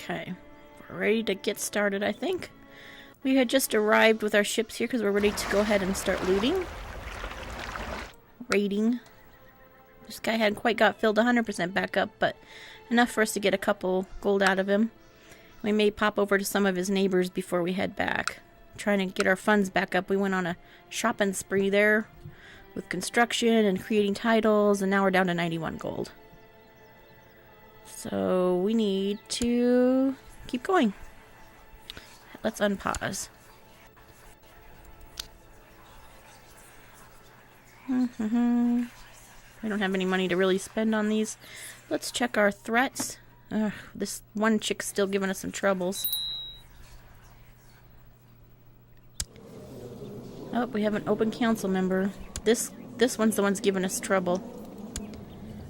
Okay, we're ready to get started, I think. We had just arrived with our ships here because we're ready to go ahead and start looting. Raiding. This guy hadn't quite got filled 100% back up, but enough for us to get a couple gold out of him. We may pop over to some of his neighbors before we head back. Trying to get our funds back up. We went on a shopping spree there with construction and creating titles, and now we're down to 91 gold. So we need to keep going. Let's unpause. We don't have any money to really spend on these. Let's check our threats. This one chick's still giving us some troubles. Oh, we have an open council member. This one's the one's giving us trouble.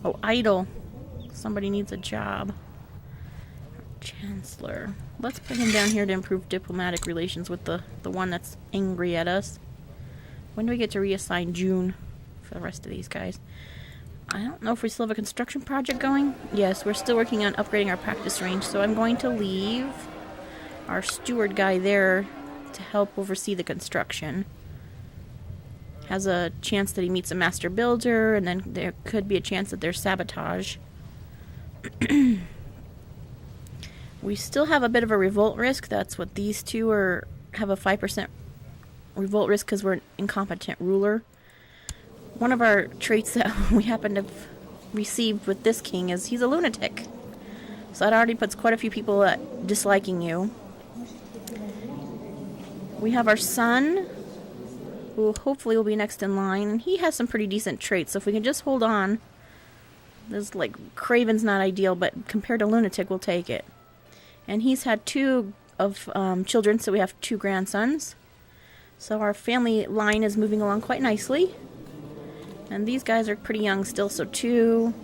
Oh, idle. Somebody needs a job. Chancellor. Let's put him down here to improve diplomatic relations with the one that's angry at us. When do we get to reassign June for the rest of these guys? I don't know if we still have a construction project going. Yes, we're still working on upgrading our practice range, so I'm going to leave our steward guy there to help oversee the construction. Has a chance that he meets a master builder, and then there could be a chance that there's sabotage. We still have a bit of a revolt risk. That's what these two have a 5% revolt risk because we're an incompetent ruler. One of our traits that we happen to have received with this king is he's a lunatic. So that already puts quite a few people at disliking you. We have our son, who hopefully will be next in line. And he has some pretty decent traits, so if we can just hold on. This, like, Craven's not ideal, but compared to lunatic, we'll take it. And he's had 2 of children, so we have 2 grandsons. So our family line is moving along quite nicely. And these guys are pretty young still, so 2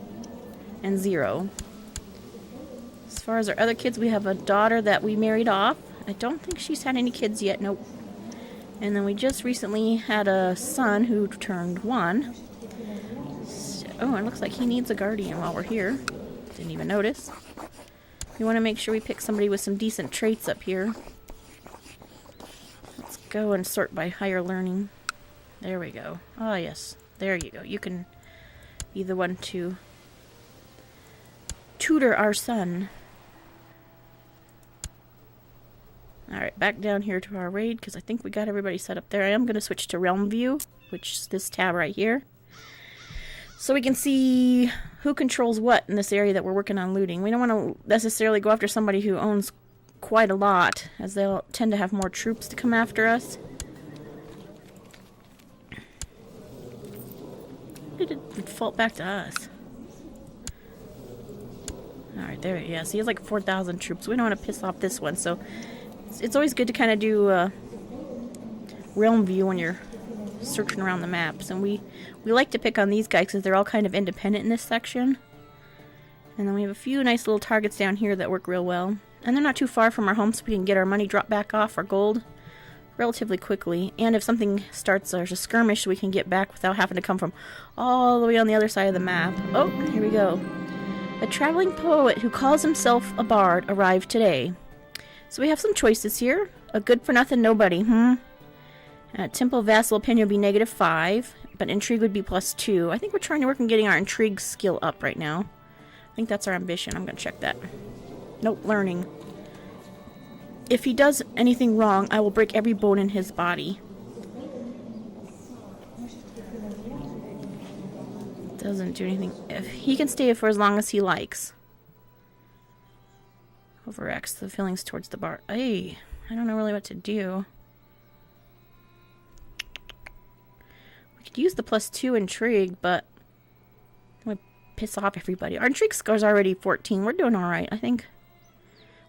and 0. As far as our other kids, we have a daughter that we married off. I don't think she's had any kids yet, nope. And then we just recently had a son who turned 1. So, oh, it looks like he needs a guardian while we're here. Didn't even notice. We want to make sure we pick somebody with some decent traits up here. Let's go and sort by higher learning. There we go. Oh, yes. There you go. You can be the one to tutor our son. Alright, back down here to our raid, because I think we got everybody set up there. I am going to switch to Realm View, which is this tab right here. So we can see who controls what in this area that we're working on looting. We don't want to necessarily go after somebody who owns quite a lot, as they'll tend to have more troops to come after us. Why did it default back to us? Alright, there, yeah, so he has like 4,000 troops. We don't want to piss off this one, so it's always good to kind of do Realm View when you're searching around the maps. And we like to pick on these guys because they're all kind of independent in this section. And then we have a few nice little targets down here that work real well. And they're not too far from our home, so we can get our money dropped back off, our gold, relatively quickly. And if something starts, there's a skirmish, we can get back without having to come from all the way on the other side of the map. Oh, here we go. A traveling poet who calls himself a bard arrived today. So we have some choices here. A good-for-nothing nobody, Temple Vassal Opinion would be -5, but Intrigue would be +2. I think we're trying to work on getting our Intrigue skill up right now. I think that's our ambition. I'm going to check that. Nope, learning. If he does anything wrong, I will break every bone in his body. Doesn't do anything. If he can stay for as long as he likes. Overacts the feelings towards the bar. Hey, I don't know really what to do. We could use the +2 Intrigue, but it would piss off everybody. Our Intrigue score's already 14. We're doing alright, I think.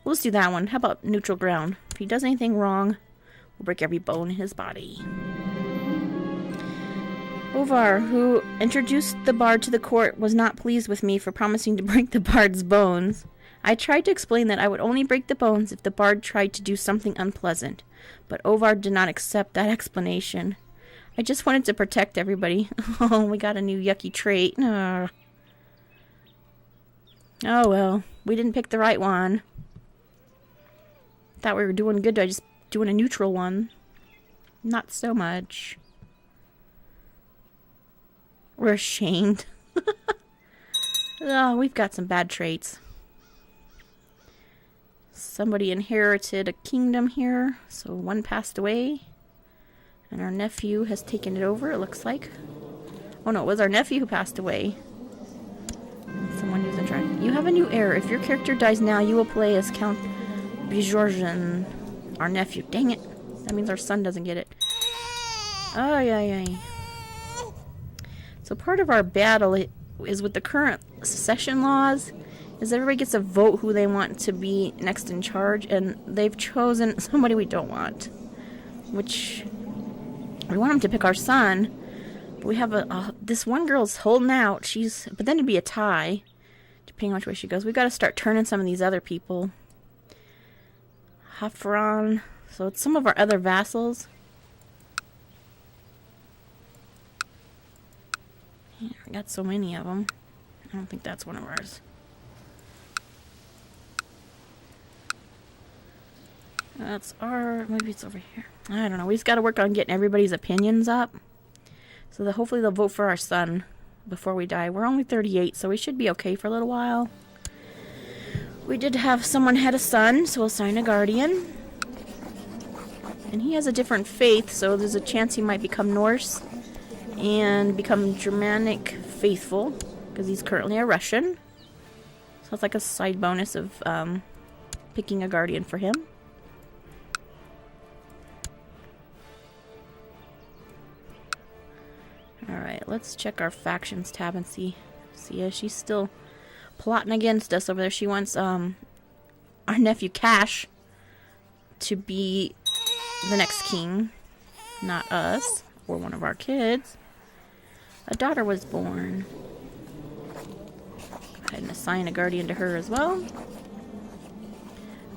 We'll just do that one. How about neutral ground? If he does anything wrong, we'll break every bone in his body. Ovar, who introduced the bard to the court, was not pleased with me for promising to break the bard's bones. I tried to explain that I would only break the bones if the bard tried to do something unpleasant, but Ovar did not accept that explanation. I just wanted to protect everybody. Oh, we got a new yucky trait. Oh well, we didn't pick the right one. Thought we were doing good by just doing a neutral one. Not so much. We're ashamed. Oh, we've got some bad traits. Somebody inherited a kingdom here, so one passed away. And our nephew has taken it over, it looks like. Oh no, it was our nephew who passed away. And someone using try. You have a new heir. If your character dies now, you will play as Count Bjorgen, our nephew. Dang it. That means our son doesn't get it. Ay, ay, ay. So part of our battle is with the current succession laws, is everybody gets to vote who they want to be next in charge, and they've chosen somebody we don't want. Which, we want them to pick our son, but we have this one girl's holding out, but then it'd be a tie, depending on which way she goes. We've got to start turning some of these other people. Hafran, so it's some of our other vassals. Yeah, we got so many of them. I don't think that's one of ours. That's maybe it's over here. I don't know. We just got to work on getting everybody's opinions up. So that hopefully they'll vote for our son before we die. We're only 38, so we should be okay for a little while. We did have someone had a son, so we'll sign a guardian. And he has a different faith, so there's a chance he might become Norse and become Germanic faithful, because he's currently a Russian. So it's like a side bonus of picking a guardian for him. Alright, let's check our factions tab and see. Yeah, she's still plotting against us over there. She wants our nephew Cash to be the next king, not us or one of our kids. A daughter was born. Go ahead and assign a guardian to her as well.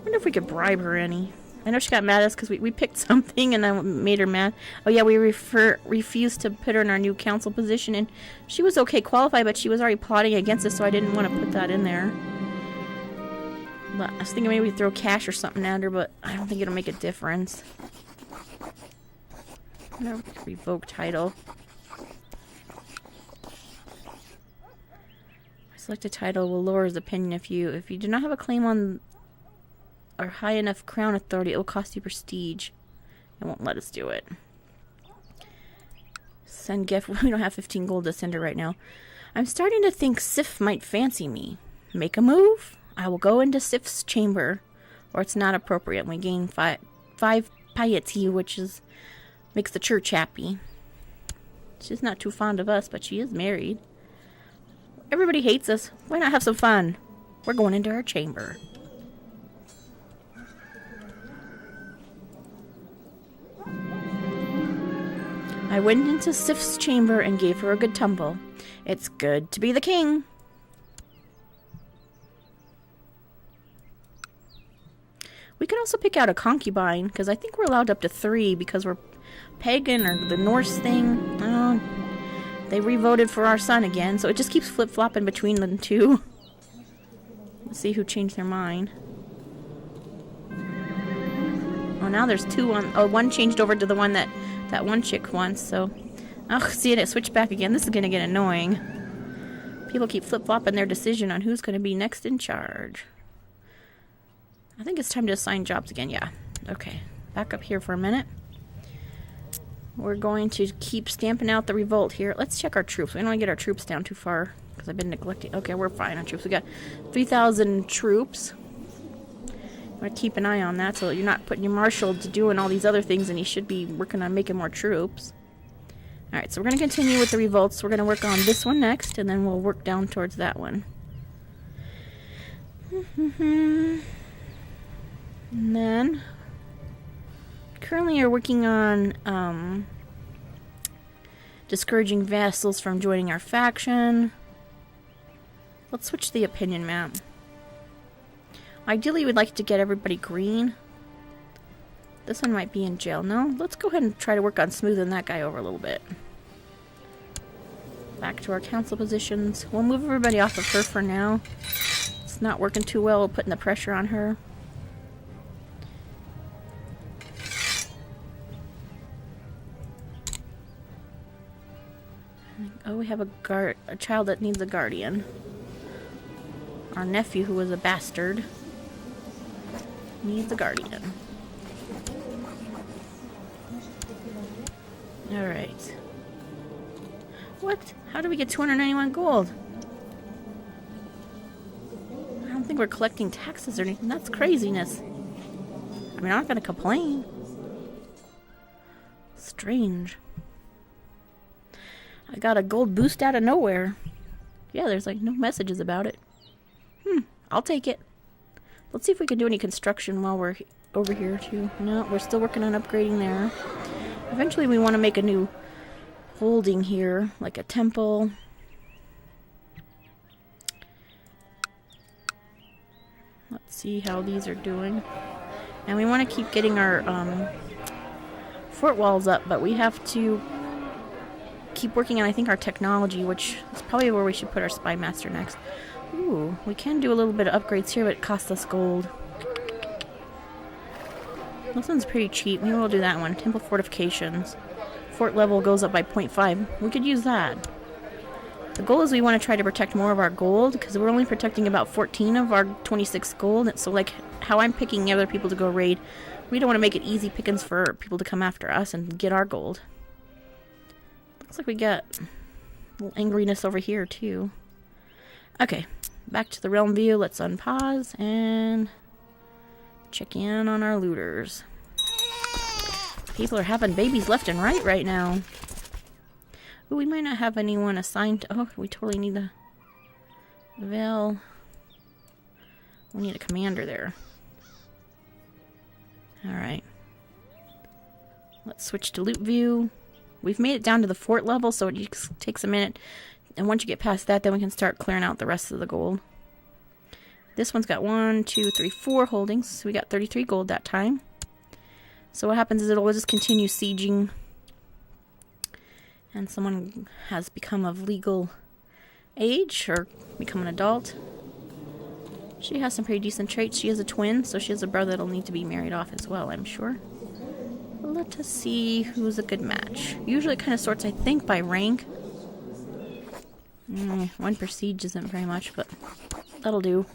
Wonder if we could bribe her any. I know she got mad at us because we picked something and I made her mad. Oh yeah, we refused to put her in our new council position, and she was okay qualified, but she was already plotting against us, so I didn't want to put that in there. But I was thinking maybe we'd throw cash or something at her, but I don't think it'll make a difference. Revoke title. Select a title will lower his opinion if you do not have a claim on or high enough crown authority, it will cost you prestige. It won't let us do it. Send gift. We don't have 15 gold to send her right now. I'm starting to think Sif might fancy me. Make a move? I will go into Sif's chamber, or it's not appropriate. We gain five piety, which makes the church happy. She's not too fond of us, but she is married. Everybody hates us. Why not have some fun? We're going into her chamber. I went into Sif's chamber and gave her a good tumble. It's good to be the king. We could also pick out a concubine, because I think we're allowed up to 3 because we're pagan or the Norse thing. They re-voted for our son again, so it just keeps flip-flopping between the two. Let's see who changed their mind. Oh, now there's 2 on... Oh, one changed over to the one that one chick wants, so... Oh, see it switched back again. This is going to get annoying. People keep flip-flopping their decision on who's going to be next in charge. I think it's time to assign jobs again. Yeah. Okay. Back up here for a minute. We're going to keep stamping out the revolt here. Let's check our troops. We don't want to get our troops down too far, because I've been neglecting... Okay, we're fine on troops. We got 3,000 troops. You want to keep an eye on that so that you're not putting your marshal to doing all these other things, and he should be working on making more troops. Alright, so we're going to continue with the revolts. We're going to work on this one next, and then we'll work down towards that one. And then, currently you're working on discouraging vassals from joining our faction. Let's switch the opinion map. Ideally, we'd like to get everybody green. This one might be in jail. No, let's go ahead and try to work on smoothing that guy over a little bit. Back to our council positions. We'll move everybody off of her for now. It's not working too well, putting the pressure on her. So we have a child that needs a guardian. Our nephew, who was a bastard, needs a guardian. Alright. What? How did we get 291 gold? I don't think we're collecting taxes or anything. That's craziness. I mean, I'm not gonna complain. Strange. I got a gold boost out of nowhere. Yeah, there's like no messages about it. I'll take it. Let's see if we can do any construction while we're over here too. No, we're still working on upgrading there. Eventually we want to make a new holding here, like a temple. Let's see how these are doing. And we want to keep getting our fort walls up, but we have to keep working on, I think, our technology, which is probably where we should put our spy master next. Ooh, we can do a little bit of upgrades here, but it costs us gold. This one's pretty cheap. Maybe we'll do that one. Temple fortifications. Fort level goes up by 0.5. We could use that. The goal is we want to try to protect more of our gold, because we're only protecting about 14 of our 26 gold. So like how I'm picking other people to go raid, we don't want to make it easy pickings for people to come after us and get our gold. Looks like we got a little angriness over here too. Okay, back to the realm view. Let's unpause and check in on our looters. People are having babies left and right now. Ooh, we might not have anyone assigned to... Oh, we totally need a... Well... We need a commander there. Alright. Let's switch to loot view. We've made it down to the fort level, so it just takes a minute. And once you get past that, then we can start clearing out the rest of the gold. This one's got 1, 2, 3, 4 holdings. So we got 33 gold that time. So what happens is it'll just continue sieging. And someone has become of legal age or become an adult. She has some pretty decent traits. She has a twin, so she has a brother that'll need to be married off as well, I'm sure. Let us see who's a good match. Usually it kind of sorts, I think, by rank. 1 per siege isn't very much, but that'll do.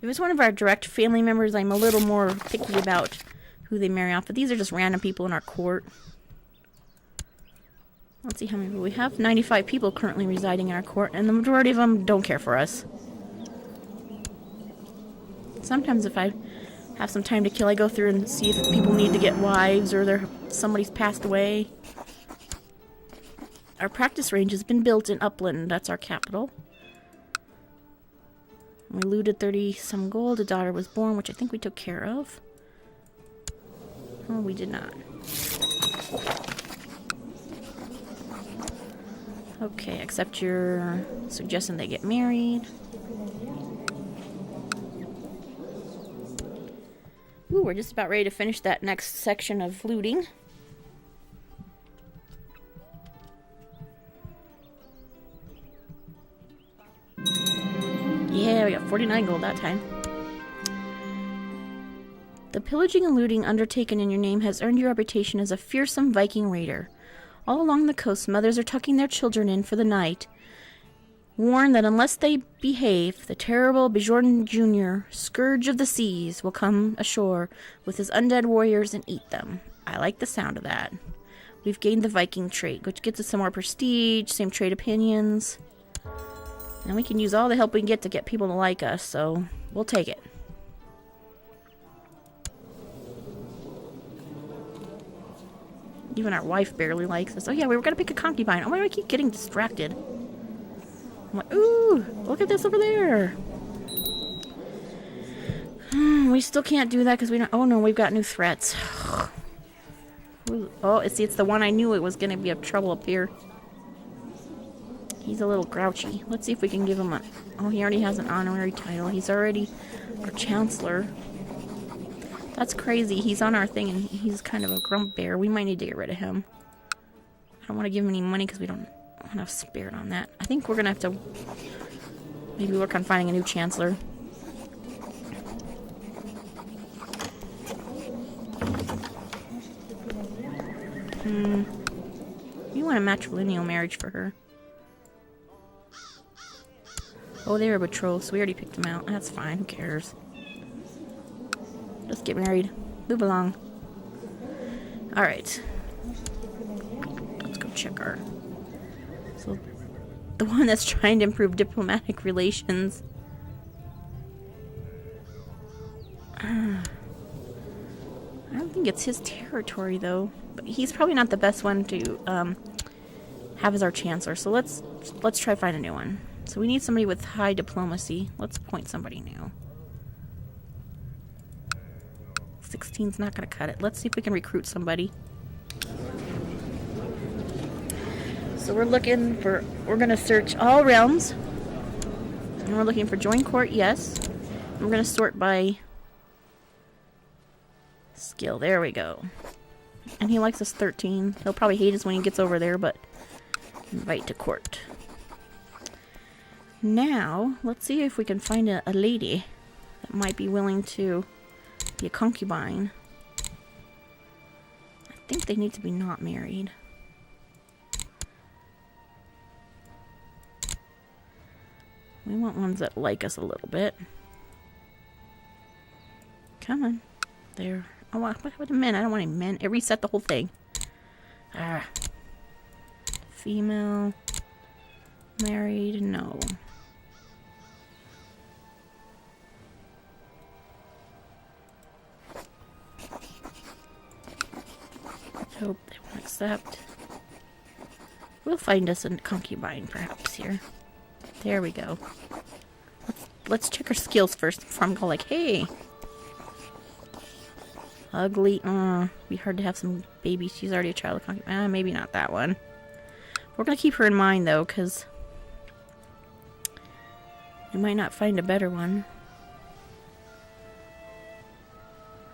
If it's one of our direct family members, I'm a little more picky about who they marry off. But these are just random people in our court. Let's see how many we have. 95 people currently residing in our court, and the majority of them don't care for us. Sometimes if I have some time to kill, I go through and see if people need to get wives or somebody's passed away. Our practice range has been built in Upland. That's our capital. We looted 30-some gold. A daughter was born, which I think we took care of. Oh, we did not. Okay, accept your suggestion they get married. Ooh, we're just about ready to finish that next section of looting. Yeah, we got 49 gold that time. The pillaging and looting undertaken in your name has earned your reputation as a fearsome Viking raider. All along the coast, mothers are tucking their children in for the night, warned that unless they behave, the terrible Bjorn Jr., scourge of the seas, will come ashore with his undead warriors and eat them. I like the sound of that. We've gained the Viking trait, which gets us some more prestige, same trade opinions. And we can use all the help we can get to get people to like us, so we'll take it. Even our wife barely likes us. Oh yeah, we were gonna pick a concubine. Oh, why do I keep getting distracted? I'm like, ooh, look at this over there. We still can't do that because we don't... Oh no, we've got new threats. Oh, it's the one I knew it was gonna be of trouble up here. He's a little grouchy. Let's see if we can give him a... Oh, he already has an honorary title. He's already our chancellor. That's crazy. He's on our thing and he's kind of a grump bear. We might need to get rid of him. I don't want to give him any money because we don't have enough spirit on that. I think we're going to have to maybe work on finding a new chancellor. You want want a matrilineal marriage for her. Oh, they were betrothed, so we already picked them out. That's fine. Who cares? Just get married. Move along. Alright. Let's go check our... So, the one that's trying to improve diplomatic relations. I don't think it's his territory, though. But he's probably not the best one to have as our chancellor. So let's try to find a new one. So we need somebody with high diplomacy. Let's appoint somebody new. 16's not going to cut it. Let's see if we can recruit somebody. So we're going to search all realms. And we're looking for join court, yes. And we're going to sort by skill. There we go. And he likes us 13. He'll probably hate us when he gets over there, but invite to court. Now, let's see if we can find a lady that might be willing to be a concubine. I think they need to be not married. We want ones that like us a little bit. Come on. There. Oh, what about the men? I don't want any men. It reset the whole thing. Ah. Female. Married. No. Hope they won't accept. We'll find us a concubine, perhaps, here. There we go. Let's check her skills first before I'm going like, hey. Ugly. Be hard to have some babies. She's already a child of concubine. Maybe not that one. We're going to keep her in mind, though, because we might not find a better one.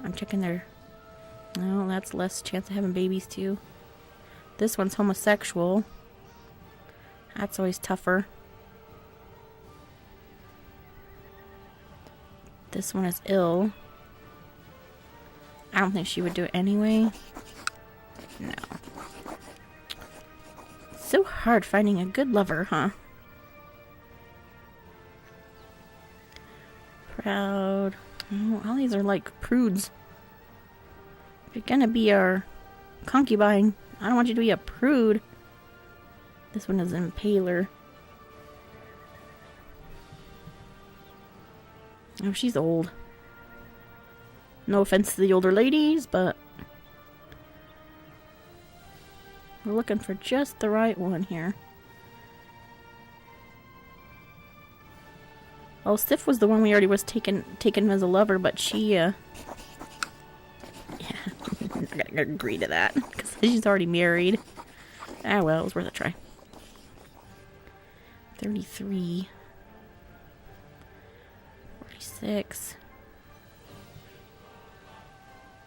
I'm checking their... No, that's less chance of having babies, too. This one's homosexual. That's always tougher. This one is ill. I don't think she would do it anyway. No. It's so hard finding a good lover, huh? Proud. Oh, all these are like prudes. If you're gonna be our concubine, I don't want you to be a prude. This one is an impaler. Oh, she's old. No offense to the older ladies, but we're looking for just the right one here. Oh, Stiff was the one we already was taken as a lover, but she, yeah, I'm not gonna agree to that, because she's already married. Ah, well, it was worth a try. 33. 46.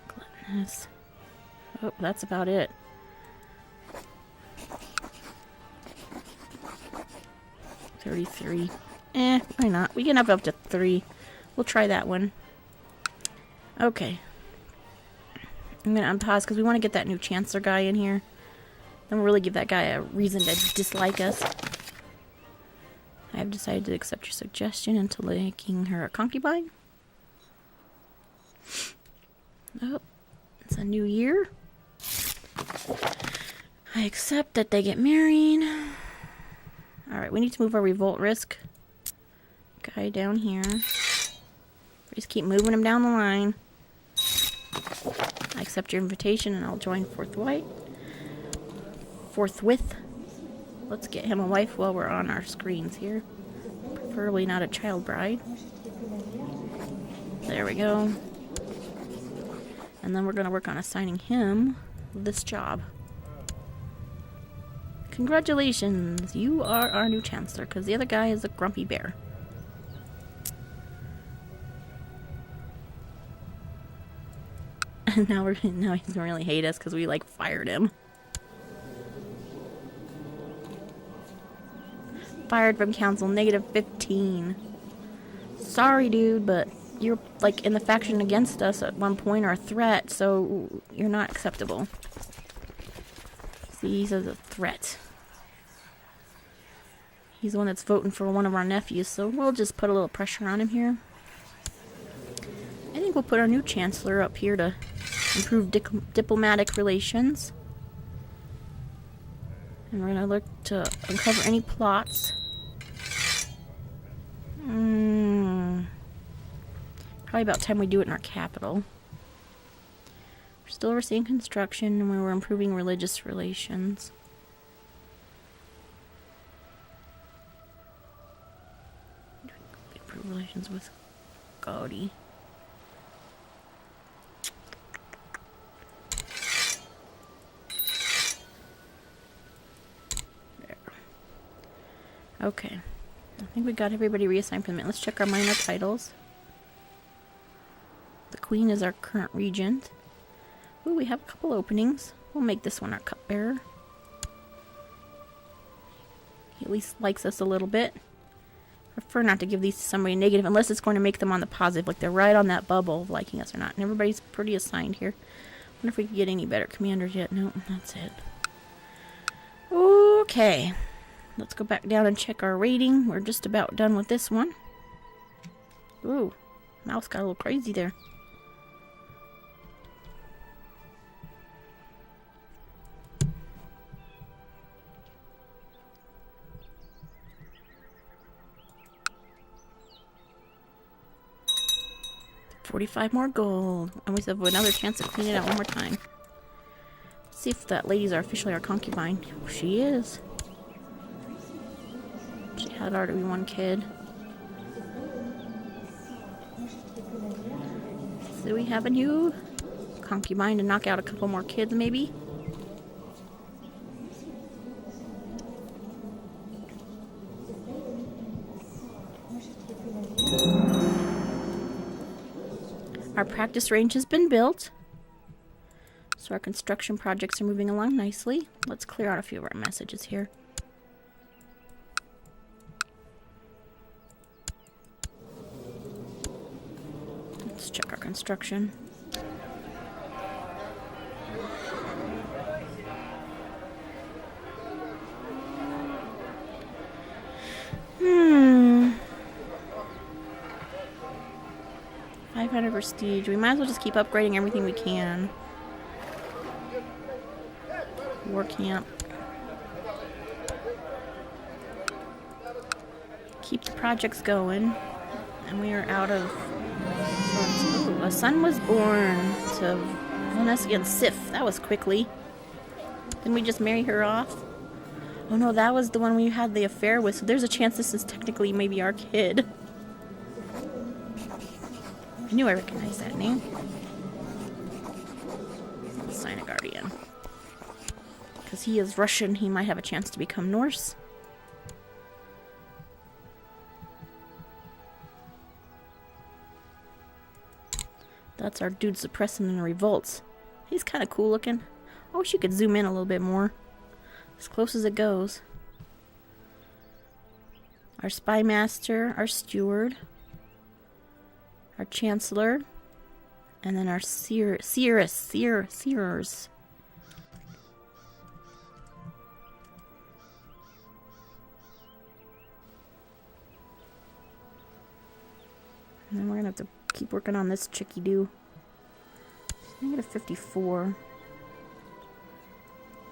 Gluttonous. Oh, that's about it. 33. Why not? We can have up to 3. We'll try that one. Okay. I'm gonna unpause because we want to get that new Chancellor guy in here. Then we'll really give that guy a reason to dislike us. I have decided to accept your suggestion into making her a concubine. Oh, it's a new year. I accept that they get married. Alright, we need to move our revolt risk. Guy down here. Just keep moving him down the line. I accept your invitation and I'll join forthwith. Let's get him a wife while we're on our screens here. Preferably not a child bride. There we go. And then we're going to work on assigning him this job. Congratulations! You are our new Chancellor, because the other guy is a grumpy bear. And now he's going to really hate us because we, like, fired him. Fired from council, -15. Sorry, dude, but you're, like, in the faction against us at one point or a threat, so you're not acceptable. He's a threat. He's the one that's voting for one of our nephews, so we'll just put a little pressure on him here. I think we'll put our new chancellor up here to improve diplomatic relations. And we're going to look to uncover any plots. Probably about time we do it in our capital. We're still overseeing construction, and we're improving religious relations. Improve relations with Gaudi. There. Okay. I think we got everybody reassigned for the minute. Let's check our minor titles. The Queen is our current regent. Ooh, we have a couple openings. We'll make this one our cupbearer. He at least likes us a little bit. Prefer not to give these to somebody negative unless it's going to make them on the positive, like they're right on that bubble of liking us or not. And everybody's pretty assigned here. Wonder if we can get any better commanders yet. No, that's it. Okay. Let's go back down and check our rating. We're just about done with this one. Ooh, mouse got a little crazy there. $45 more gold. And we have another chance to clean it out one more time. Let's see if that lady's officially our concubine. She is. She had already one kid. So we have a new concubine to knock out a couple more kids, maybe. Our practice range has been built, so our construction projects are moving along nicely. Let's clear out a few of our messages here. Let's check our construction. Prestige. We might as well just keep upgrading everything we can. War camp. Keep the projects going. And we are out of... Ooh, a son was born to Vanessa against Sif. That was quickly. Didn't we just marry her off? Oh no, that was the one we had the affair with. So there's a chance this is technically maybe our kid. I knew I recognized that name. Sign a guardian. Because he is Russian, he might have a chance to become Norse. That's our dude suppressing the revolts. He's kind of cool looking. I wish you could zoom in a little bit more. As close as it goes. Our spy master, our steward. Our chancellor, and then our seers. And then we're gonna have to keep working on this chicky-doo. Negative 54.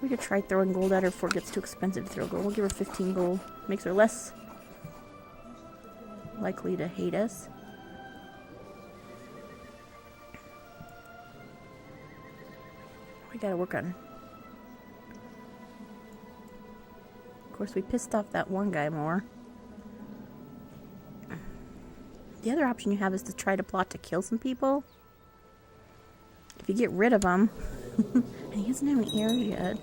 We could try throwing gold at her before it gets too expensive to throw gold. We'll give her 15 gold. Makes her less likely to hate us. We gotta work on... Of course, we pissed off that one guy more. The other option you have is to try to plot to kill some people. If you get rid of them... and he doesn't have an heir yet.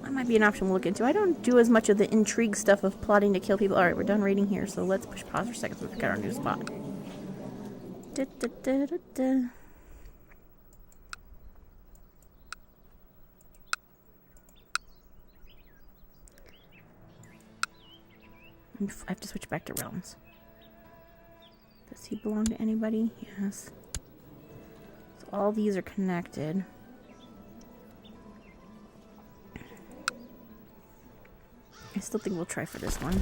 That might be an option we'll look into. I don't do as much of the intrigue stuff of plotting to kill people. Alright, we're done raiding here, so let's push pause for a second so we got our new spot. I have to switch back to realms. Does he belong to anybody? Yes. So all these are connected. I still think we'll try for this one.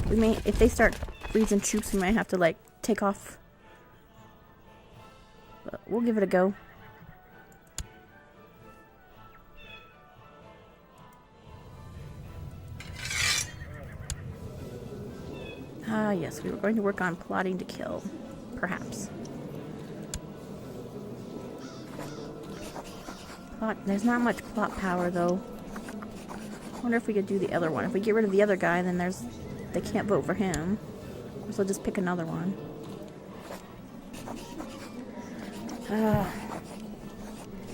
We may, if they start freezing troops, we might have to like take off. But we'll give it a go. Ah, yes, we were going to work on plotting to kill, perhaps. There's not much plot power, though. I wonder if we could do the other one. If we get rid of the other guy, then they can't vote for him. So just pick another one.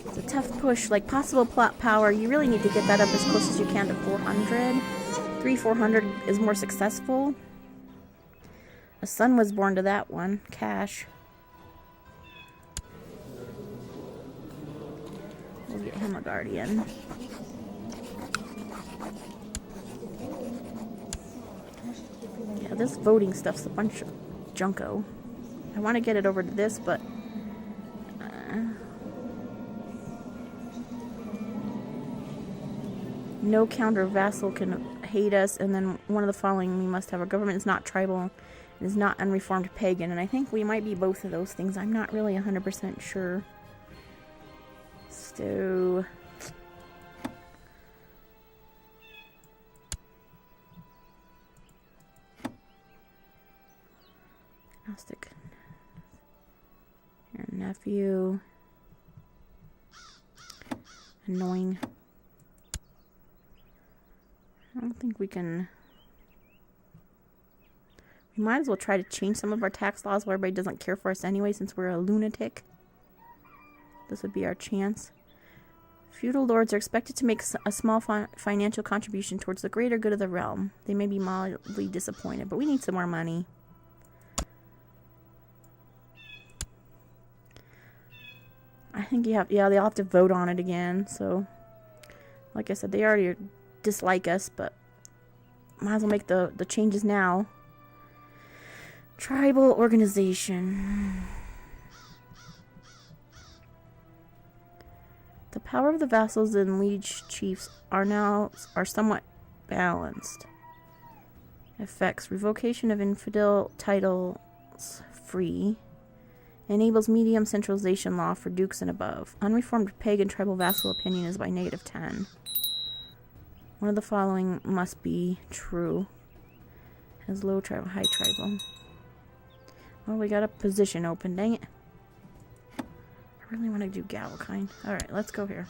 It's a tough push. Like, possible plot power, you really need to get that up as close as you can to 400. 400 is more successful. A son was born to that one. Cash. We'll get him a guardian. Yeah, this voting stuff's a bunch of junko. I want to get it over to this, but... no counter vassal can hate us, and then one of the following we must have. Our government is not tribal and is not unreformed pagan, and I think we might be both of those things. I'm not really 100% sure. So... Gnostic. Your nephew. Annoying. I don't think we can... We might as well try to change some of our tax laws where everybody doesn't care for us anyway, since we're a lunatic. This would be our chance. Feudal lords are expected to make a small financial contribution towards the greater good of the realm. They may be mildly disappointed, but we need some more money. I think you have... Yeah, they'll have to vote on it again, so... Like I said, they already dislike us, but... Might as well make the changes now. Tribal organization. The power of the vassals and liege chiefs are somewhat balanced. Effects: revocation of infidel titles free. Enables medium centralization law for dukes and above. Unreformed pagan tribal vassal opinion is by -10. One of the following must be true. Has low tribal, high tribal. Well, we got a position open, dang it. I really want to do Galakine. Alright, let's go here.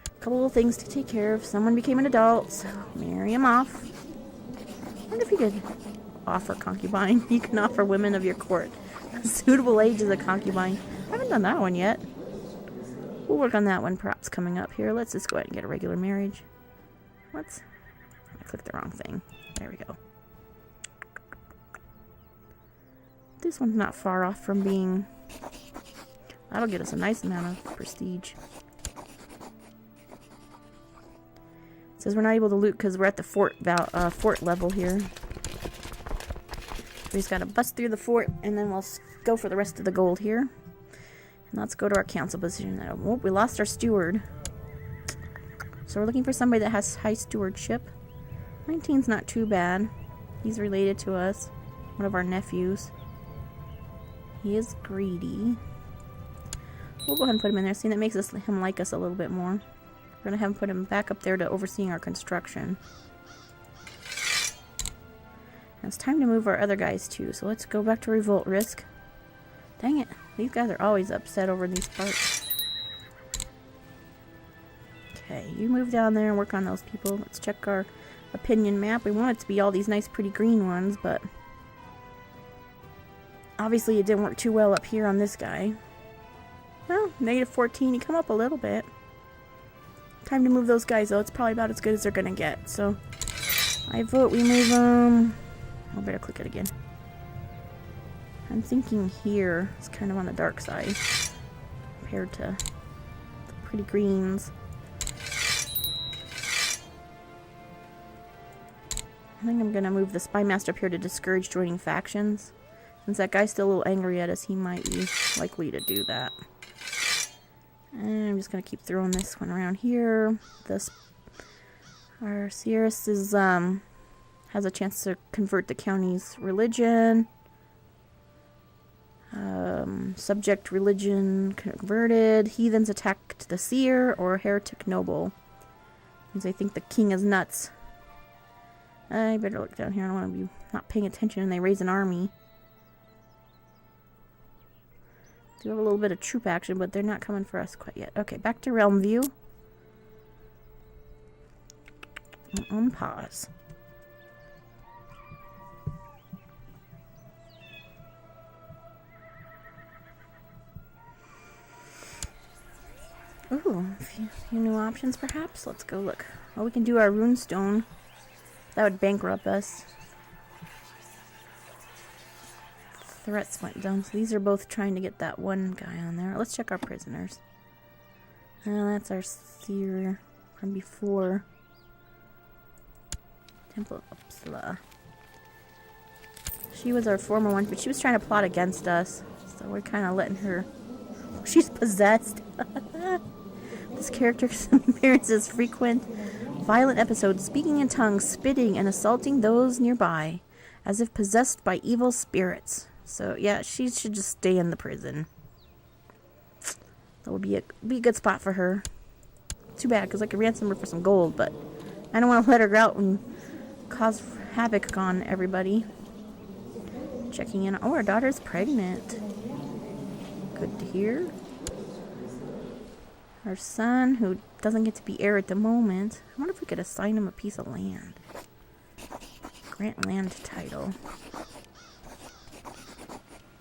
A couple of things to take care of. Someone became an adult, so marry him off. I wonder if you could offer concubine. You can offer women of your court a suitable age as a concubine. I haven't done that one yet. We'll work on that one perhaps coming up here. Let's just go ahead and get a regular marriage. What's... I clicked the wrong thing. There we go. This one's not far off from being... That'll get us a nice amount of prestige. It says we're not able to loot because we're at the fort level here. We just gotta bust through the fort, and then we'll go for the rest of the gold here. And let's go to our council position. Oh, we lost our steward. So we're looking for somebody that has high stewardship. 19's not too bad. He's related to us. One of our nephews. He is greedy. We'll go ahead and put him in there. See, that makes him like us a little bit more. We're going to have him put him back up there to overseeing our construction. And it's time to move our other guys too. So let's go back to revolt risk. Dang it. These guys are always upset over these parts. Okay, you move down there and work on those people. Let's check our opinion map. We want it to be all these nice pretty green ones, but... obviously it didn't work too well up here on this guy. Well, -14, you come up a little bit. Time to move those guys though. It's probably about as good as they're gonna get. So, I vote we move them. I better click it again. I'm thinking here is kind of on the dark side compared to the pretty greens. I think I'm gonna move the spy master up here to discourage joining factions. Since that guy's still a little angry at us, he might be likely to do that. And I'm just going to keep throwing this one around here. This Our Sierras is has a chance to convert the county's religion. Subject religion converted. Heathens attacked the seer or heretic noble. Means they think the king is nuts. I better look down here. I don't want to be not paying attention and they raise an army. Do have a little bit of troop action, but they're not coming for us quite yet. Okay, back to realm view. On pause. Ooh, a few new options perhaps. Let's go look. Oh, we can do our runestone. That would bankrupt us. Threats went down. So these are both trying to get that one guy on there. Let's check our prisoners. That's our seer from before. Temple of Uppsala. She was our former one, but she was trying to plot against us. So we're kind of letting her... She's possessed. This character's appearances frequent violent episodes, speaking in tongues, spitting, and assaulting those nearby, as if possessed by evil spirits. So yeah, she should just stay in the prison. That would be a good spot for her. Too bad, because I could ransom her for some gold, but I don't want to let her go out and cause havoc on everybody. Checking in. Oh, our daughter's pregnant. Good to hear. Our son, who doesn't get to be heir at the moment. I wonder if we could assign him a piece of land. Grant land title.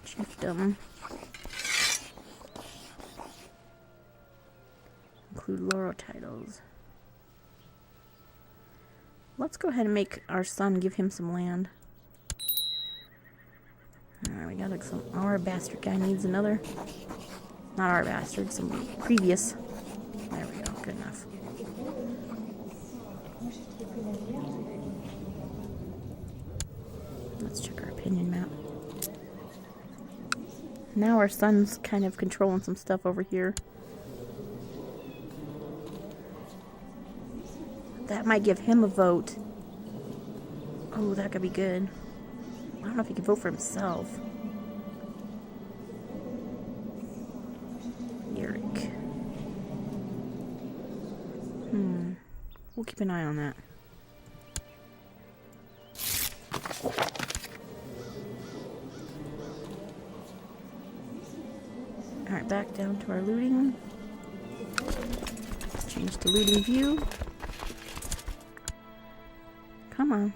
Chiefdom. Include laurel titles. Let's go ahead and make our son give him some land. Alright, we got like some... Our bastard guy needs another... Not our bastard, some previous... There we go, good enough. Let's check our opinion map. Now our son's kind of controlling some stuff over here. That might give him a vote. Oh, that could be good. I don't know if he can vote for himself. Eric. We'll keep an eye on that. Alright, back down to our looting. Change to looting view. Come on.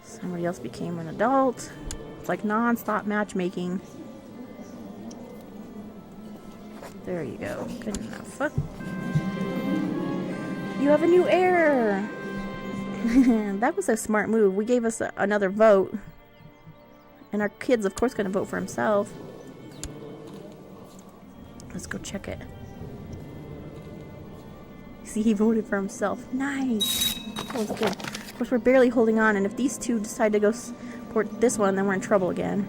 Somebody else became an adult. It's like non-stop matchmaking. There you go. Good enough. You have a new heir! That was a smart move. We gave us another vote. And our kid's, of course, going to vote for himself. Let's go check it. See, he voted for himself. Nice! That was good. Of course, we're barely holding on, and if these two decide to go support this one, then we're in trouble again.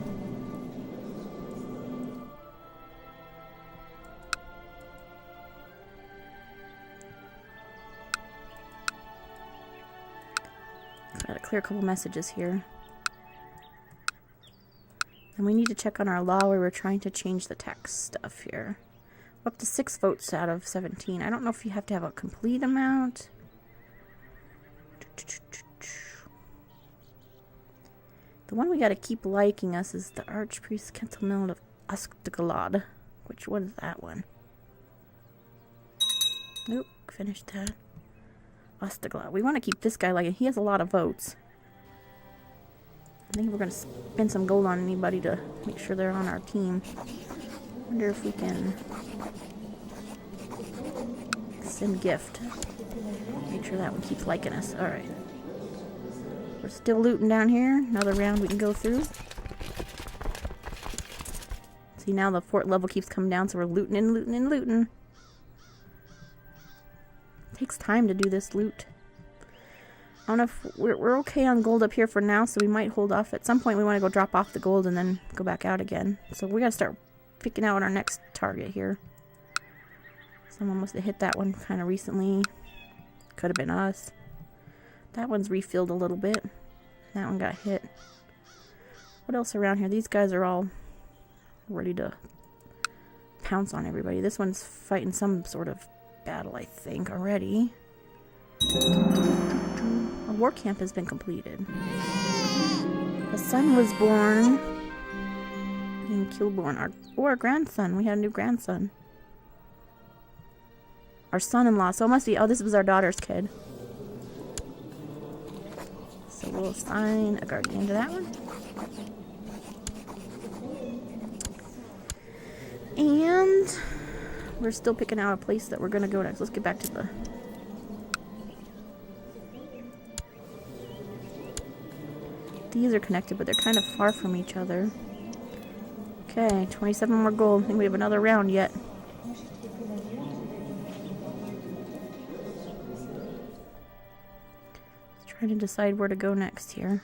Gotta clear a couple messages here. And we need to check on our law where we're trying to change the tax stuff here. Up to 6 votes out of 17. I don't know if you have to have a complete amount. The one we gotta keep liking us is the Archpriest Kentelmild of Uskdgalad. Which one is that one? Nope, finished that. Uskdgalad. We want to keep this guy liking. He has a lot of votes. I think we're gonna spend some gold on anybody to make sure they're on our team. Wonder if we can send gift. Make sure that one keeps liking us. Alright. We're still looting down here. Another round we can go through. See, now the fort level keeps coming down, so we're looting and looting and looting. Takes time to do this loot. I don't know if we're okay on gold up here for now, so we might hold off. At some point we want to go drop off the gold and then go back out again. So we gotta start picking out our next target here. Someone must have hit that one kind of recently. Could have been us. That one's refilled a little bit. That one got hit. What else around here? These guys are all ready to pounce on everybody. This one's fighting some sort of battle, I think, already. A war camp has been completed. A son was born in Kilborn. Our grandson. We had a new grandson. Our son-in-law. So it must be... Oh, this was our daughter's kid. So we'll assign a guardian to that one. And we're still picking out a place that we're going to go next. Let's get back to the... These are connected, but they're kind of far from each other. Okay, 27 more gold. I think we have another round yet. Trying to decide where to go next here.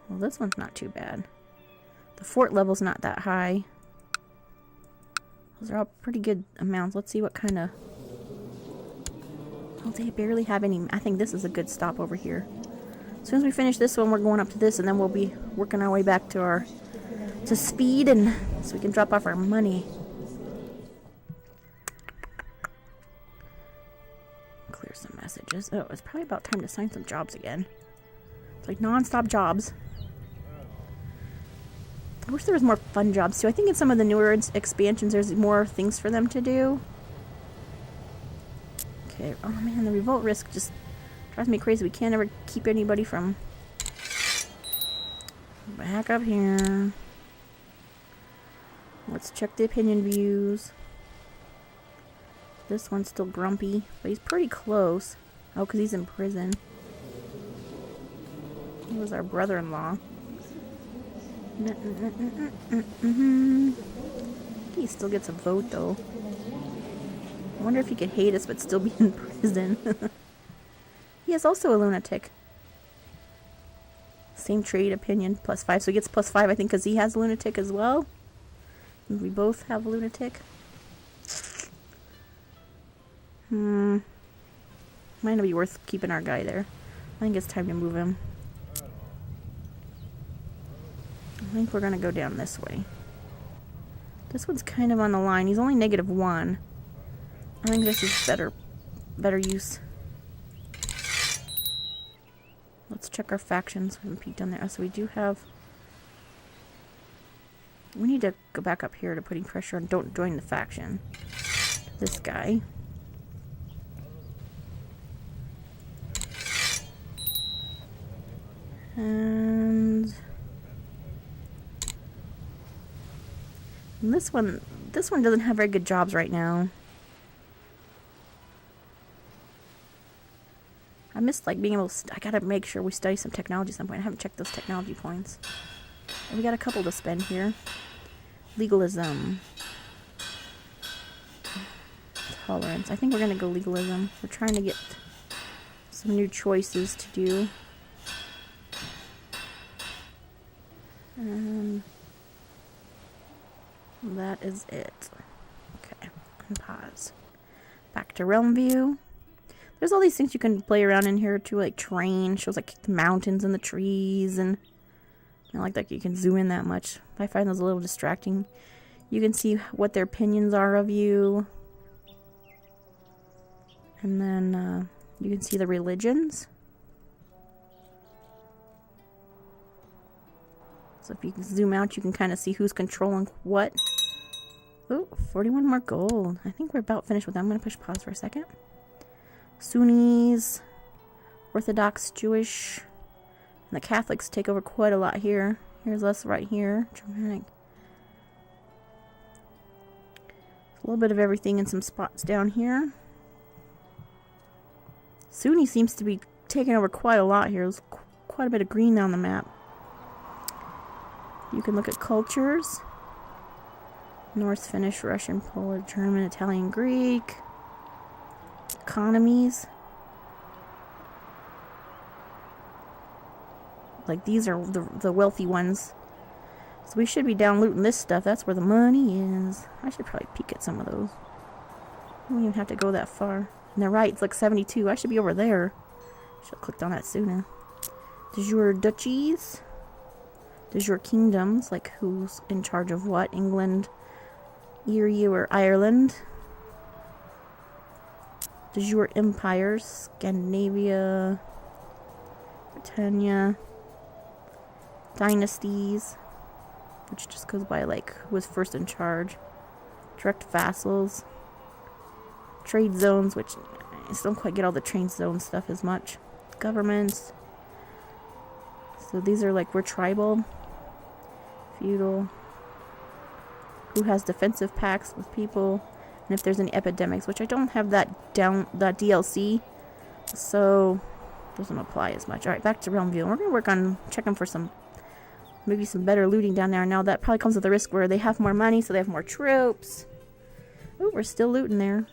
Well, this one's not too bad. The fort level's not that high. Those are all pretty good amounts. Let's see what kind of... Oh, they barely have any... I think this is a good stop over here. As soon as we finish this one, we're going up to this, and then we'll be working our way back to our... to speed, and so we can drop off our money. Clear some messages. Oh, it's probably about time to sign some jobs again. It's like non-stop jobs. I wish there was more fun jobs too. I think in some of the newer expansions there's more things for them to do. Okay, oh man, the revolt risk just drives me crazy. We can't ever keep anybody from... Back up here. Let's check the opinion views. This one's still grumpy, but he's pretty close. Oh, because he's in prison. He was our brother-in-law. He still gets a vote, though. I wonder if he could hate us but still be in prison. He is also a lunatic. Same trade opinion, +5. So he gets +5, I think, because he has lunatic as well. We both have lunatic. Might not be worth keeping our guy there. I think it's time to move him. I think we're gonna go down this way. This one's kind of on the line. He's only -1. I think this is better use. Let's check our factions. We haven't peeked on there. So we do have... We need to go back up here to putting pressure on don't join the faction. This guy. And this one doesn't have very good jobs right now. I missed like being able to... I gotta make sure we study some technology at some point. I haven't checked those technology points. And we got a couple to spend here. Legalism. Tolerance. I think we're gonna go legalism. We're trying to get some new choices to do. That is it. Okay, and pause. Back to realm view. There's all these things you can play around in here too, like terrain. Shows like the mountains and the trees, and I like that you can zoom in that much. I find those a little distracting. You can see what their opinions are of you, and then you can see the religions. So if you can zoom out, you can kind of see who's controlling what. Oh, 41 more gold. I think we're about finished with that. I'm going to push pause for a second. Sunnis, Orthodox, Jewish, and the Catholics take over quite a lot here. Here's us right here. Dramatic. A little bit of everything in some spots down here. Sunni seems to be taking over quite a lot here. There's quite a bit of green on the map. You can look at cultures. Norse, Finnish, Russian, Polish, German, Italian, Greek. Economies. Like these are the wealthy ones. So we should be down looting this stuff. That's where the money is. I should probably peek at some of those. We don't even have to go that far. And the right, it's like 72. I should be over there. Should have clicked on that sooner. De jure duchies. De jure kingdoms. Like who's in charge of what? England, Erie, or Ireland. De jure empires. Scandinavia. Britannia. Dynasties. Which just goes by like who was first in charge. Direct vassals. Trade zones, which I still don't quite get all the trade zone stuff as much. Governments. So these are like, we're tribal. Feudal. Who has defensive pacts with people. And if there's any epidemics, which I don't have that DLC. So doesn't apply as much. Alright, back to Realm View. We're going to work on checking for maybe some better looting down there. Now that probably comes with the risk where they have more money, so they have more troops. Oh, we're still looting there.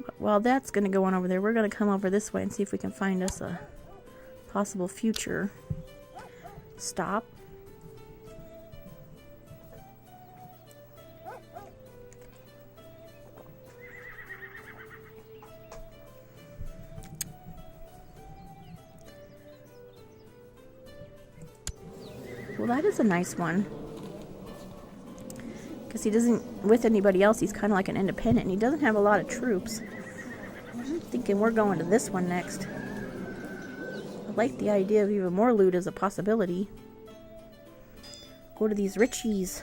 But while that's going to go on over there, we're going to come over this way and see if we can find us a possible future stop. Well, that is a nice one. Because he doesn't, with anybody else, he's kind of like an independent, and he doesn't have a lot of troops. I'm thinking we're going to this one next. I like the idea of even more loot as a possibility. Go to these richies.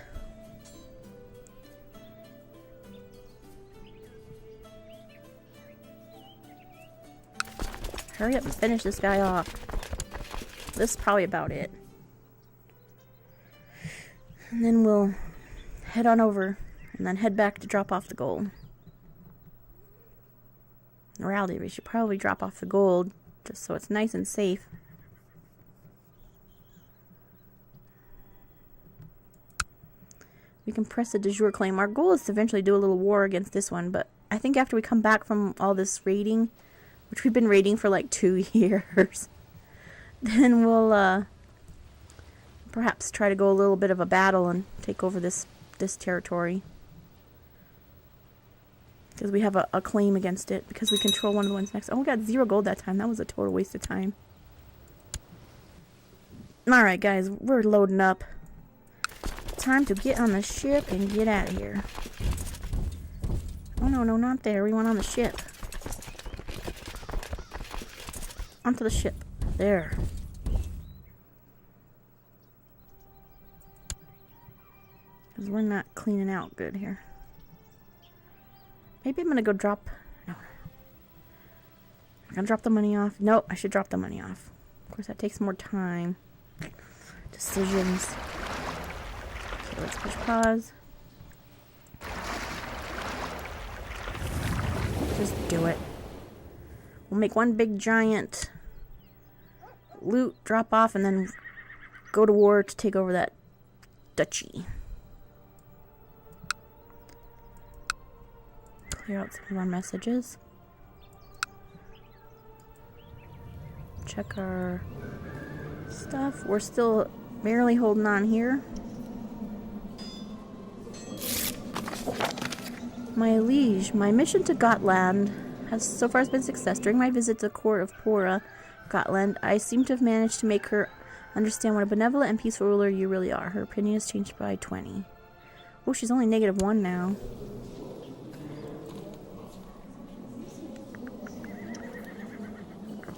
Hurry up and finish this guy off. This is probably about it. And then we'll head on over and then head back to drop off the gold. In reality, we should probably drop off the gold just so it's nice and safe. We can press the de jure claim. Our goal is to eventually do a little war against this one, but I think after we come back from all this raiding, which we've been raiding for like 2 years, then we'll perhaps try to go a little bit of a battle and take over this territory. Because we have a claim against it. Because we control one of the ones next. Oh, we got 0 gold that time. That was a total waste of time. Alright, guys. We're loading up. Time to get on the ship and get out of here. Oh, no, not there. We want on the ship. Onto the ship. There. Because we're not cleaning out good here. Maybe I'm going to go drop... No. I'm going to drop the money off. No, I should drop the money off. Of course, that takes more time. Decisions. Okay, let's push pause. Just do it. We'll make one big giant loot drop off and then go to war to take over that duchy. Clear out some of our messages. Check our stuff. We're still barely holding on here. My liege, my mission to Gotland has so far been a success. During my visit to the court of Pora, Gotland, I seem to have managed to make her understand what a benevolent and peaceful ruler you really are. Her opinion has changed by 20. Oh, she's only -1 now.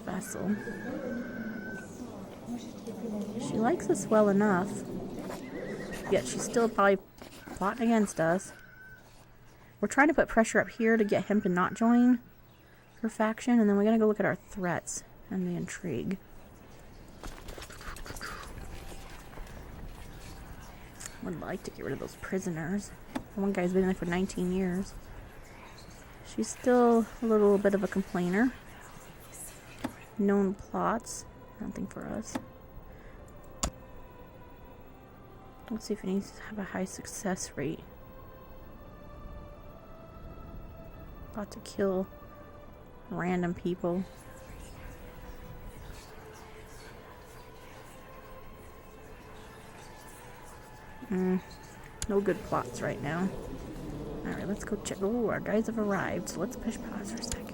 Vassal. She likes us well enough. Yet she's still probably plotting against us. We're trying to put pressure up here to get him to not join her faction, and then we're gonna go look at our threats and the intrigue. Would like to get rid of those prisoners. One guy's been there for 19 years. She's still a little bit of a complainer. Known plots. Nothing for us. Let's see if it needs to have a high success rate. About to kill random people. No good plots right now. Alright, let's go check. Oh, our guys have arrived, so let's push pause for a second.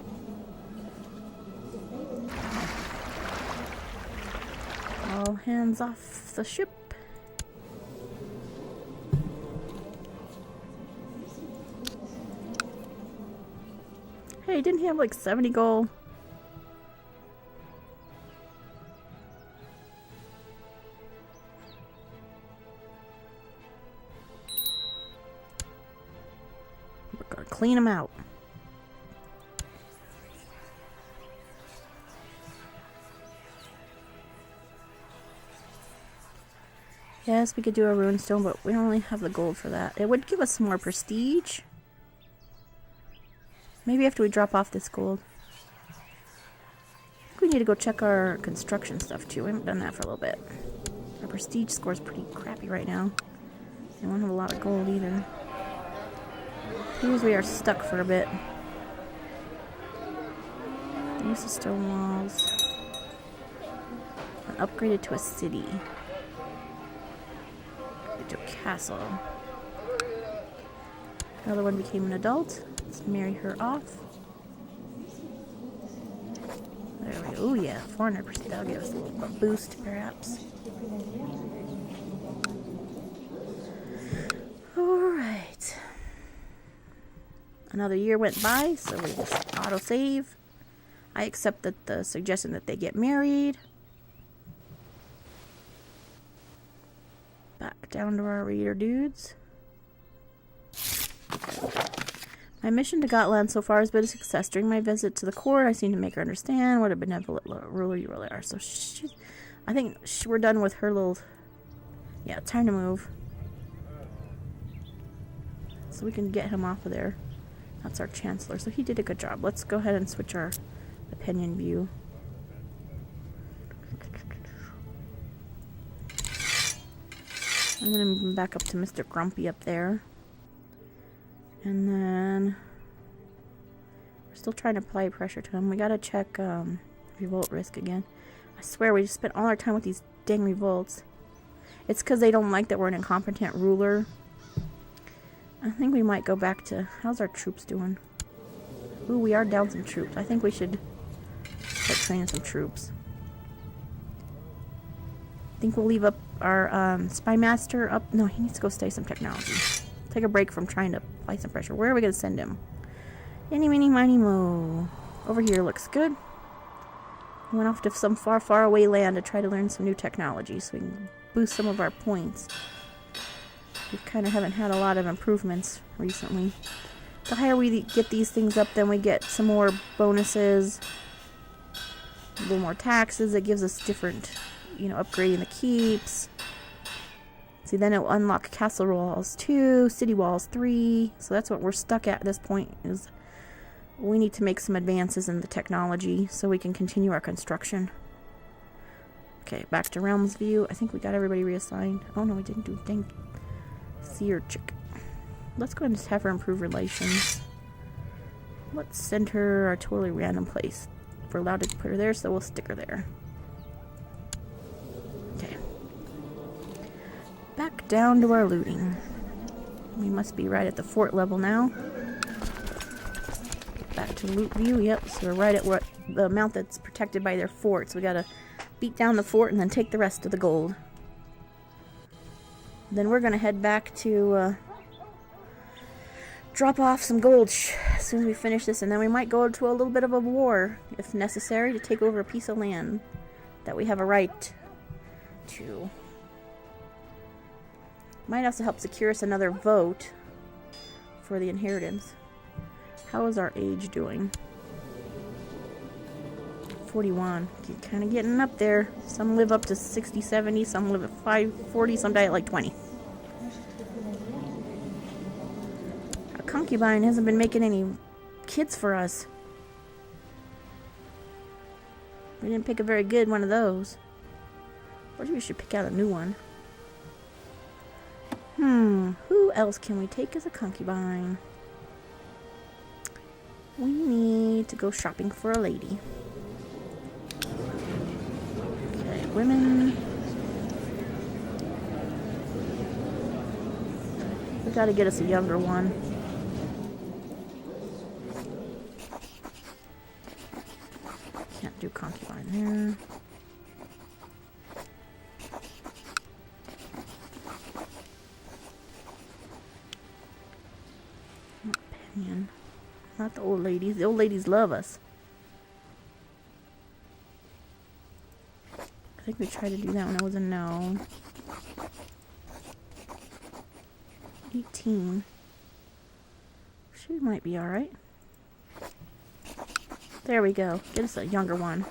All hands off the ship. Hey, didn't he have like 70 gold? We're gonna clean him out. Yes, we could do a runestone, but we don't really have the gold for that. It would give us some more prestige. Maybe after we drop off this gold. I think we need to go check our construction stuff too. We haven't done that for a little bit. Our prestige score is pretty crappy right now. We don't have a lot of gold either. Seems we are stuck for a bit. Use the stone walls. And upgraded to a city. To a castle. Another one became an adult. Let's marry her off. There we go. Oh yeah, 400%. That'll give us a little boost, perhaps. Alright. Another year went by, so we just auto-save. I accept the suggestion that they get married. Back down to our reader dudes. My mission to Gotland so far has been a success. During my visit to the court, I seem to make her understand what a benevolent ruler you really are. So I think we're done with her little... Yeah, time to move. So we can get him off of there. That's our chancellor. So he did a good job. Let's go ahead and switch our opinion view. I'm going to move him back up to Mr. Grumpy up there. And then we're still trying to apply pressure to him. We got to check revolt risk again. I swear we just spent all our time with these dang revolts. It's because they don't like that we're an incompetent ruler. I think we might go back to... How's our troops doing? Ooh, we are down some troops. I think we should start training some troops. I think we'll leave up our spy master up. No, he needs to go study some technology. Take a break from trying to apply some pressure. Where are we going to send him? Eeny, meeny, miny, mo. Over here looks good. We went off to some far, far away land to try to learn some new technology so we can boost some of our points. We kind of haven't had a lot of improvements recently. The higher we get these things up, then we get some more bonuses, a little more taxes. It gives us different, you know, upgrading the keeps. See, then it will unlock castle walls 2, city walls 3. So that's what we're stuck at this point, is we need to make some advances in the technology so we can continue our construction. Okay, back to Realms View. I think we got everybody reassigned. Oh no, we didn't do dang seer chick. Let's go ahead and just have her improve relations. Let's send her a totally random place. If we're allowed to put her there, so we'll stick her there. Okay. Back down to our looting. We must be right at the fort level now. Back to loot view. Yep, so we're right at what the amount that's protected by their fort. So we gotta beat down the fort and then take the rest of the gold. Then we're gonna head back to drop off some gold as soon as we finish this, and then we might go to a little bit of a war if necessary to take over a piece of land that we have a right to. Might also help secure us another vote for the inheritance. How is our age doing? 41. Kind of getting up there. Some live up to 60, 70, some live at 40, some die at like 20. Our concubine hasn't been making any kids for us. We didn't pick a very good one of those. Or we should pick out a new one. Who else can we take as a concubine? We need to go shopping for a lady. Okay, women. We gotta get us a younger one. there. Not Penyon. Not the old ladies. The old ladies love us. I think we tried to do that when it was a no. 18. She might be alright. There we go. Get us a younger one.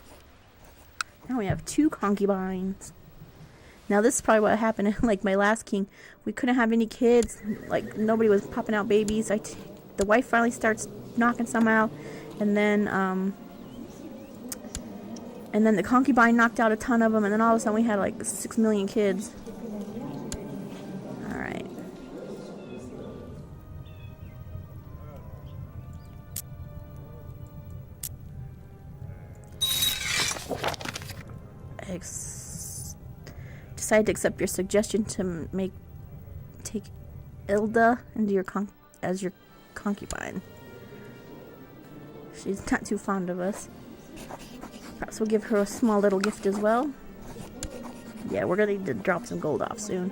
Now we have 2 concubines. Now this is probably what happened in like my last king. We couldn't have any kids. Like nobody was popping out babies. The wife finally starts knocking some out, and then the concubine knocked out a ton of them, and then all of a sudden we had like 6 million kids. Alright. Decided to accept your suggestion to take Ilda into as your concubine. She's not too fond of us. Perhaps we'll give her a small little gift as well. Yeah, we're gonna need to drop some gold off soon.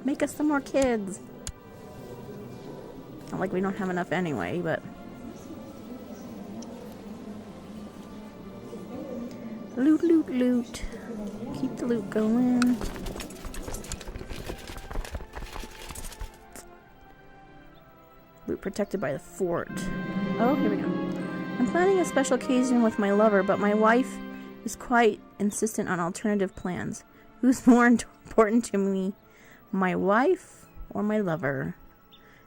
Make us some more kids. Not like we don't have enough anyway, but... Loot, loot, loot. Keep the loot going. Loot protected by the fort. Oh, here we go. I'm planning a special occasion with my lover, but my wife is quite insistent on alternative plans. Who's more important to me, my wife or my lover?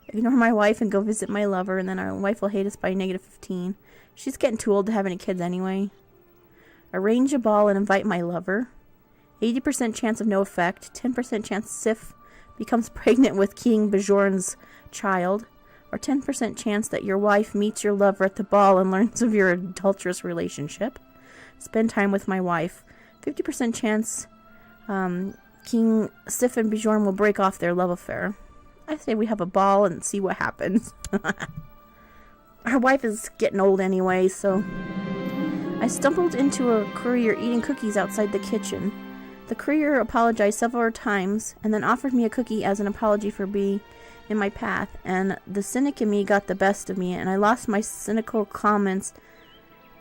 Ignore my wife and go visit my lover, and then our wife will hate us by -15. She's getting too old to have any kids anyway. Arrange a ball and invite my lover. 80% chance of no effect. 10% chance Sif becomes pregnant with King Bjorn's child. Or 10% chance that your wife meets your lover at the ball and learns of your adulterous relationship. Spend time with my wife. 50% chance King Sif and Bjorn will break off their love affair. I say we have a ball and see what happens. Our wife is getting old anyway, so... I stumbled into a courier eating cookies outside the kitchen. The courier apologized several times and then offered me a cookie as an apology for being in my path, and the cynic in me got the best of me, and I lost myself in cynical comments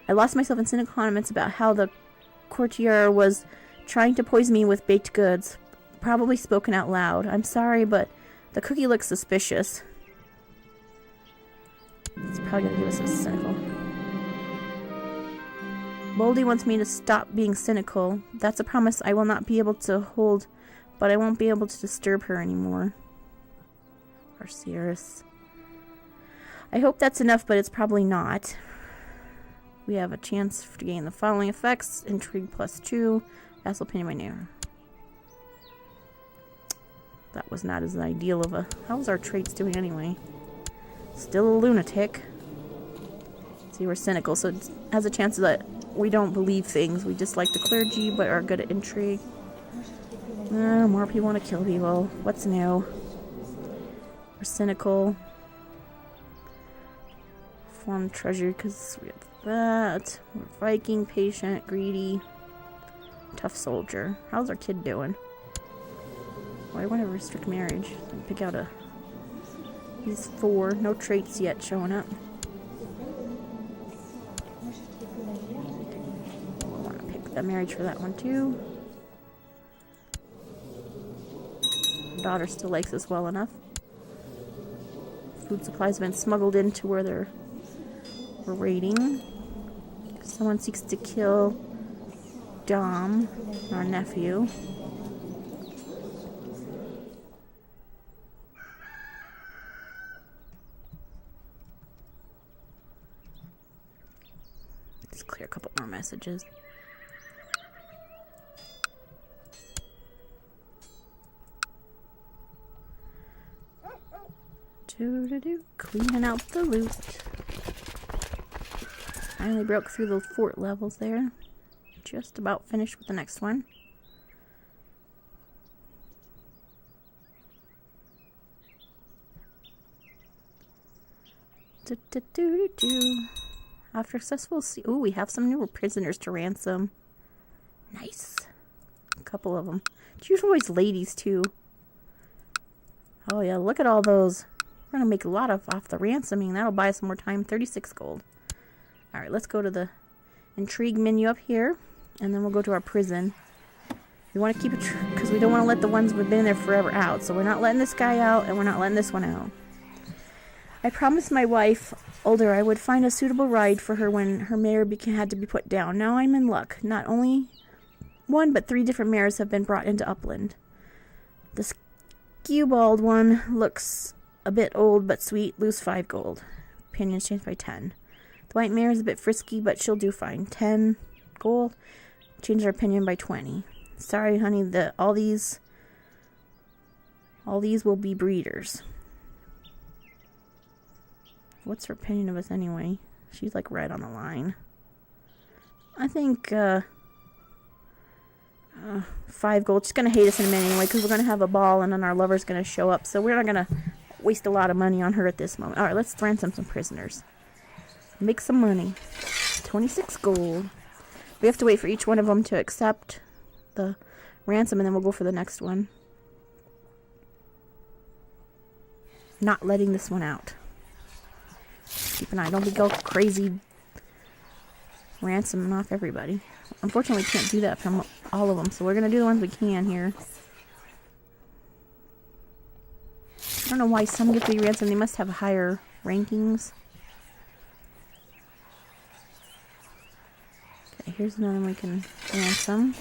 about how the courtier was trying to poison me with baked goods, probably spoken out loud. I'm sorry, but the cookie looks suspicious. It's probably gonna give us a cynical. Boldy wants me to stop being cynical. That's a promise I will not be able to hold, but I won't be able to disturb her anymore. Arceus. I hope that's enough, but it's probably not. We have a chance to gain the following effects. Intrigue +2. Vassal painting my name. That was not as ideal of a... How's our traits doing anyway? Still a lunatic. See, we're cynical, so it has a chance that we don't believe things. We dislike the clergy, but are good at intrigue. More people want to kill people. What's new? We're cynical. Formed treasure, because we have that. We're Viking, patient, greedy, tough soldier. How's our kid doing? Why do I want to restrict marriage? Pick out a... He's 4. No traits yet showing up. I want to pick the marriage for that one too. Daughter still likes us well enough. Food supplies have been smuggled into where we're raiding. Someone seeks to kill Dom, our nephew. Let's clear a couple more messages. Cleaning out the loot. Finally broke through those fort levels there. Just about finished with the next one. After successful ooh, we have some newer prisoners to ransom. Nice. A couple of them. It's usually always ladies, too. Oh, yeah, look at all those. We're going to make a lot off the ransoming. That'll buy us some more time. 36 gold. Alright, let's go to the intrigue menu up here. And then we'll go to our prison. We want to keep it because we don't want to let the ones who've been there forever out. So we're not letting this guy out, and we're not letting this one out. I promised my wife, older, I would find a suitable ride for her when her mare had to be put down. Now I'm in luck. Not only one, but 3 different mares have been brought into Upland. The skewbald one looks a bit old but sweet. Lose 5 gold. Opinions changed by 10. The white mare is a bit frisky, but she'll do fine. 10 gold. Change her opinion by 20. Sorry, honey. All these will be breeders. What's her opinion of us anyway? She's like right on the line. I think 5 gold. She's gonna hate us in a minute anyway because we're gonna have a ball and then our lover's gonna show up. So we're not gonna waste a lot of money on her at this moment. All right, let's ransom some prisoners. Make some money. 26 gold. We have to wait for each one of them to accept the ransom, and then we'll go for the next one. Not letting this one out. Keep an eye. Don't be go crazy ransoming off everybody. Unfortunately, we can't do that from all of them, so we're going to do the ones we can here. I don't know why some get to be ransomed. They must have higher rankings. Okay, here's another one we can ransom.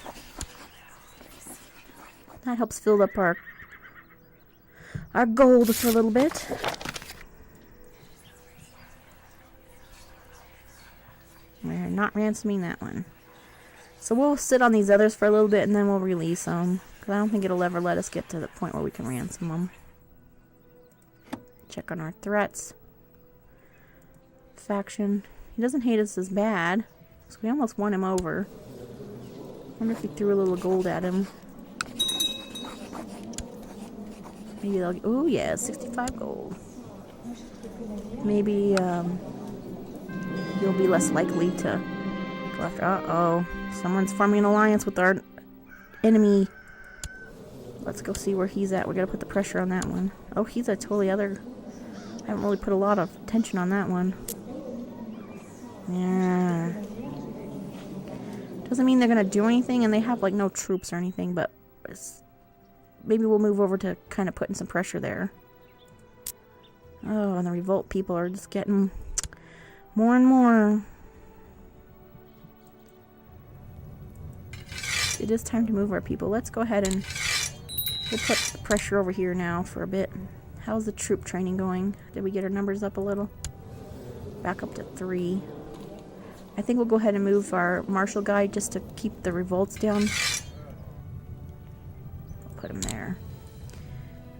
That helps fill up our gold for a little bit. We're not ransoming that one. So we'll sit on these others for a little bit and then we'll release them. Because I don't think it'll ever let us get to the point where we can ransom them. Check on our threats. Faction. He doesn't hate us as bad. So we almost won him over. Wonder if we threw a little gold at him. Maybe they'll... Oh yeah, 65 gold. Maybe you'll be less likely to go after... Uh-oh. Someone's forming an alliance with our enemy. Let's go see where he's at. We gotta put the pressure on that one. Oh, he's a totally other... I haven't really put a lot of attention on that one. Yeah. Doesn't mean they're gonna do anything, and they have like no troops or anything, but maybe we'll move over to kind of putting some pressure there. Oh, and the revolt people are just getting more and more. It is time to move our people. Let's go ahead and we'll put the pressure over here now for a bit. How's the troop training going? Did we get our numbers up a little? Back up to 3. I think we'll go ahead and move our martial guy just to keep the revolts down. Put him there.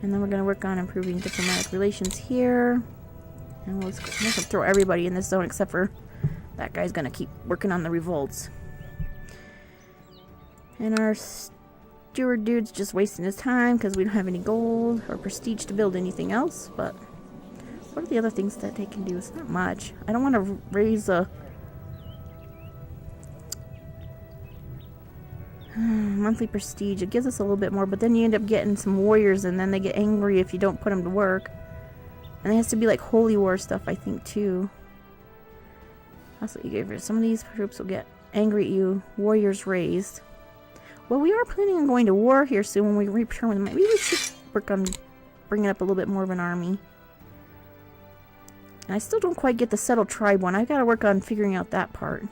And then we're going to work on improving diplomatic relations here. And we'll throw everybody in this zone except for that guy's going to keep working on the revolts. And our steward dude's just wasting his time because we don't have any gold or prestige to build anything else. But what are the other things that they can do? It's not much. I don't want to raise a monthly prestige. It gives us a little bit more, but then you end up getting some warriors and then they get angry if you don't put them to work. And it has to be like holy war stuff, I think, too. That's what you gave her. Some of these troops will get angry at you. Warriors raised. Well, we are planning on going to war here soon when we return. Maybe we should work on bringing up a little bit more of an army. And I still don't quite get the settled tribe one. I've got to work on figuring out that part.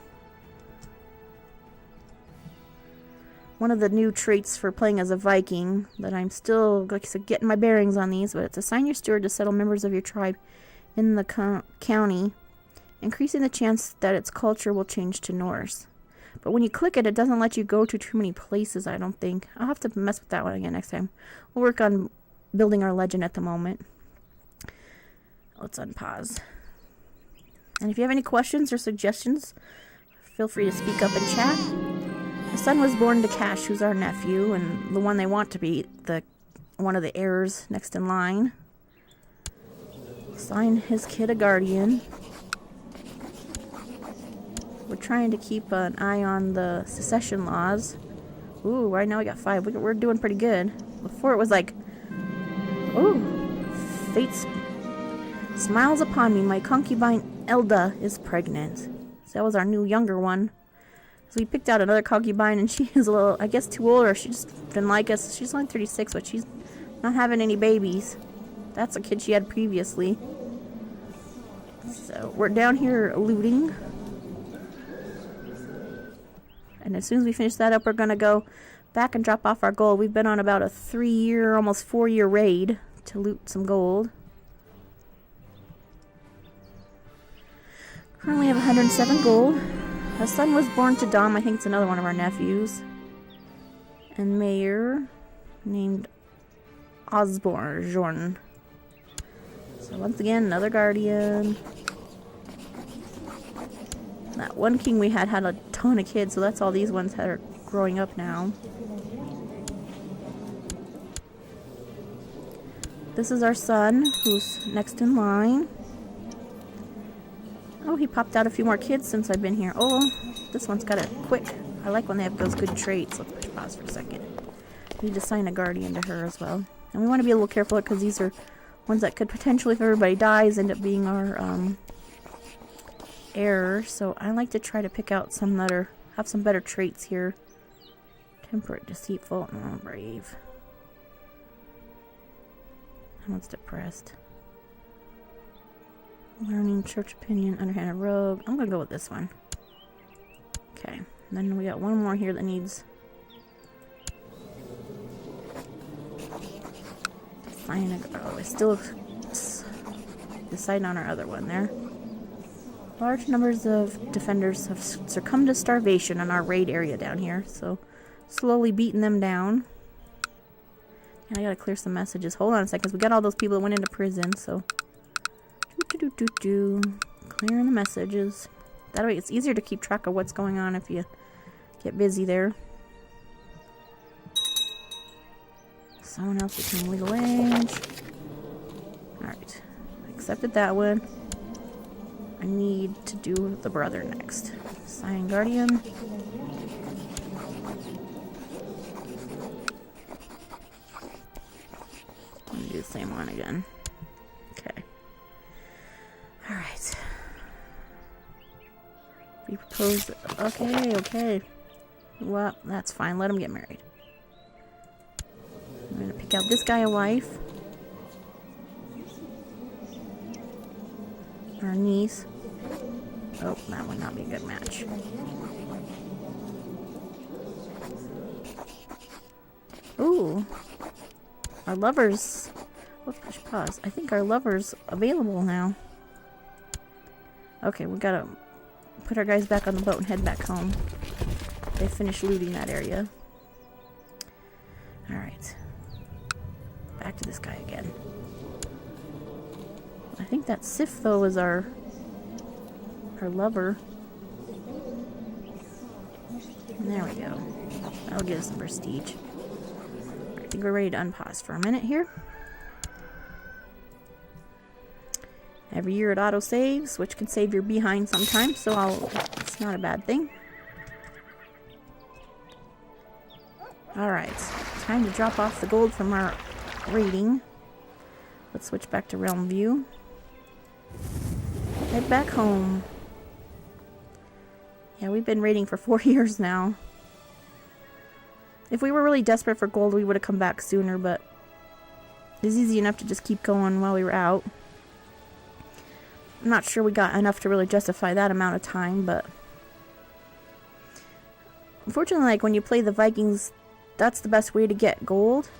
One of the new traits for playing as a Viking that I'm still, like I said, getting my bearings on these, but it's assign your steward to settle members of your tribe in the county, increasing the chance that its culture will change to Norse. But when you click it, it doesn't let you go to too many places, I don't think. I'll have to mess with that one again next time. We'll work on building our legend at the moment. Let's unpause. And if you have any questions or suggestions, feel free to speak up in chat. The son was born to Cash, who's our nephew, and the one they want to be one of the heirs next in line. Assign his kid a guardian. We're trying to keep an eye on the secession laws. Ooh, right now we got 5. We're doing pretty good. Before it was like, ooh, fate smiles upon me. My concubine Elda is pregnant. So that was our new younger one. So we picked out another concubine, and she is a little, I guess, too old, or she just didn't like us. She's only 36, but she's not having any babies. That's a kid she had previously. So we're down here looting. And as soon as we finish that up, we're going to go back and drop off our gold. We've been on about a 3-year, almost 4-year raid to loot some gold. Currently have 107 gold. A son was born to Dom. I think it's another one of our nephews. And Mayor named Osborne Jordan. So once again, another guardian. That one king we had a ton of kids, so that's all these ones that are growing up now. This is our son, who's next in line. Oh, he popped out a few more kids since I've been here. Oh, this one's got it quick. I like when they have those good traits. Let's push pause for a second. Need to assign a guardian to her as well. And we want to be a little careful because these are ones that could potentially, if everybody dies, end up being our heir. So I like to try to pick out some that have some better traits here. Temperate, deceitful, and brave. That one's depressed. Learning, church opinion, underhanded rogue. I'm gonna go with this one. Okay, and then we got one more here that needs oh, we're still deciding on our other one there. Large numbers of defenders have succumbed to starvation in our raid area down here, so slowly beating them down. And I gotta clear some messages. Hold on a second, 'cause we got all those people that went into prison, so clearing the messages. That way it's easier to keep track of what's going on if you get busy there. Someone else became legal age. Alright. Accepted that one. I need to do the brother next. Sign guardian. I'm gonna do the same one again. Okay. Alright. We propose. Okay. Well, that's fine. Let him get married. I'm gonna pick out this guy a wife. Our niece. Oh, that would not be a good match. Ooh. Our lovers. Let's push pause. I think our lover's available now. Okay, we gotta put our guys back on the boat and head back home. They finished looting that area. Alright. Back to this guy again. I think that Sif, though, is our lover. And there we go. That'll give us some prestige. I think we're ready to unpause for a minute here. Every year it auto-saves, which can save your behind sometimes, so it's not a bad thing. Alright, time to drop off the gold from our raiding. Let's switch back to Realm View. Head back home. Yeah, we've been raiding for 4 years now. If we were really desperate for gold, we would have come back sooner, but it's easy enough to just keep going while we were out. I'm not sure we got enough to really justify that amount of time, but unfortunately, like when you play the Vikings, that's the best way to get gold.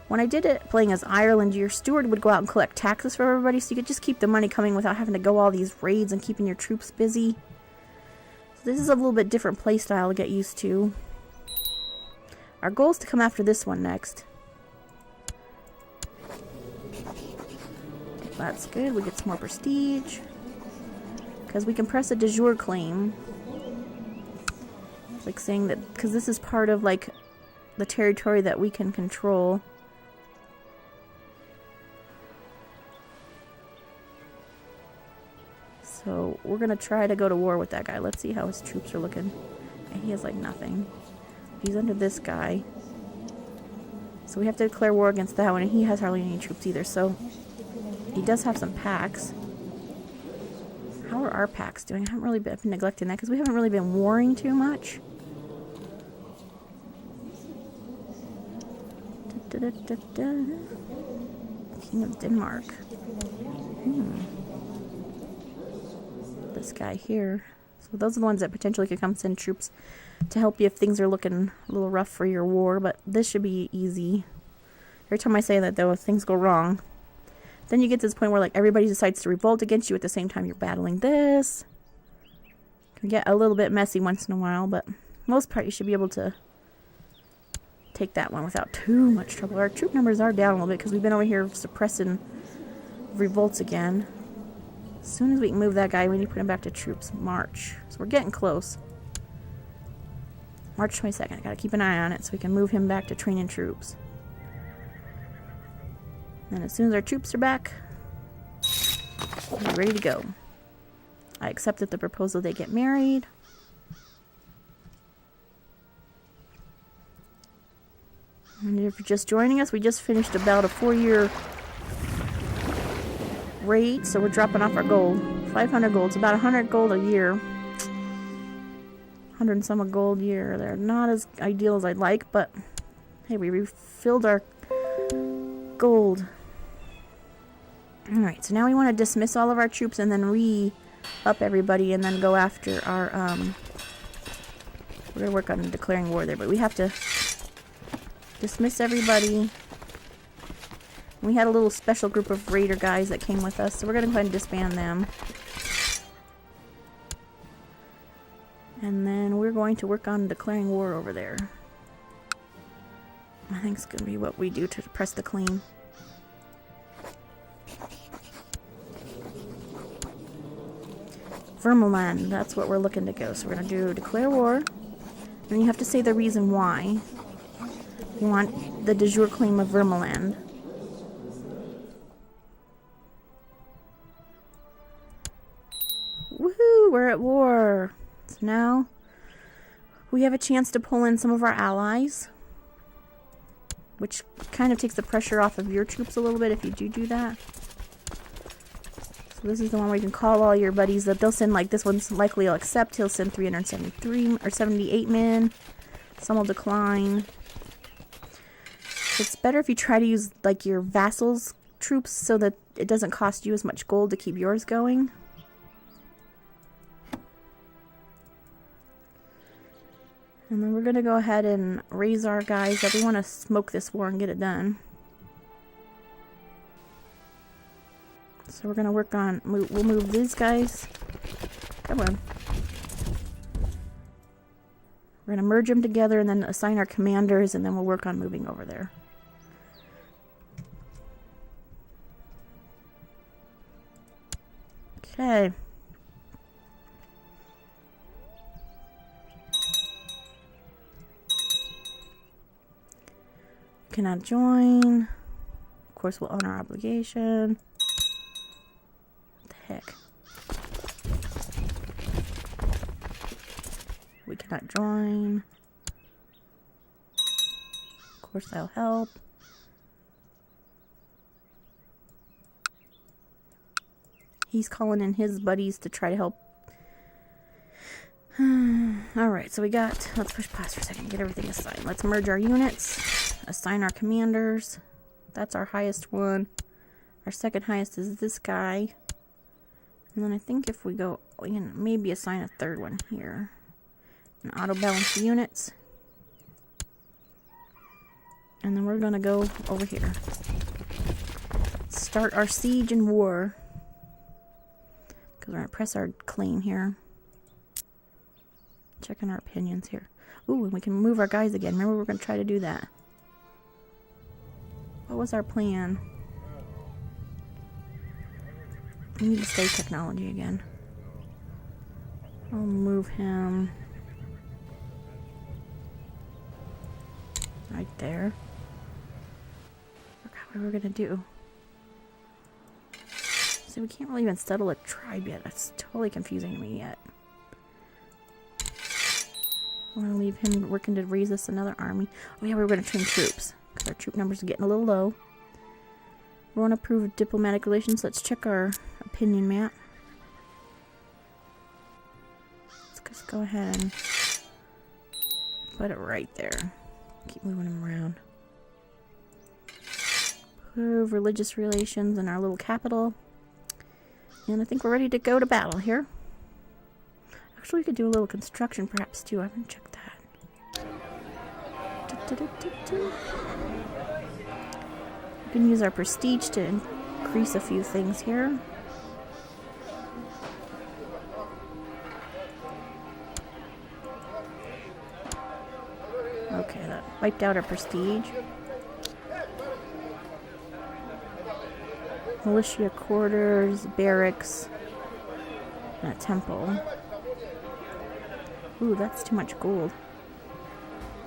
When I did it playing as Ireland, your steward would go out and collect taxes for everybody, so you could just keep the money coming without having to go all these raids and keeping your troops busy. So this is a little bit different play style to get used to. Our goal is to come after this one next. That's good. We get some more prestige. Because we can press a de jure claim. Like saying that, because this is part of like the territory that we can control. So we're gonna try to go to war with that guy. Let's see how his troops are looking. And he has like nothing. He's under this guy. So we have to declare war against that one, and he has hardly any troops either. So he does have some packs. How are our packs doing? I haven't really been neglecting that because we haven't really been warring too much. King of Denmark. This guy here. So those are the ones that potentially could come send troops to help you if things are looking a little rough for your war, but this should be easy. Every time I say that, though, if things go wrong, then you get to this point where like everybody decides to revolt against you at the same time you're battling this. It can get a little bit messy once in a while, but most part you should be able to take that one without too much trouble. Our troop numbers are down a little bit because we've been over here suppressing revolts again. As soon as we can move that guy, we need to put him back to troops. March. So we're getting close. March 22nd. I gotta keep an eye on it so we can move him back to training troops. And as soon as our troops are back, we're ready to go. I accepted the proposal they get married. And if you're just joining us, we just finished about a 4-year raid, so we're dropping off our gold. 500 gold. It's about 100 gold a year. 100 and some a gold a year. They're not as ideal as I'd like, but hey, we refilled our gold. Alright, so now we want to dismiss all of our troops and then re-up everybody and then go after our, we're going to work on declaring war there, but we have to dismiss everybody. We had a little special group of raider guys that came with us, so we're going to go ahead and disband them. And then we're going to work on declaring war over there. I think it's going to be what we do to press the claim. Vermland, that's what we're looking to go. So we're going to do declare war. And you have to say the reason why. You want the de jure claim of Vermland. Woohoo! We're at war. So now we have a chance to pull in some of our allies, which kind of takes the pressure off of your troops a little bit if you do that. So this is the one where you can call all your buddies that they'll send, like this one's likely he'll accept. He'll send 373 or 78 men. Some will decline. It's better if you try to use like your vassals' troops so that it doesn't cost you as much gold to keep yours going. And then we're going to go ahead and raise our guys up. We want to smoke this war and get it done. So we're going to work on, we'll move these guys. Come on. We're going to merge them together and then assign our commanders, and then we'll work on moving over there. Okay. Cannot join. Of course, we'll honor our obligation. What the heck? We cannot join. Of course, that'll help. He's calling in his buddies to try to help. Alright, so we got... Let's push pause for a second. Get everything assigned. Let's merge our units. Assign our commanders. That's our highest one. Our second highest is this guy. And then I think if we go... We can maybe assign a third one here. And auto-balance the units. And then we're going to go over here. Start our siege and war. Because we're going to press our claim here. Checking our opinions here. Ooh, and we can move our guys again. Remember, we're going to try to do that. What was our plan? We need to study technology again. I'll move him right there. I forgot what we were going to do. So we can't really even settle a tribe yet. That's totally confusing to me yet. I want to leave him working to raise us another army. Oh yeah, we were going to train troops. Because our troop numbers are getting a little low. We want to improve diplomatic relations. Let's check our opinion map. Let's just go ahead and put it right there. Keep moving them around. Improve religious relations in our little capital. And I think we're ready to go to battle here. Actually, we could do a little construction perhaps too. I haven't checked that. We can use our prestige to increase a few things here. Okay, that wiped out our prestige. Militia quarters, barracks, and a temple. Ooh, that's too much gold.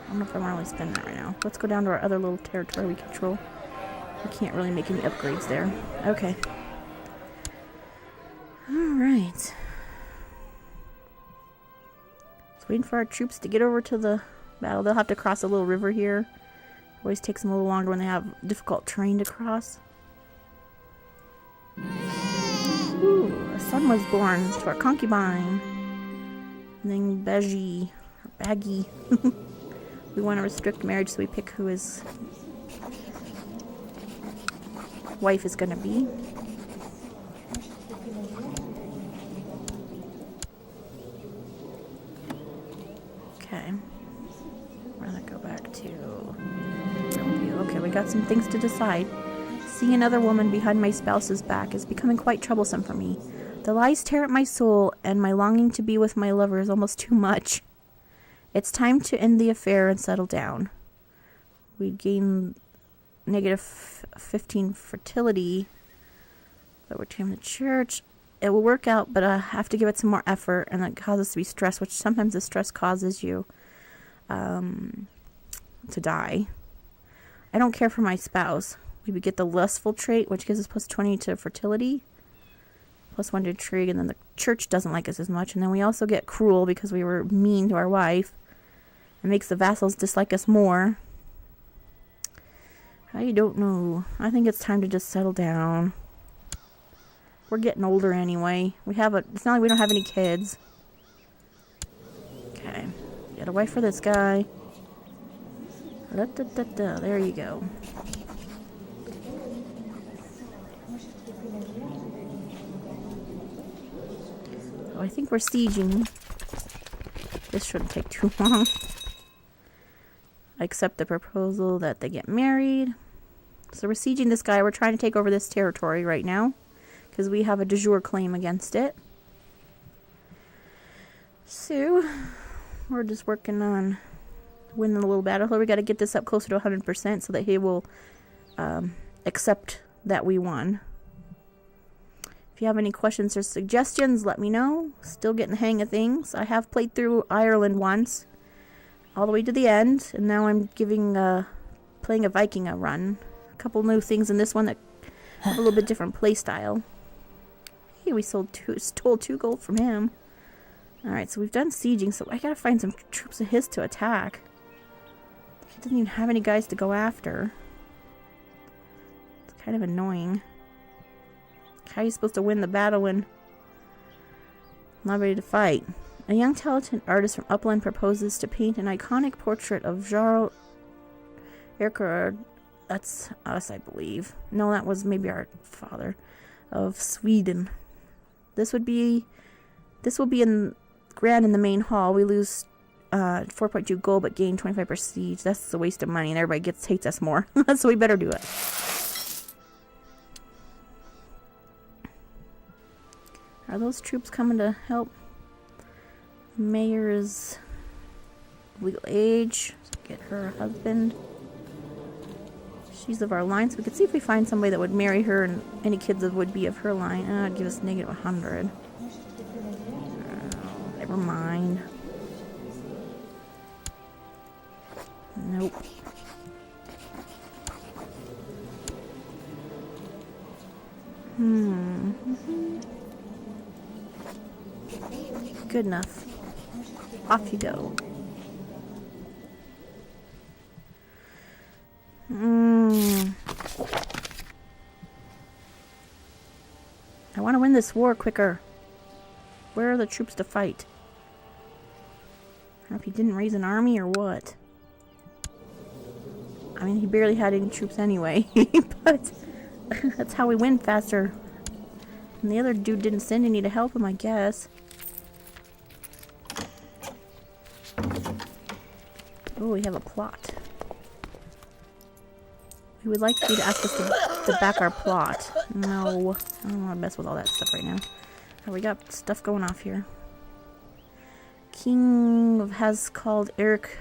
I don't know if I want to really spend that right now. Let's go down to our other little territory we control. We can't really make any upgrades there. Okay. Alright. Just waiting for our troops to get over to the battle. They'll have to cross a little river here. Always takes them a little longer when they have difficult terrain to cross. Ooh, a son was born to our concubine. Named Baggy. We want to restrict marriage, so we pick who his wife is going to be. Okay. We're going to go back to review. Okay, we got some things to decide. Seeing another woman behind my spouse's back is becoming quite troublesome for me. The lies tear at my soul, and my longing to be with my lover is almost too much. It's time to end the affair and settle down. We gain negative 15 fertility, but we're in the church. It will work out, but I have to give it some more effort, and that causes us to be stressed, which sometimes the stress causes you to die. I don't care for my spouse. We would get the lustful trait, which gives us plus 20 to fertility. Plus 1 to intrigue, and then the church doesn't like us as much. And then we also get cruel because we were mean to our wife. It makes the vassals dislike us more. I don't know. I think it's time to just settle down. We're getting older anyway. It's not like we don't have any kids. Okay. Got a wife for this guy. There you go. Oh, I think we're sieging. This shouldn't take too long. I accept the proposal that they get married. So we're sieging this guy. We're trying to take over this territory right now, because we have a de jure claim against it. So we're just working on winning a little battle here. We got to get this up closer to 100% so that he will accept that we won. If you have any questions or suggestions, let me know. Still getting the hang of things. I have played through Ireland once, all the way to the end, and now I'm playing a Viking a run. A couple new things in this one that have a little bit different play style. Hey, we stole 2 gold from him. Alright, so we've done sieging, so I gotta find some troops of his to attack. He doesn't even have any guys to go after. It's kind of annoying. How are you supposed to win the battle when I'm not ready to fight? A young talented artist from Upland proposes to paint an iconic portrait of Jarl Erkard. That's us, I believe. No, that was maybe our father of Sweden. This will be in grand in the main hall. We lose 4.2 gold but gain 25 prestige. That's a waste of money, and everybody hates us more. So we better do it. Are those troops coming to help? Mayor's legal age. Get her a husband. She's of our line, so we could see if we find somebody that would marry her and any kids that would be of her line. It'd give us negative 100. Never mind. Nope. Good enough. Off you go. I want to win this war quicker. Where are the troops to fight? I don't know if he didn't raise an army or what. I mean, he barely had any troops anyway, but that's how we win faster. And the other dude didn't send any to help him, I guess. Oh, we have a plot. We would like you to ask us to back our plot. No, I don't want to mess with all that stuff right now. Oh, we got stuff going off here. King has called Eric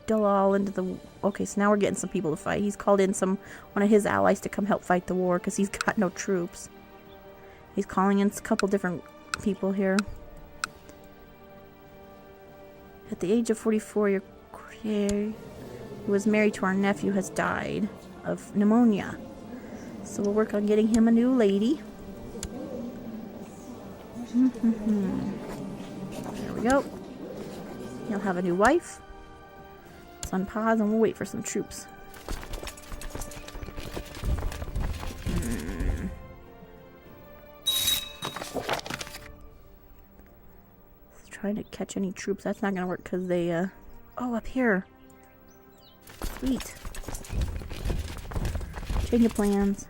Dalal into the... Okay, so now we're getting some people to fight. He's called in one of his allies to come help fight the war because he's got no troops. He's calling in a couple different people here. At the age of 44, your who was married to our nephew has died of pneumonia. So we'll work on getting him a new lady. There we go. He'll have a new wife. Let's unpause and we'll wait for some troops. Trying to catch any troops. That's not gonna work because they oh, up here. Sweet. Change of plans.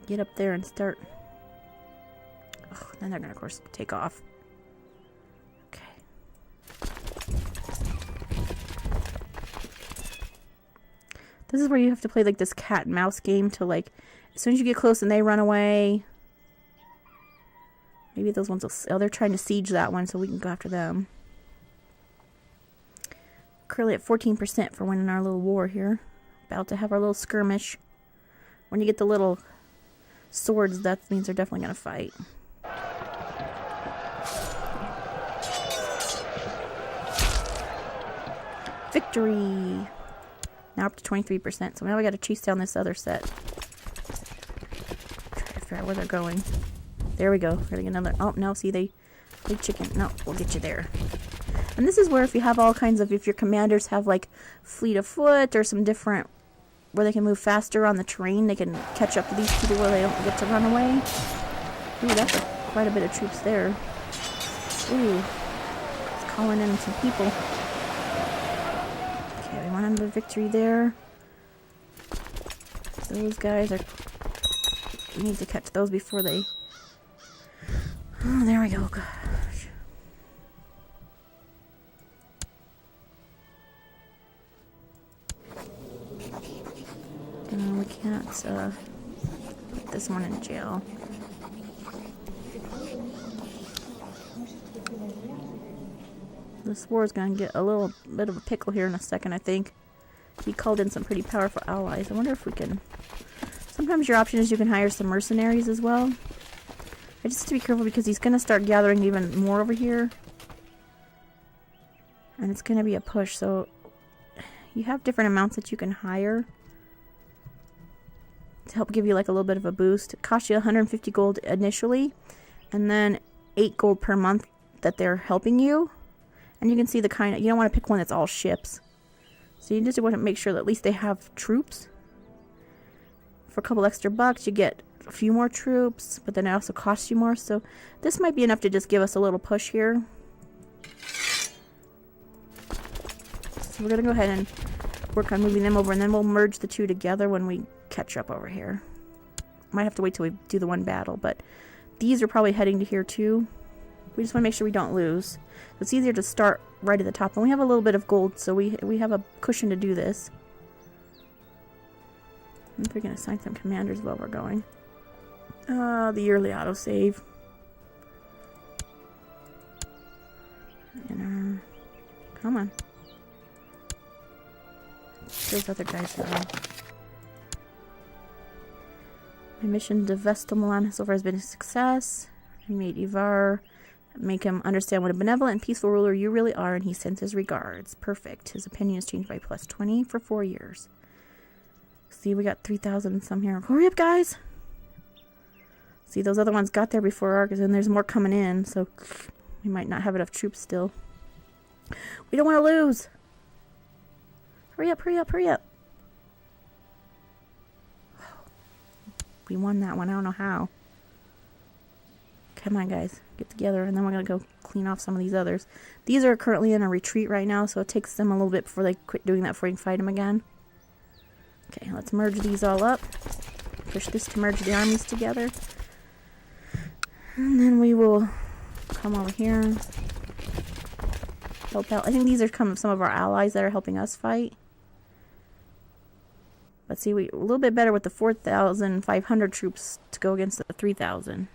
Get up there and start. Oh, then they're gonna, of course, take off. Okay. This is where you have to play like this cat and mouse game to like, as soon as you get close and they run away. Maybe those ones will... Oh, they're trying to siege that one, so we can go after them. Currently at 14% for winning our little war here. About to have our little skirmish. When you get the little swords, that means they're definitely going to fight. Victory! Now up to 23%, so now we got to chase down this other set. Try to figure out where they're going. There we go. We're gonna get another... Oh, no, see, they chicken. No, we'll get you there. And this is where if you have all kinds of... If your commanders have, like, fleet of foot or some different... Where they can move faster on the terrain, they can catch up to these people where they don't get to run away. Ooh, that's quite a bit of troops there. Ooh. It's calling in some people. Okay, we want another victory there. Those guys are... We need to catch those before they... Oh, there we go. Gosh. No, we can't put this one in jail. This war is going to get a little bit of a pickle here in a second, I think. He called in some pretty powerful allies. I wonder if we can... Sometimes your option is you can hire some mercenaries as well. I just have to be careful because he's going to start gathering even more over here. And it's going to be a push, so you have different amounts that you can hire to help give you like a little bit of a boost. It costs you 150 gold initially, and then 8 gold per month that they're helping you. And you can see the kind of, you don't want to pick one that's all ships. So you just want to make sure that at least they have troops. For a couple extra bucks, you get a few more troops, but then it also costs you more, so this might be enough to just give us a little push here. So we're gonna go ahead and work on moving them over, and then we'll merge the two together when we catch up over here. Might have to wait till we do the one battle, but these are probably heading to here too. We just want to make sure we don't lose. So it's easier to start right at the top, and we have a little bit of gold, so we have a cushion to do this. I think we're gonna assign some commanders while we're going. The yearly autosave. And, come on. Those other guys go. My mission to Vestamilan so far has been a success. I made Ivar make him understand what a benevolent and peaceful ruler you really are, and he sends his regards. Perfect. His opinion is changed by plus 20 for 4 years. See, we got 3,000 some here. Hurry up, guys! See, those other ones got there before ours, and there's more coming in, so we might not have enough troops still. We don't want to lose! Hurry up, hurry up, hurry up! We won that one, I don't know how. Come on, guys. Get together, and then we're going to go clean off some of these others. These are currently in a retreat right now, so it takes them a little bit before they quit doing that before you can fight them again. Okay, let's merge these all up. Push this to merge the armies together. And then we will come over here. Help out. I think these are some of our allies that are helping us fight. Let's see, we're a little bit better with the 4,500 troops to go against the 3,000.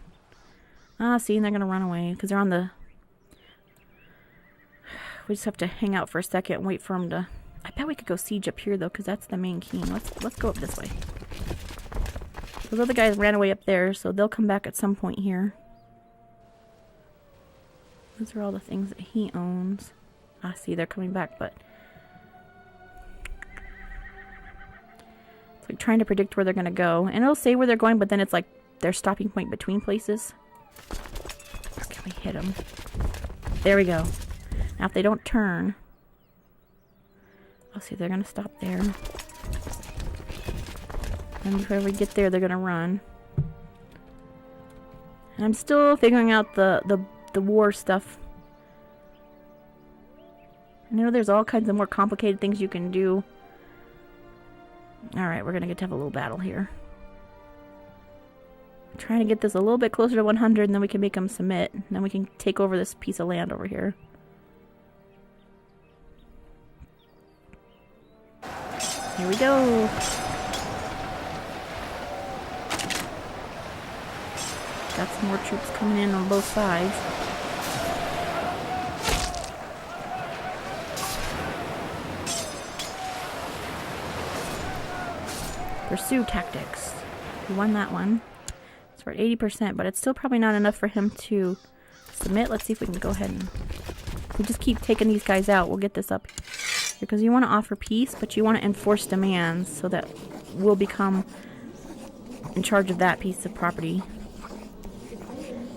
Ah, see, and they're going to run away because they're on the... We just have to hang out for a second and wait for them to... I bet we could go siege up here, though, because that's the main king. Let's go up this way. Those other guys ran away up there, so they'll come back at some point here. Those are all the things that he owns. Ah, see, they're coming back, but... It's like trying to predict where they're going to go. And it'll say where they're going, but then it's like their stopping point between places. Or can we hit them? There we go. Now if they don't turn... I'll see, they're going to stop there. And before we get there, they're going to run. And I'm still figuring out the war stuff. I know there's all kinds of more complicated things you can do. Alright, we're going to have a little battle here. I'm trying to get this a little bit closer to 100, and then we can make them submit. And then we can take over this piece of land over here. Here we go. Got some more troops coming in on both sides. Pursue tactics. We won that one. So we're at 80%, but it's still probably not enough for him to submit. Let's see if we can go ahead and... If we just keep taking these guys out, we'll get this up. Because you want to offer peace, but you want to enforce demands so that we'll become in charge of that piece of property.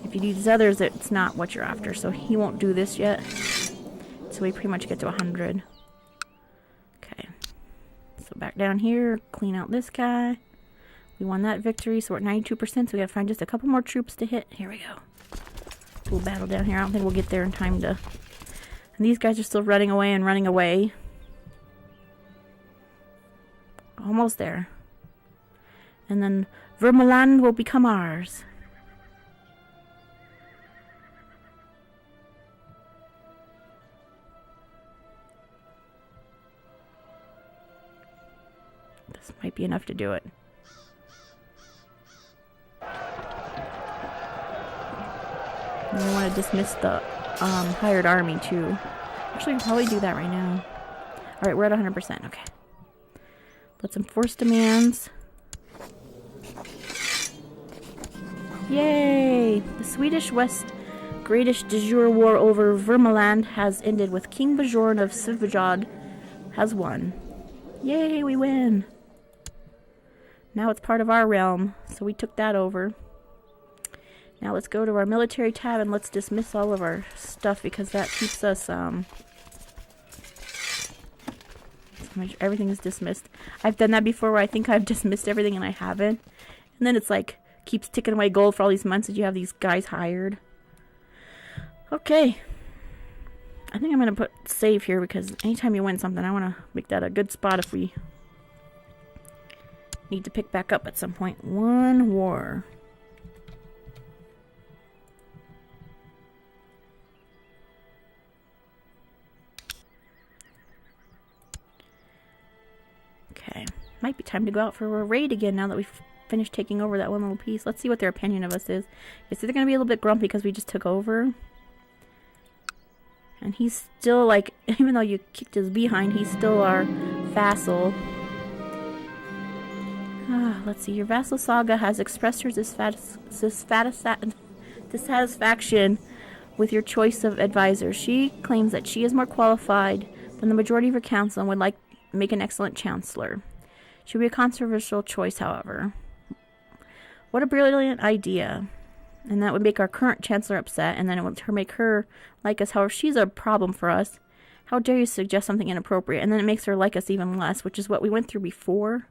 If you do these others, it's not what you're after. So he won't do this yet. So we pretty much get to 100. Okay. So back down here, clean out this guy. We won that victory, so we're at 92%. So we gotta find just a couple more troops to hit. Here we go. We'll battle down here. I don't think we'll get there in time to... And these guys are still running away and running away. Almost there. And then Vermland will become ours. This might be enough to do it. And we want to dismiss the hired army too. Actually, we can probably do that right now. Alright, we're at 100%. Okay. Let's enforce demands. Yay! The Swedish West Greatest de jure war over Vermland has ended with King Bjorn of Svijod has won. Yay, we win! Now it's part of our realm, so we took that over. Now let's go to our military tab and let's dismiss all of our stuff because that keeps us, everything is dismissed. I've done that before where I think I've dismissed everything and I haven't. And then it's like, keeps ticking away gold for all these months that you have these guys hired. Okay. I think I'm going to put save here because anytime you win something, I want to make that a good spot if we need to pick back up at some point. One war. Okay. Might be time to go out for a raid again now that we've finished taking over that one little piece. Let's see what their opinion of us is. Yes, they're going to be a little bit grumpy because we just took over. And he's still like, even though you kicked his behind, he's still our vassal. Let's see. Your vassal Saga has expressed her dissatisfaction with your choice of advisor. She claims that she is more qualified than the majority of her council and would like make an excellent chancellor. She would be a controversial choice, however. What a brilliant idea. And that would make our current chancellor upset, and then it would make her like us. However, she's a problem for us. How dare you suggest something inappropriate? And then it makes her like us even less, which is what we went through before.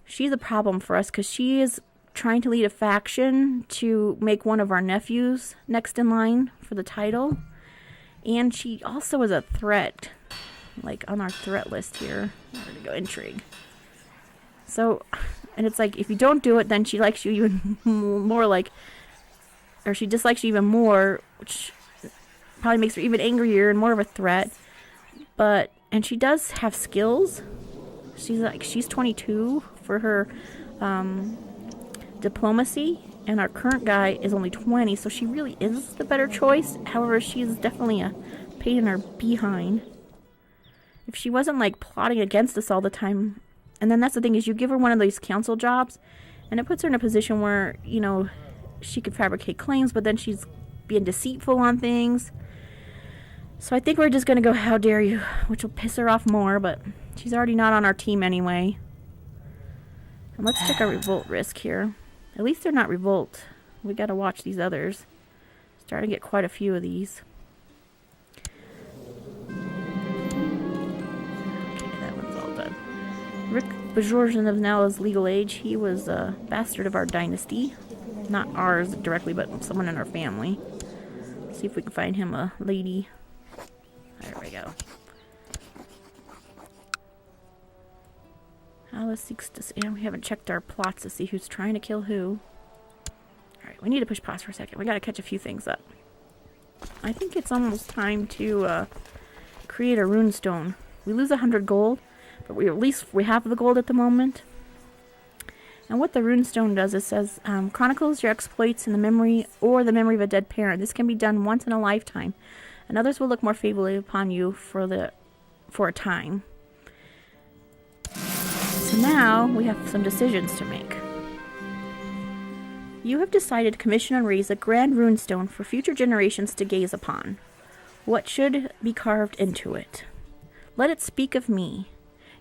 She's a problem for us because she is trying to lead a faction to make one of our nephews next in line for the title. And she also is a threat, like on our threat list here. There we go, intrigue. So, and it's like, if you don't do it, then she likes you even more, like, or she dislikes you even more, which probably makes her even angrier and more of a threat. But, and she does have skills. She's 22 for her diplomacy, and our current guy is only 20, so she really is the better choice. However, she's definitely a pain in her behind. If she wasn't, like, plotting against us all the time. And then that's the thing, is you give her one of these council jobs, and it puts her in a position where, you know, she could fabricate claims, but then she's being deceitful on things. So I think we're just going to go, how dare you, which will piss her off more, but she's already not on our team anyway. And let's check our revolt risk here. At least they're not revolt. We got to watch these others. Starting to get quite a few of these. Rick Bajorjan of now is legal age. He was a bastard of our dynasty. Not ours directly, but someone in our family. Let's see if we can find him a lady. There we go. Alice seeks to see. We haven't checked our plots to see who's trying to kill who. Alright, we need to push pause for a second. We gotta catch a few things up. I think it's almost time to create a runestone. We lose 100 gold. But at least we have the gold at the moment. And what the runestone does, it says, chronicles your exploits in the memory or the memory of a dead parent. This can be done once in a lifetime, and others will look more favorably upon you for a time. So now we have some decisions to make. You have decided to commission and raise a grand runestone for future generations to gaze upon. What should be carved into it? Let it speak of me.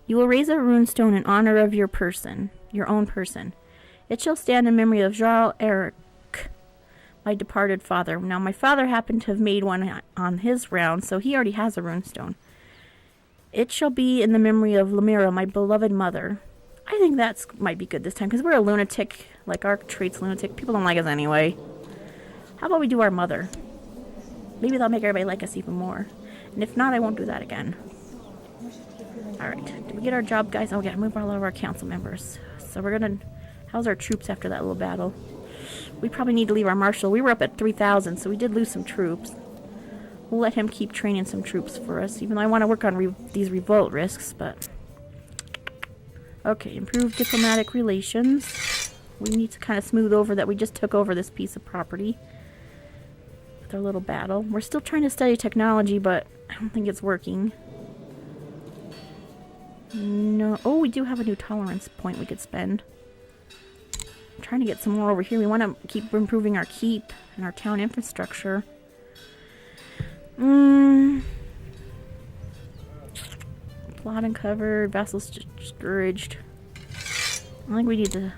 You will raise a runestone in honor of your person, your own person. It shall stand in memory of Jarl Eric, my departed father. Now, my father happened to have made one on his round, so he already has a runestone. It shall be in the memory of Lamira, my beloved mother. I think that might be good this time, because we're a lunatic. Like, our trait's lunatic. People don't like us anyway. How about we do our mother? Maybe that'll make everybody like us even more. And if not, I won't do that again. Alright, did we get our job, guys? Oh, we gotta move all of our council members. So we're gonna... How's our troops after that little battle? We probably need to leave our marshal. We were up at 3,000, so we did lose some troops. We'll let him keep training some troops for us, even though I want to work on these revolt risks, but... Okay, improve diplomatic relations. We need to kind of smooth over that we just took over this piece of property. With our little battle. We're still trying to study technology, but I don't think it's working. No. Oh, we do have a new tolerance point we could spend. I'm trying to get some more over here. We want to keep improving our keep and our town infrastructure. Plot uncovered. Vassals discouraged. I think we need to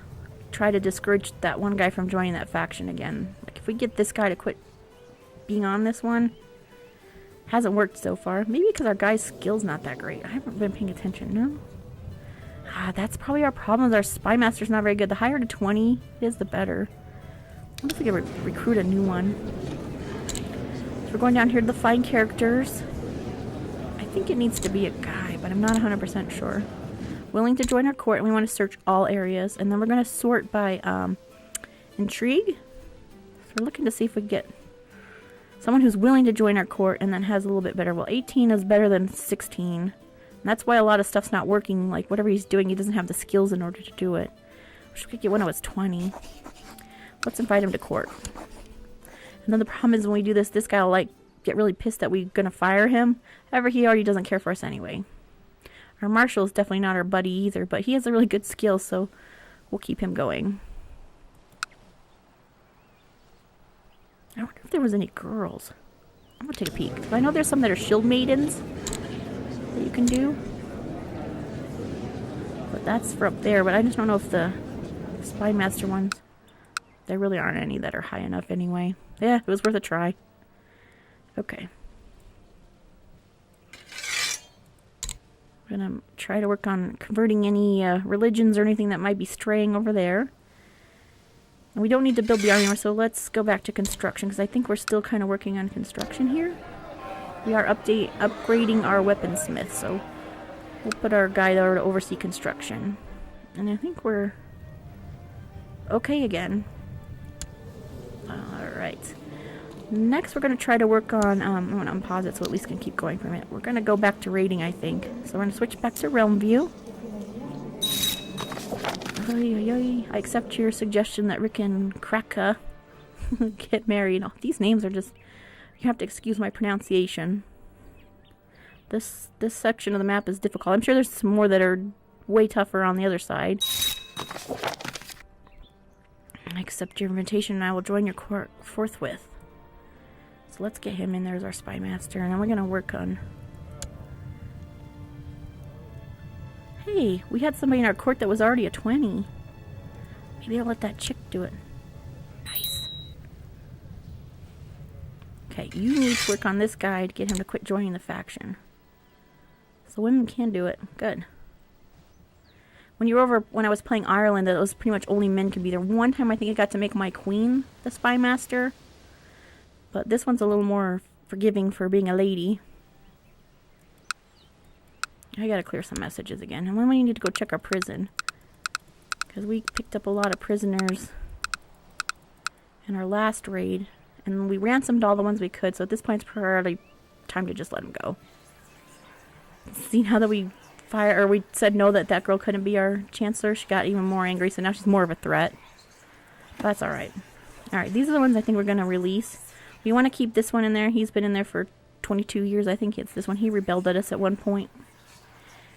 try to discourage that one guy from joining that faction again. Like, if we get this guy to quit being on this one. Hasn't worked so far. Maybe because our guy's skill's not that great. I haven't been paying attention, no? That's probably our problem. Our spy master's not very good. The higher to 20 is, the better. I wonder if we could recruit a new one. So we're going down here to the find characters. I think it needs to be a guy, but I'm not 100% sure. Willing to join our court, and we want to search all areas. And then we're going to sort by intrigue. So we're looking to see if we can get someone who's willing to join our court and then has a little bit better. Well, 18 is better than 16. And that's why a lot of stuff's not working. Like, whatever he's doing, he doesn't have the skills in order to do it. Wish we could get one who was 20. Let's invite him to court. And then the problem is when we do this, this guy will, like, get really pissed that we're going to fire him. However, he already doesn't care for us anyway. Our marshal is definitely not our buddy either, but he has a really good skill, so we'll keep him going. I wonder if there was any girls. I'm gonna take a peek. I know there's some that are shield maidens that you can do. But that's for up there, but I just don't know if the Spy Master ones. There really aren't any that are high enough anyway. Yeah, it was worth a try. Okay. I'm gonna try to work on converting any religions or anything that might be straying over there. And we don't need to build the army more, so let's go back to construction, because I think we're still kind of working on construction here. We are upgrading our weaponsmith, so we'll put our guy there to oversee construction. And I think we're okay again. Alright. Next, we're going to try to work on, I'm going to unpause it so at least can keep going for a minute. We're going to go back to raiding, I think. So we're going to switch back to realm view. I accept your suggestion that Rick and Kraka get married. Oh, these names are just, you have to excuse my pronunciation. This section of the map is difficult. I'm sure there's some more that are way tougher on the other side. I accept your invitation and I will join your court forthwith. So let's get him in there as our spy master, and then we're gonna work on... Hey, we had somebody in our court that was already a 20. Maybe I'll let that chick do it. Nice. Okay, you need to work on this guy to get him to quit joining the faction. So women can do it. Good. When I was playing Ireland, that was pretty much only men could be there. One time I think I got to make my queen the spy master. But this one's a little more forgiving for being a lady. I gotta clear some messages again. And then we need to go check our prison. Because we picked up a lot of prisoners in our last raid. And we ransomed all the ones we could. So at this point it's probably time to just let them go. See, now that we said no, that girl couldn't be our chancellor, she got even more angry. So now she's more of a threat. But that's alright. Alright, these are the ones I think we're going to release. We want to keep this one in there. He's been in there for 22 years. I think it's this one. He rebelled at us at one point.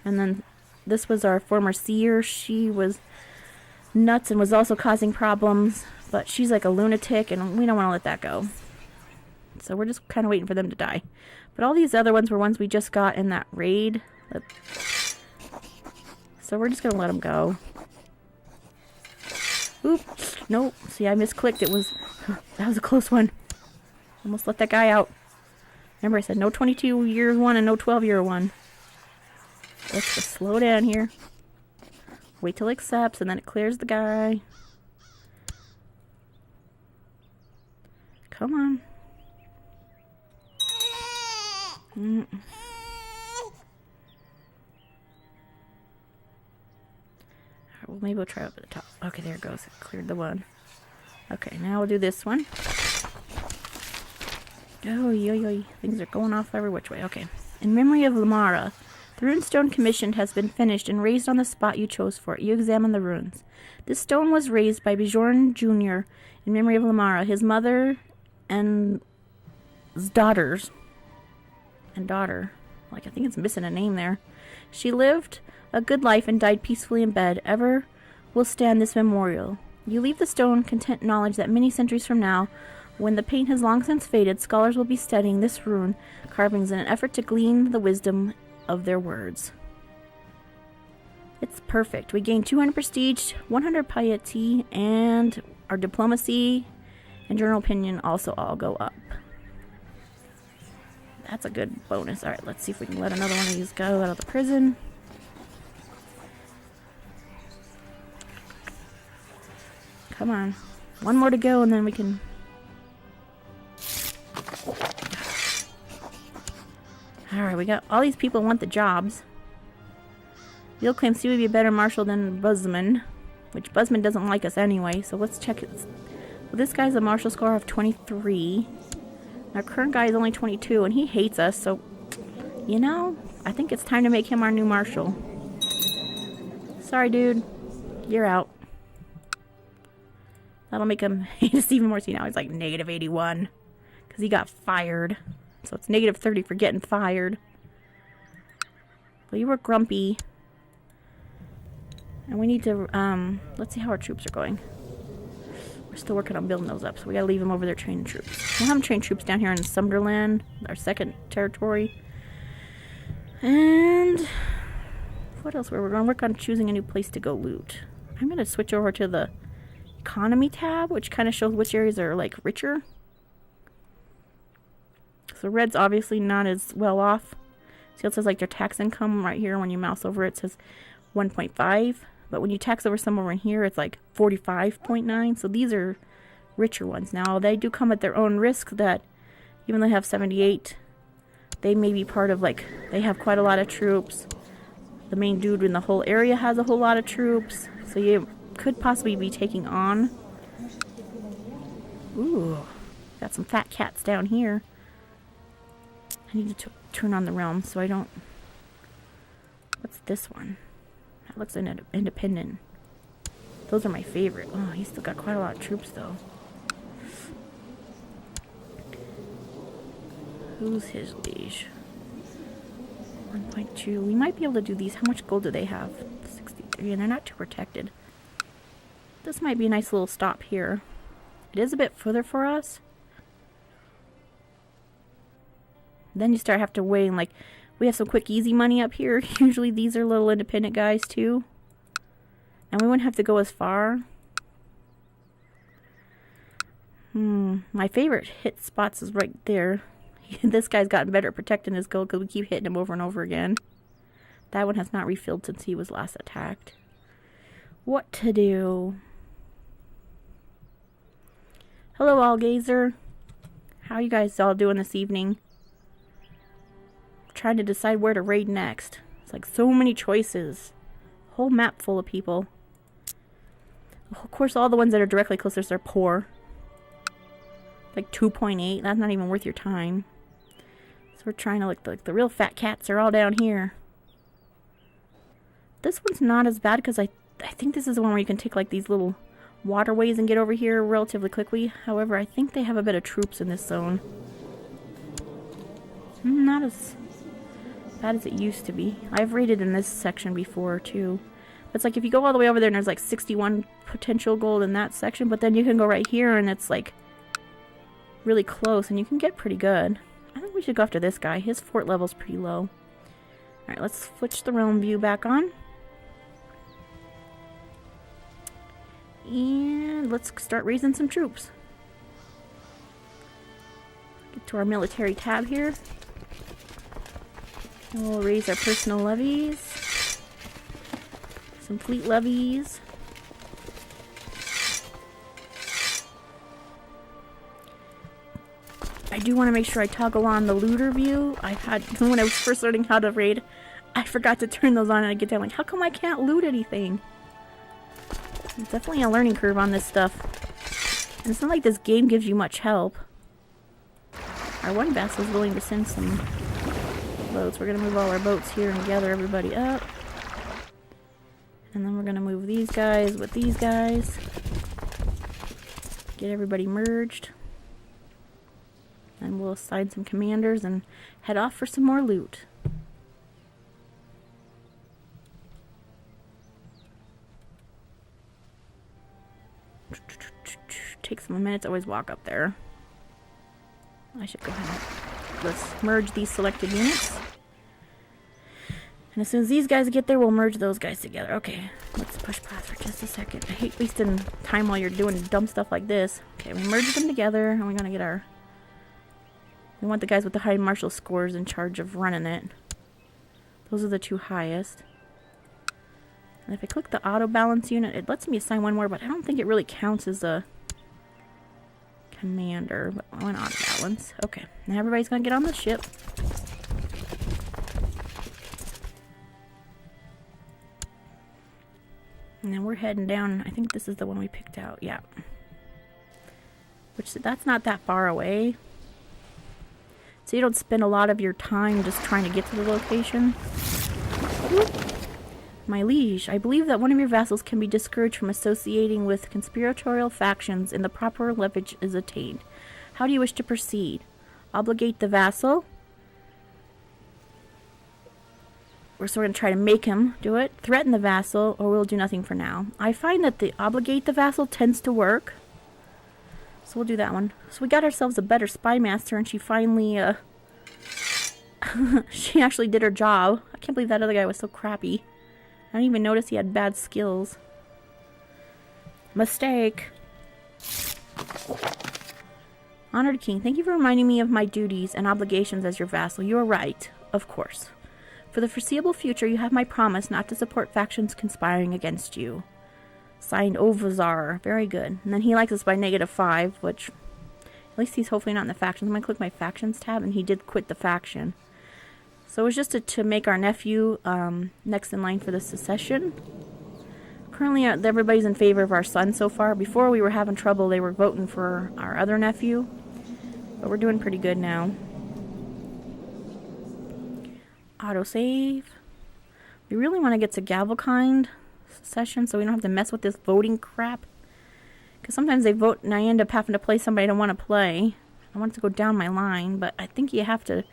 And then this was our former seer. She was nuts and was also causing problems. But she's like a lunatic, and we don't want to let that go. So we're just kind of waiting for them to die. But all these other ones were ones we just got in that raid. So we're just going to let them go. Oops. Nope. See, I misclicked. That was a close one. Almost let that guy out. Remember I said no 22-year one and no 12-year one. Let's just slow down here. Wait till it accepts, and then it clears the guy. Come on. Well, maybe we'll try up at the top. Okay, there it goes. It cleared the one. Okay, now we'll do this one. Oh, yo. Things are going off every which way. Okay. In memory of Lamara, the runestone commissioned has been finished and raised on the spot you chose for it. You examine the runes. This stone was raised by Bjorn Jr. in memory of Lamara, his mother and his daughters. And daughter. Like, I think it's missing a name there. She lived a good life and died peacefully in bed. Ever will stand this memorial. You leave the stone, content knowledge that many centuries from now, when the paint has long since faded, scholars will be studying this rune carvings in an effort to glean the wisdom of their words. It's perfect. We gain 200 prestige, 100 piety, and our diplomacy and general opinion also all go up. That's a good bonus. Alright, let's see if we can let another one of these go out of the prison. Come on. One more to go and then we can... Alright, we got all these people want the jobs. You'll claim he would be a better marshal than Busman, which Busman doesn't like us anyway, so let's check it. Well, this guy's a marshal score of 23. Our current guy is only 22, and he hates us, so, you know, I think it's time to make him our new marshal. Sorry, dude. You're out. That'll make him hate us even more. See, now he's like negative 81, because he got fired. So it's negative 30 for getting fired. Well, you were grumpy. And we need to, let's see how our troops are going. We're still working on building those up, so we gotta leave them over there training troops. We'll have them train troops down here in Sunderland, our second territory. And what else? We're gonna work on choosing a new place to go loot. I'm going to switch over to the economy tab, which kind of shows which areas are like richer. So red's obviously not as well off. See, it says like their tax income right here. When you mouse over it, it says 1.5. But when you tax over some over in here, it's like 45.9. So these are richer ones. Now, they do come at their own risk that even though they have 78, they may be part of, like, they have quite a lot of troops. The main dude in the whole area has a whole lot of troops. So you could possibly be taking on. Ooh, got some fat cats down here. I need to turn on the realm so I don't... What's this one? That looks independent. Those are my favorite. Oh, he's still got quite a lot of troops, though. Who's his liege? 1.2. We might be able to do these. How much gold do they have? 63, and they're not too protected. This might be a nice little stop here. It is a bit further for us. Then you start have to weigh, and like, we have some quick easy money up here. Usually these are little independent guys too. And we wouldn't have to go as far. My favorite hit spots is right there. This guy's gotten better at protecting his gold because we keep hitting him over and over again. That one has not refilled since he was last attacked. What to do? Hello, Allgazer. How are you guys all doing this evening? Trying to decide where to raid next. It's like so many choices. Whole map full of people. Of course, all the ones that are directly closest are poor. Like 2.8. That's not even worth your time. So we're trying to look like the real fat cats are all down here. This one's not as bad because I think this is the one where you can take like these little waterways and get over here relatively quickly. However, I think they have a bit of troops in this zone. Not as bad as it used to be. I've raided in this section before too. It's like if you go all the way over there and there's like 61 potential gold in that section, but then you can go right here and it's like really close and you can get pretty good. I think we should go after this guy. His fort level's pretty low. Alright, let's switch the realm view back on. And let's start raising some troops. Get to our military tab here. And we'll raise our personal levies. Some fleet levies. I do want to make sure I toggle on the looter view. I've had, when I was first learning how to raid, I forgot to turn those on and I get down like, how come I can't loot anything? It's definitely a learning curve on this stuff. And it's not like this game gives you much help. Our one vassal is willing to send some boats. We're going to move all our boats here and gather everybody up. And then we're going to move these guys with these guys. Get everybody merged. And we'll assign some commanders and head off for some more loot. Takes them a minute to always walk up there. I should go ahead and let's merge these selected units. And as soon as these guys get there, we'll merge those guys together. Okay, let's push past for just a second. I hate wasting time while you're doing dumb stuff like this. Okay, we merge them together, and we're gonna get our... We want the guys with the high martial scores in charge of running it. Those are the two highest. And if I click the auto balance unit, it lets me assign one more, but I don't think it really counts as a commander. But I want auto balance. Okay, now everybody's gonna get on the ship. And then we're heading down. I think this is the one we picked out. Yeah. Which, that's not that far away. So you don't spend a lot of your time just trying to get to the location. Whoop. My liege, I believe that one of your vassals can be discouraged from associating with conspiratorial factions and the proper leverage is attained. How do you wish to proceed? Obligate the vassal. So we're going to try to make him do it. Threaten the vassal, or we'll do nothing for now. I find that the obligate the vassal tends to work. So we'll do that one. So we got ourselves a better spy master, and she finally, she actually did her job. I can't believe that other guy was so crappy. I didn't even notice he had bad skills. Mistake. Honored King, thank you for reminding me of my duties and obligations as your vassal. You are right, of course. For the foreseeable future, you have my promise not to support factions conspiring against you. Signed, Ovazar. Very good. And then he likes us by -5, which... At least he's hopefully not in the factions. I'm going to click my factions tab, and he did quit the faction. So it was just to make our nephew next in line for the succession. Currently, everybody's in favor of our son so far. Before we were having trouble, they were voting for our other nephew. But we're doing pretty good now. Autosave. We really want to get to Gavelkind session so we don't have to mess with this voting crap. Because sometimes they vote and I end up having to play somebody I don't want to play. I want it to go down my line, but I think you have to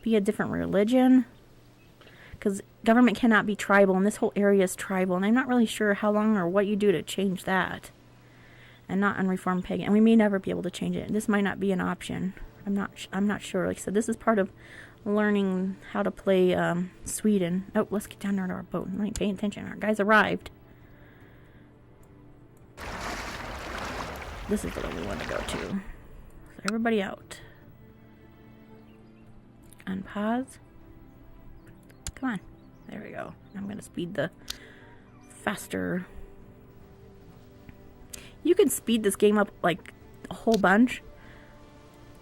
be a different religion. Because government cannot be tribal, and this whole area is tribal, and I'm not really sure how long or what you do to change that. And not unreformed pagan. And we may never be able to change it. This might not be an option. I'm not sure. Like I said, this is part of learning how to play Sweden. Oh, let's get down there to our boat. I ain't paying attention. Our guys arrived. This is the way we want to go to. So everybody out. Unpause. Come on. There we go. I'm going to speed the faster. You can speed this game up like a whole bunch.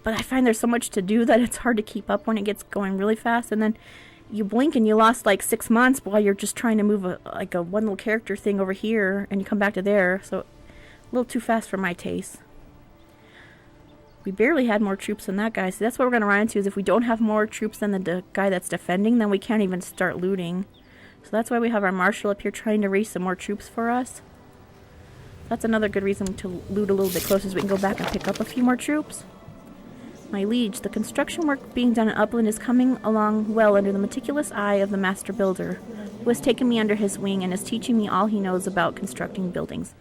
But I find there's so much to do that it's hard to keep up when it gets going really fast. And then you blink and you lost like 6 months while you're just trying to move a one little character thing over here. And you come back to there. So a little too fast for my taste. We barely had more troops than that guy. So that's what we're going to run into is if we don't have more troops than the guy that's defending, then we can't even start looting. So that's why we have our marshal up here trying to raise some more troops for us. That's another good reason to loot a little bit closer so we can go back and pick up a few more troops. My liege, the construction work being done in Upland is coming along well under the meticulous eye of the master builder, who has taken me under his wing and is teaching me all he knows about constructing buildings.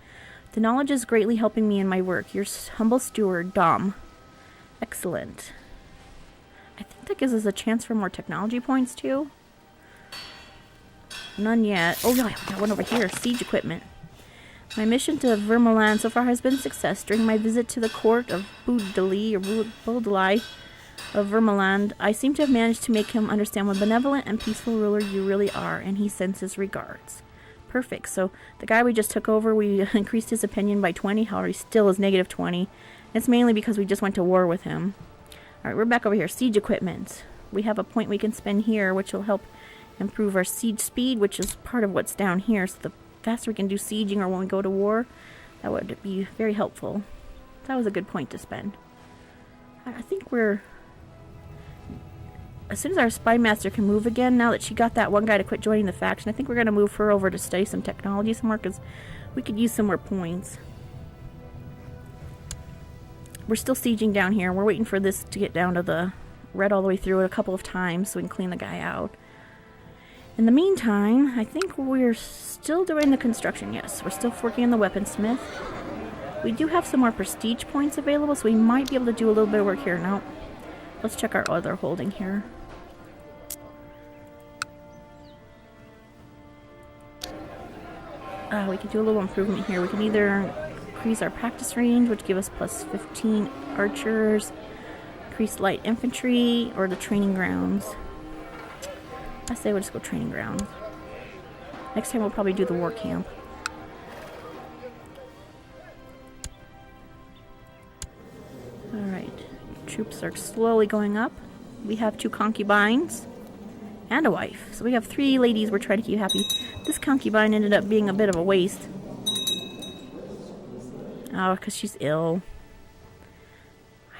The knowledge is greatly helping me in my work. Your humble steward, Dom. Excellent. I think that gives us a chance for more technology points, too. None yet. Oh, yeah, we got one over here. Siege equipment. My mission to Vermland so far has been a success. During my visit to the court of Budali of Vermland, I seem to have managed to make him understand what benevolent and peaceful ruler you really are, and he sends his regards. Perfect. So the guy we just took over, we increased his opinion by 20. However, he still is -20. It's mainly because we just went to war with him. Alright, we're back over here. Siege equipment. We have a point we can spend here, which will help improve our siege speed, which is part of what's down here. So the faster we can do sieging or when we go to war, that would be very helpful. That was a good point to spend. I think we're... As soon as our spy master can move again, now that she got that one guy to quit joining the faction, I think we're going to move her over to study some technology somewhere because we could use some more points. We're still sieging down here. We're waiting for this to get down to the red all the way through it a couple of times so we can clean the guy out. In the meantime, I think we're still doing the construction. Yes, we're still working on the weaponsmith. We do have some more prestige points available, so we might be able to do a little bit of work here. Now, let's check our other holding here. We can do a little improvement here. We can either increase our practice range, which give us plus 15 archers, increase light infantry, or the training grounds. I say we'll just go training grounds. Next time we'll probably do the war camp. Alright. Troops are slowly going up. We have 2 concubines and a wife. So we have 3 ladies we're trying to keep happy. This concubine ended up being a bit of a waste. Oh, because she's ill.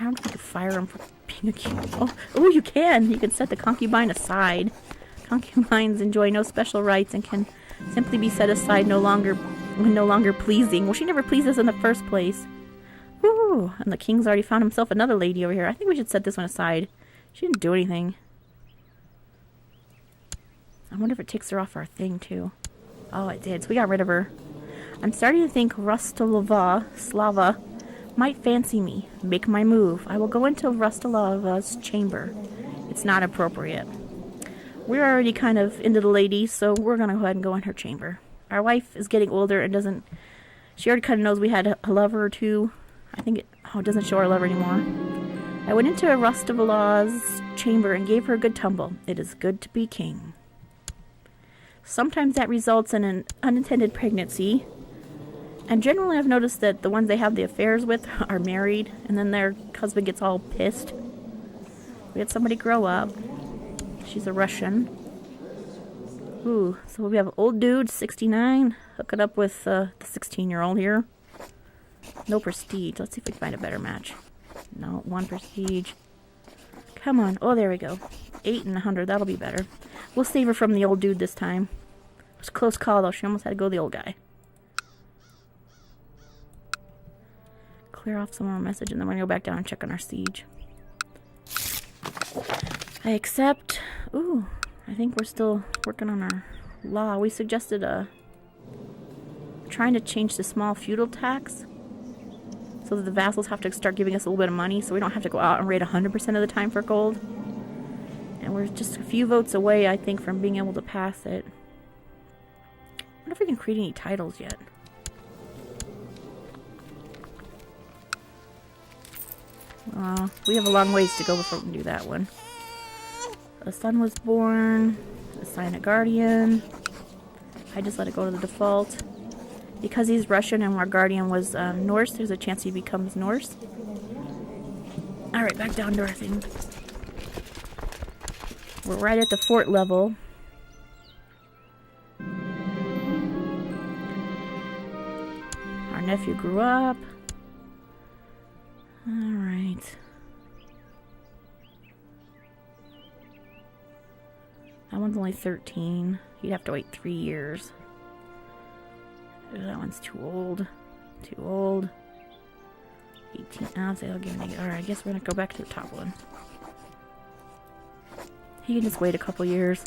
I don't think you can fire him for being a cute. Oh, you can! You can set the concubine aside. Concubines enjoy no special rights and can simply be set aside when no longer pleasing. Well, she never pleased us in the first place. Ooh, and the king's already found himself another lady over here. I think we should set this one aside. She didn't do anything. I wonder if it takes her off our thing, too. Oh, it did. So we got rid of her. I'm starting to think Slava might fancy me. Make my move. I will go into Rostolava's chamber. It's not appropriate. We're already kind of into the ladies, so we're going to go ahead and go in her chamber. Our wife is getting older and doesn't She already kind of knows we had a lover or two. I think it doesn't show our lover anymore. I went into a Rustavalaw's chamber and gave her a good tumble. It is good to be king. Sometimes that results in an unintended pregnancy. And generally I've noticed that the ones they have the affairs with are married, and then their husband gets all pissed. We had somebody grow up. She's a Russian. Ooh, so we have old dude, 69, hooking up with the 16-year-old here. No prestige. Let's see if we can find a better match. No, 1 prestige. Come on. Oh, there we go. 8 and 100. That'll be better. We'll save her from the old dude this time. It was a close call, though. She almost had to go the old guy. Clear off some more message, and then we're going to go back down and check on our siege. I accept. Ooh, I think we're still working on our law. We suggested trying to change the small feudal tax so that the vassals have to start giving us a little bit of money so we don't have to go out and raid 100% of the time for gold. And we're just a few votes away, I think, from being able to pass it. I wonder if we can create any titles yet. We have a long ways to go before we can do that one. A son was born. Assign a guardian. I just let it go to the default. Because he's Russian and our guardian was Norse, there's a chance he becomes Norse. Alright, back down to our thing. We're right at the fort level. Our nephew grew up. Alright. That one's only 13. You'd have to wait 3 years. That one's too old. Too old. 18. I'll say I'll give him. Alright, I guess we're gonna go back to the top one. He can just wait a couple years.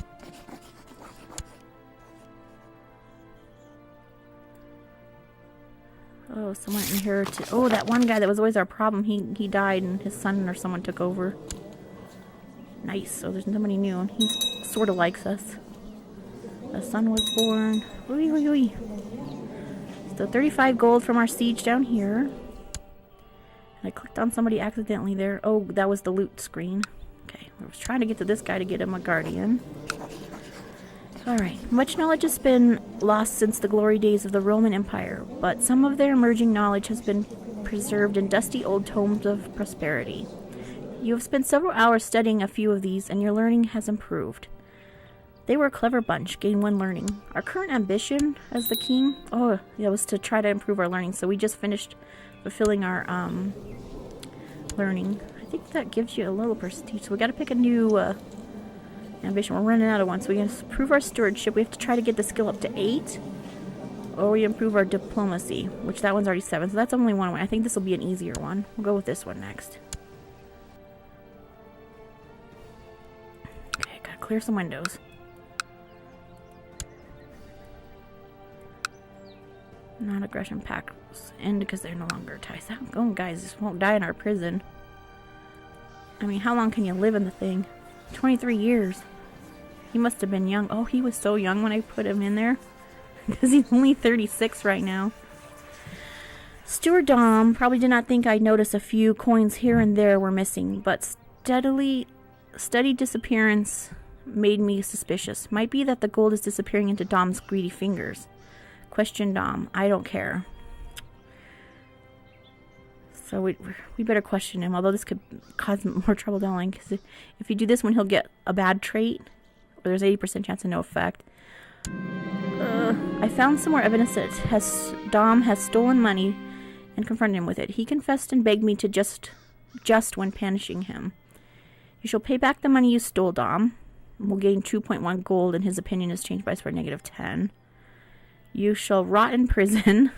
Oh, someone inherited. Oh, that one guy that was always our problem. He died and his son or someone took over. Nice. So there's somebody new and he sort of likes us. A son was born. Oy, oy, oy. So 35 gold from our siege down here. And I clicked on somebody accidentally there. Oh, that was the loot screen. Okay, I was trying to get to this guy to get him a guardian. Alright, much knowledge has been lost since the glory days of the Roman Empire, but some of their emerging knowledge has been preserved in dusty old tomes of prosperity. You have spent several hours studying a few of these, and your learning has improved. They were a clever bunch, gain 1 learning. Our current ambition as the king, was to try to improve our learning, so we just finished fulfilling our learning. I think that gives you a little prestige, so we gotta pick a new ambition. We're running out of one, so we can improve our stewardship. We have to try to get the skill up to 8, or we improve our diplomacy, which that one's already 7, so that's only one way. I think this will be an easier one. We'll go with this one next. Okay, gotta clear some windows. Non-aggression pacts end because they're no longer ties. Oh, guys, this won't die in our prison. I mean, how long can you live in the thing? 23 years. He must have been young. Oh, he was so young when I put him in there. Because he's only 36 right now. Steward Dom probably did not think I'd notice a few coins here and there were missing, but steady disappearance made me suspicious. Might be that the gold is disappearing into Dom's greedy fingers. Question Dom. I don't care. So we better question him, although this could cause more trouble down the line, because if you do this one, he'll get a bad trait, or there's 80% chance of no effect. I found some more evidence that Dom has stolen money and confronted him with it. He confessed and begged me to just when punishing him. You shall pay back the money you stole, Dom. We'll gain 2.1 gold, and his opinion is changed by for -10. You shall rot in prison.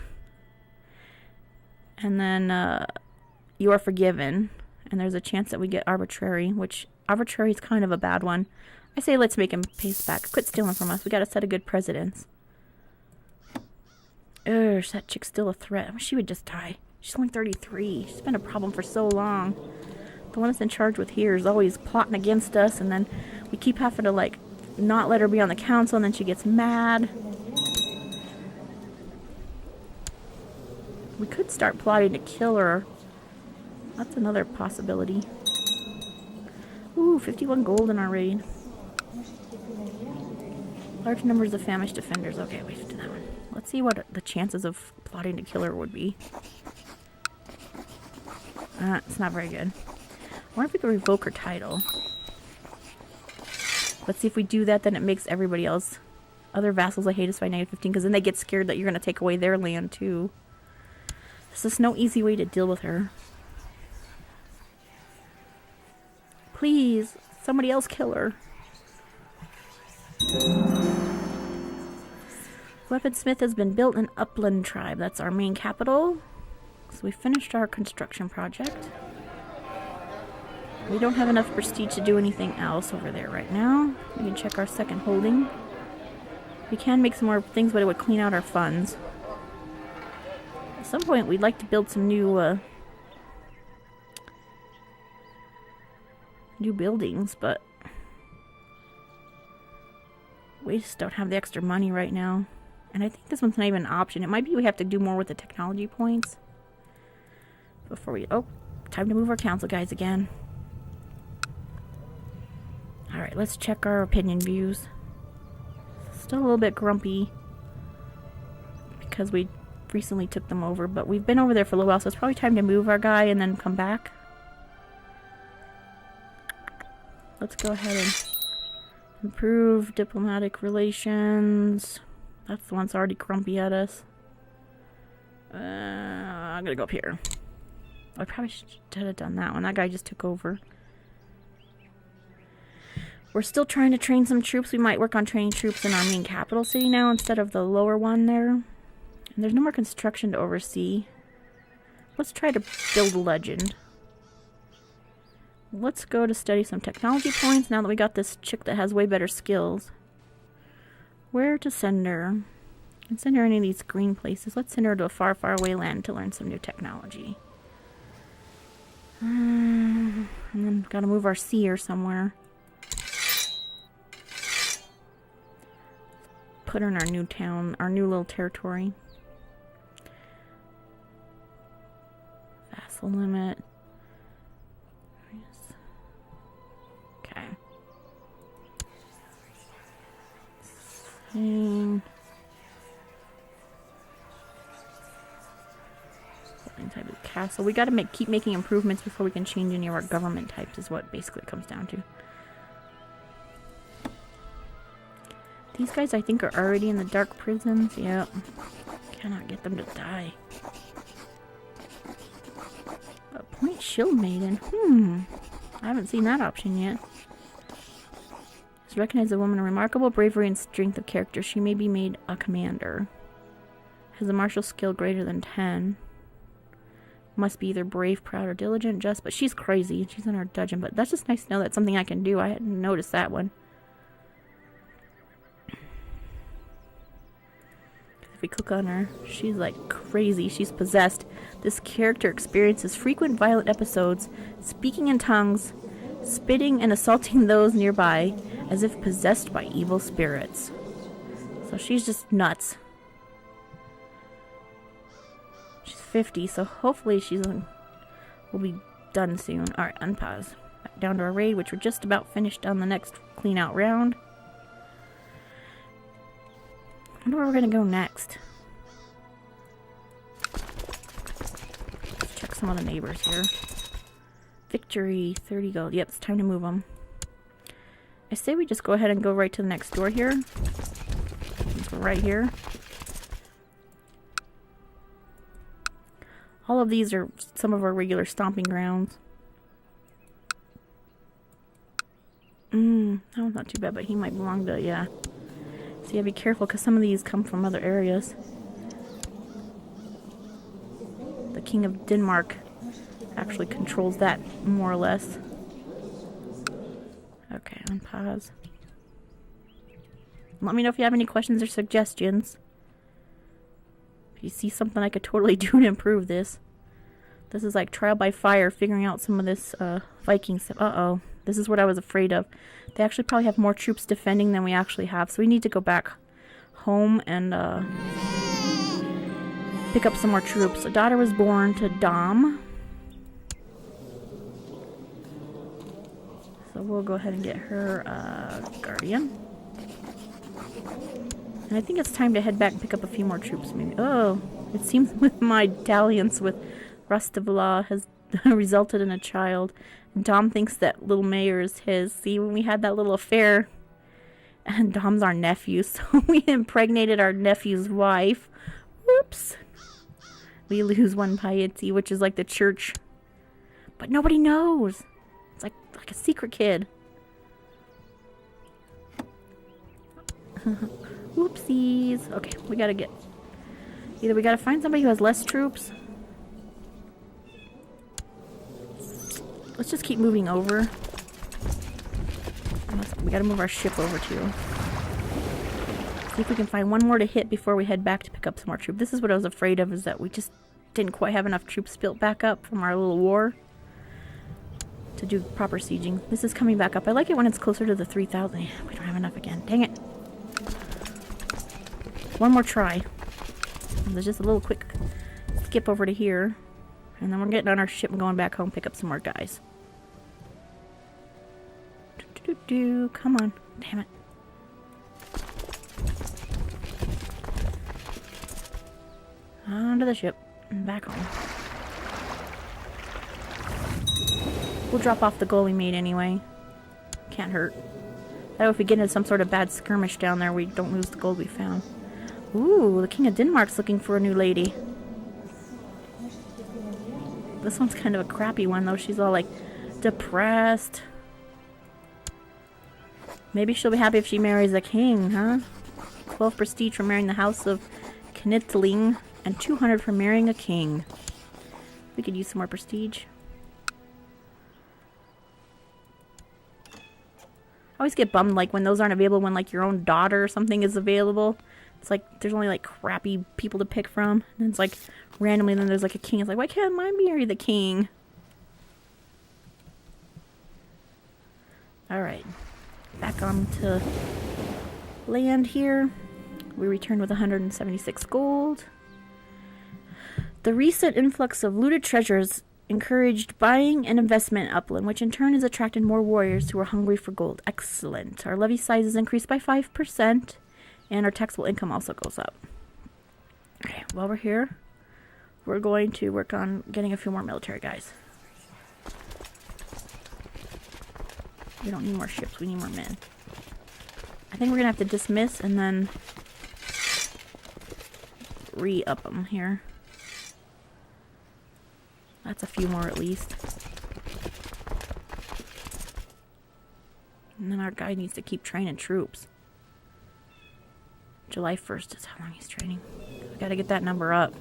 And then you are forgiven. And there's a chance that we get arbitrary, which arbitrary is kind of a bad one. I say let's make him pay us back. Quit stealing from us. We gotta set a good precedence. Ugh, that chick's still a threat. I wish she would just die. She's only 33. She's been a problem for so long. The one that's in charge with here is always plotting against us, and then we keep having to, not let her be on the council, and then she gets mad. We could start plotting to kill her. That's another possibility. Ooh, 51 gold in our raid. Large numbers of famished defenders. Okay, we have to do that one. Let's see what the chances of plotting to kill her would be. It's not very good. I wonder if we could revoke her title. Let's see if we do that, then it makes everybody else, other vassals I hate us by -15, because then they get scared that you're going to take away their land too. There's just no easy way to deal with her. Please, somebody else kill her. Weaponsmith has been built in Upland Tribe. That's our main capital. So we finished our construction project. We don't have enough prestige to do anything else over there right now. We can check our second holding. We can make some more things, but it would clean out our funds. At some point, we'd like to build some new buildings, but we just don't have the extra money right now. And I think this one's not even an option. It might be we have to do more with the technology points before we... Oh, time to move our council guys again. Alright, let's check our opinion views. Still a little bit grumpy because we recently took them over, but we've been over there for a little while, so it's probably time to move our guy and then come back. Let's go ahead and improve diplomatic relations. That's the one that's already grumpy at us. I'm gonna go up here. I probably should have done that one. That guy just took over. We're still trying to train some troops. We might work on training troops in our main capital city now instead of the lower one there. And there's no more construction to oversee. Let's try to build a legend. Let's go to study some technology points now that we got this chick that has way better skills. Where to send her? I can send her any of these green places. Let's send her to a far, far away land to learn some new technology. And then gotta move our seer somewhere. Put her in our new town, our new little territory. Vassal limit. Okay. Type of castle. We gotta keep making improvements before we can change any of our government types, is what basically it comes down to. These guys, I think, are already in the dark prisons. Yep. Cannot get them to die. Appoint Shield Maiden. I haven't seen that option yet. Is recognized a woman of remarkable bravery and strength of character. She may be made a commander. Has a martial skill greater than 10. Must be either brave, proud, or diligent, just. But she's crazy. She's in our dungeon. But that's just nice to know that's something I can do. I hadn't noticed that one. If we click on her, she's like crazy. She's possessed. This character experiences frequent violent episodes, speaking in tongues, spitting and assaulting those nearby, as if possessed by evil spirits. So she's just nuts. She's 50, so hopefully will be done soon. Alright, unpause. Back down to our raid, which we're just about finished on the next clean out round. I wonder where we're going to go next. Let's check some of the neighbors here. Victory, 30 gold. Yep, it's time to move them. I say we just go ahead and go right to the next door here. Since we're right here. All of these are some of our regular stomping grounds. That one's not too bad, but he might belong to, yeah. So yeah, be careful, because some of these come from other areas. The King of Denmark actually controls that, more or less. Okay, unpause. Let me know if you have any questions or suggestions. If you see something I could totally do to improve this. This is like trial by fire, figuring out some of this Viking stuff. Uh-oh. This is what I was afraid of. They actually probably have more troops defending than we actually have. So we need to go back home and pick up some more troops. A daughter was born to Dom. So we'll go ahead and get her guardian. And I think it's time to head back and pick up a few more troops, maybe. Oh, it seems with my dalliance with Rustavla has resulted in a child. And Dom thinks that little Mayor is his. See, when we had that little affair, and Dom's our nephew, so we impregnated our nephew's wife. Whoops. We lose one piety, which is like the church. But nobody knows. It's like a secret kid. Whoopsies. Okay, we gotta get... Either we gotta find somebody who has less troops. Let's just keep moving over. We gotta move our ship over too. See if we can find one more to hit before we head back to pick up some more troops. This is what I was afraid of, is that we just didn't quite have enough troops built back up from our little war to do proper sieging. This is coming back up. I like it when it's closer to the 3,000. We don't have enough again. Dang it. One more try. And there's just a little quick skip over to here. And then we're getting on our ship and going back home, pick up some more guys. Come on. Damn it. Onto the ship. And back home. We'll drop off the goal we made anyway. Can't hurt. That way if we get into some sort of bad skirmish down there, we don't lose the gold we found. Ooh, the King of Denmark's looking for a new lady. This one's kind of a crappy one, though. She's all, like, depressed. Maybe she'll be happy if she marries a king, huh? 12 prestige for marrying the House of Knitling, and 200 for marrying a king. We could use some more prestige. I always get bummed, like, when those aren't available, when, like, your own daughter or something is available. It's like, there's only, like, crappy people to pick from. And it's like, randomly, then there's, like, a king. It's like, why can't I marry the king? Alright. Back on to land here. We returned with 176 gold. The recent influx of looted treasures encouraged buying and investment upland, which in turn has attracted more warriors who are hungry for gold. Excellent. Our levy size is increased by 5%. And our taxable income also goes up. Okay, while we're here, we're going to work on getting a few more military guys. We don't need more ships, we need more men. I think we're going to have to dismiss and then re-up them here. That's a few more at least. And then our guy needs to keep training troops. July 1st is how long he's training. We gotta get that number up.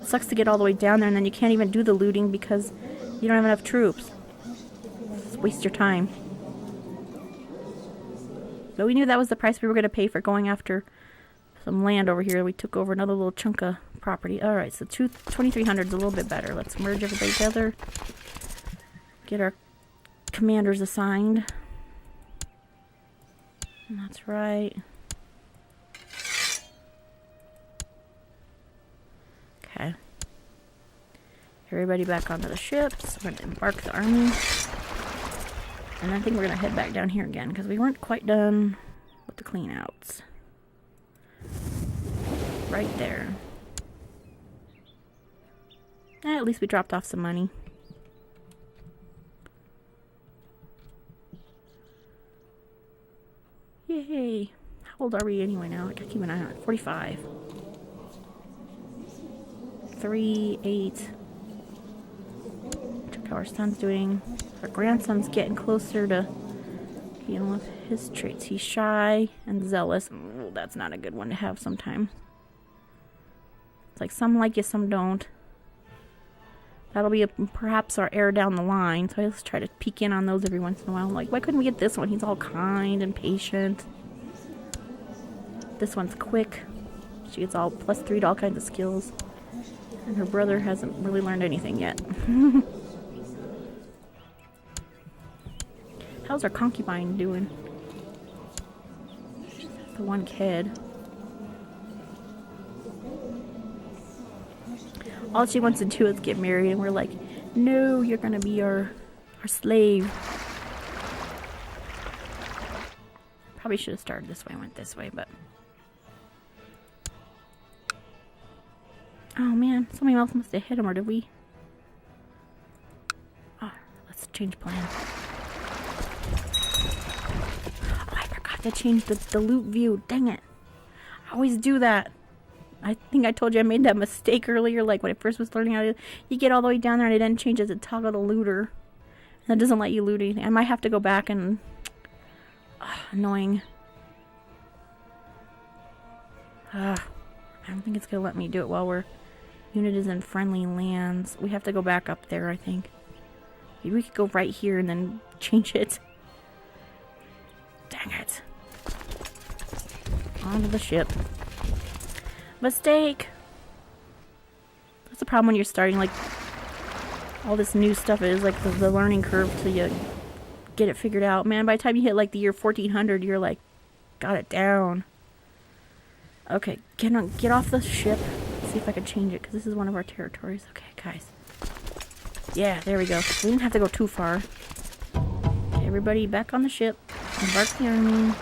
It sucks to get all the way down there and then you can't even do the looting because you don't have enough troops. Just waste your time. But we knew that was the price we were gonna pay for going after some land over here. We took over another little chunk of property. Alright, so 2,300 is a little bit better. Let's merge everybody together. Get our commanders assigned. That's right. Okay. Everybody back onto the ships. We're going to embark the army. And I think we're going to head back down here again because we weren't quite done with the clean outs. Right there. At least we dropped off some money. Yay. How old are we anyway now? I gotta keep an eye on it. 45. 3, 8. Check how our son's doing. Our grandson's getting closer to dealing with his traits. He's shy and zealous. Ooh, that's not a good one to have sometimes. It's like some like you, some don't. That'll be perhaps our heir down the line. So I just try to peek in on those every once in a while. I'm like, why couldn't we get this one? He's all kind and patient. This one's quick. She gets all +3 to all kinds of skills. And her brother hasn't really learned anything yet. How's our concubine doing? The one kid. All she wants to do is get married, and we're like, no, you're gonna be our slave. Probably should have started this way and went this way, but... Oh man, somebody else must have hit him, or did we? Oh, let's change plan. Oh, I forgot to change the loot view. Dang it. I always do that. I think I told you I made that mistake earlier, like when I first was learning how to... You get all the way down there and it then changes to toggle to looter. And it doesn't let you loot anything. I might have to go back and... annoying. I don't think it's going to let me do it while we're... Unit is in friendly lands. We have to go back up there, I think. Maybe we could go right here and then change it. Dang it. Onto the ship. Mistake! That's the problem when you're starting, like, all this new stuff is, like, the learning curve till you get it figured out. Man, by the time you hit, like, the year 1400, you're, like, got it down. Okay, get off the ship. See if I can change it, because this is one of our territories. Okay, guys. Yeah, there we go. We didn't have to go too far. Okay, everybody back on the ship. Embark the army.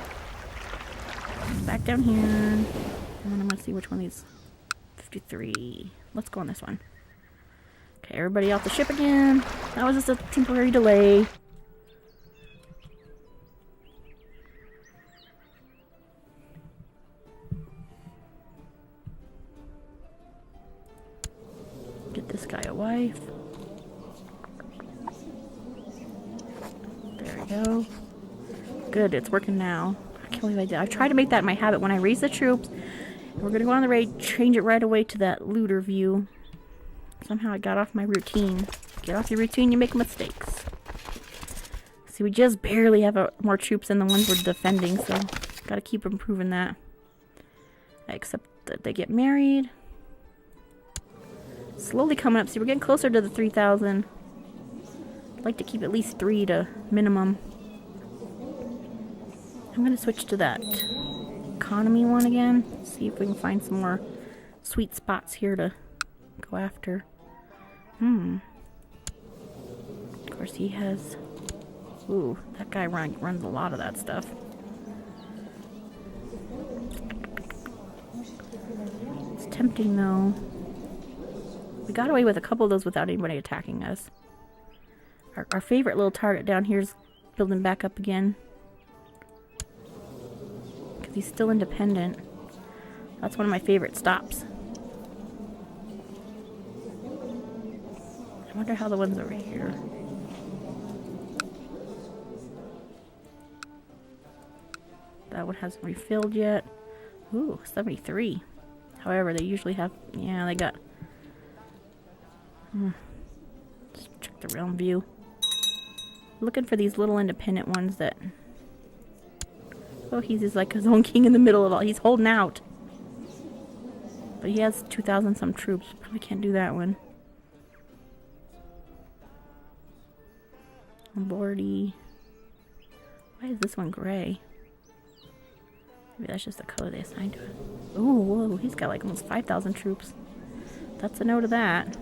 Back down here. And then I'm going to see which one of these... 53. Let's go on this one. Okay, everybody off the ship again. That was just a temporary delay. Get this guy a wife. There we go. Good, it's working now. I can't believe I did. I tried to make that my habit when I raise the troops. We're going to go on the raid, change it right away to that looter view. Somehow I got off my routine. Get off your routine, you make mistakes. See, we just barely have more troops than the ones we're defending, so gotta keep improving that. Except that they get married. Slowly coming up. See, we're getting closer to the 3,000. I'd like to keep at least 3 to minimum. I'm gonna switch to that economy one again. See if we can find some more sweet spots here to go after. Of course he has... Ooh, that guy runs a lot of that stuff. It's tempting though. We got away with a couple of those without anybody attacking us. Our favorite little target down here is building back up again. Because he's still independent. That's one of my favorite stops. I wonder how the ones over here... That one hasn't refilled yet. Ooh, 73. However, they usually have... Yeah, they got... Just check the realm view. Looking for these little independent ones that... Oh, he's just like his own king in the middle of all. He's holding out. But he has 2,000 some troops. Probably can't do that one. Lordy. Why is this one gray? Maybe that's just the color they assigned to it. Ooh, whoa, he's got like almost 5,000 troops. That's a no to that.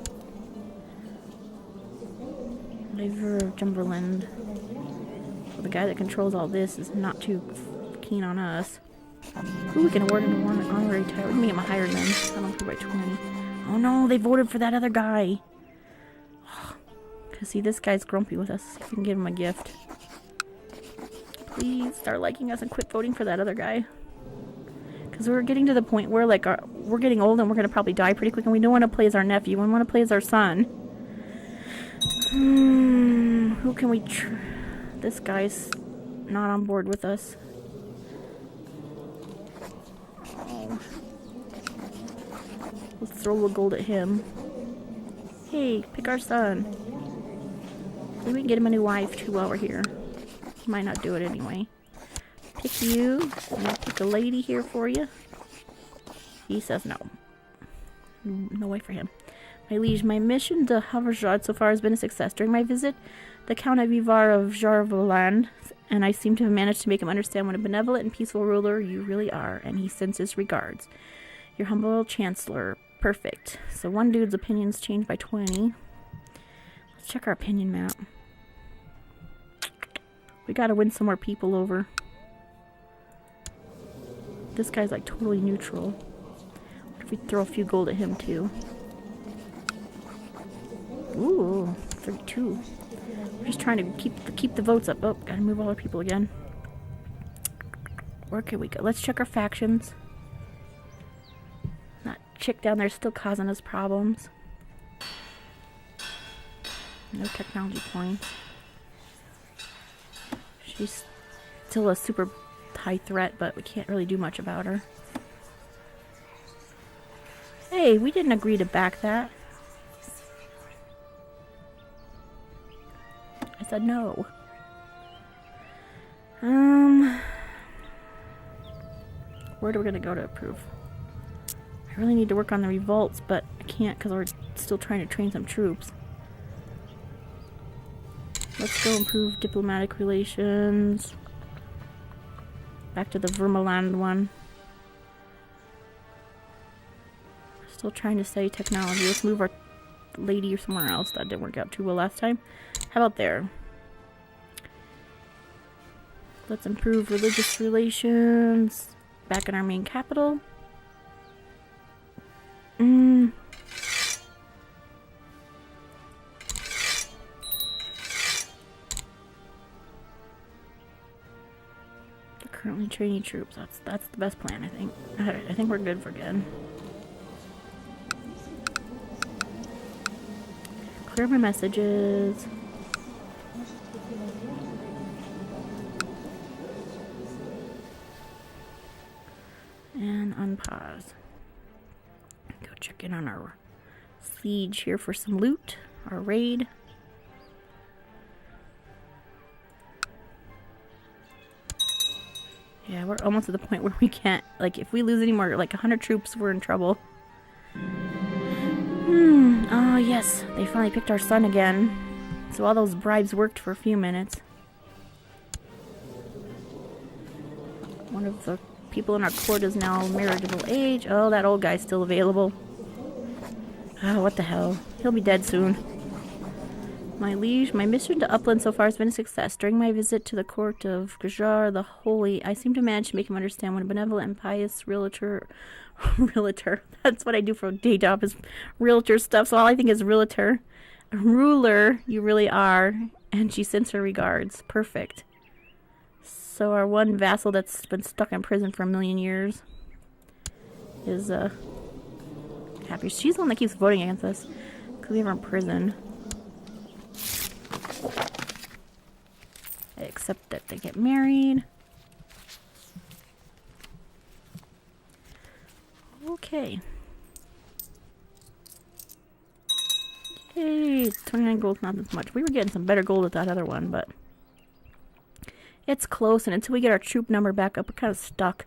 River of Jumberland. So the guy that controls all this is not too keen on us. Ooh, we can award an honorary title. We can make him a higher than. I don't know by 20. Oh no, they voted for that other guy. Cause see, this guy's grumpy with us. See if we can give him a gift. Please start liking us and quit voting for that other guy. Because we're getting to the point where, like, we're getting old and we're going to probably die pretty quick, and we don't want to play as our nephew. We want to play as our son. Who can we... This guy's not on board with us. Oh. Let's throw a little gold at him. Hey, pick our son. Maybe we can get him a new wife, too, while we're here. Might not do it anyway. Pick you. I'm gonna pick a lady here for you. He says no. No way for him. My liege, my mission to Haverjad so far has been a success. During my visit, the Count of Ivar of Jarvoland, and I seem to have managed to make him understand what a benevolent and peaceful ruler you really are, and he sends his regards. Your humble chancellor, perfect. So one dude's opinion's changed by 20. Let's check our opinion map. We gotta win some more people over. This guy's like totally neutral. What if we throw a few gold at him too? Ooh, 32. We're just trying to keep the votes up. Oh, gotta move all our people again. Where can we go? Let's check our factions. That chick down there is still causing us problems. No technology points. She's still a super high threat, but we can't really do much about her. Hey, we didn't agree to back that. I said no. Where are we gonna go to approve? I really need to work on the revolts, but I can't because we're still trying to train some troops. Let's go improve diplomatic relations. Back to the Vermeland one. Still trying to study technology. Let's move our lady somewhere else. That didn't work out too well last time. How about there? Let's improve religious relations. Back in our main capital. They're currently training troops. That's the best plan, I think. Alright, I think we're good for good. Clear my messages. And unpause. Go check in on our siege here for some loot. Our raid. Yeah, we're almost at the point where we can't, like, if we lose any more, like 100 troops, we're in trouble. Oh yes, they finally picked our son again. So all those bribes worked for a few minutes. One of the people in our court is now marriageable age. Oh, that old guy's still available. Oh, what the hell. He'll be dead soon. My liege, my mission to Upland so far has been a success. During my visit to the court of Crusader the Holy, I seem to manage to make him understand what a benevolent and pious realtor, that's what I do for day job is realtor stuff, so all I think is realtor. A ruler you really are, and she sends her regards. Perfect. So our one vassal that's been stuck in prison for 1,000,000 years is happy. She's the one that keeps voting against us because we have her in prison. I accept that they get married. Okay. Yay, 29 gold's not as much. We were getting some better gold with that other one, but it's close, and until we get our troop number back up, we're kind of stuck.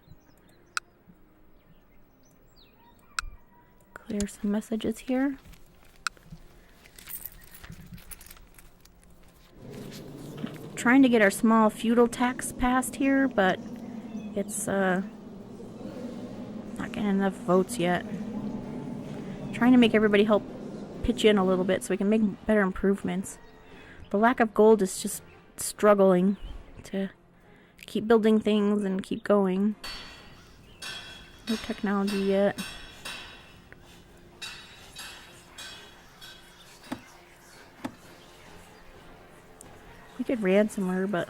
Clear some messages here. Trying to get our small feudal tax passed here, but it's not getting enough votes yet. Trying to make everybody help pitch in a little bit so we can make better improvements. The lack of gold is just struggling to keep building things and keep going. No technology yet. We could ransom her, but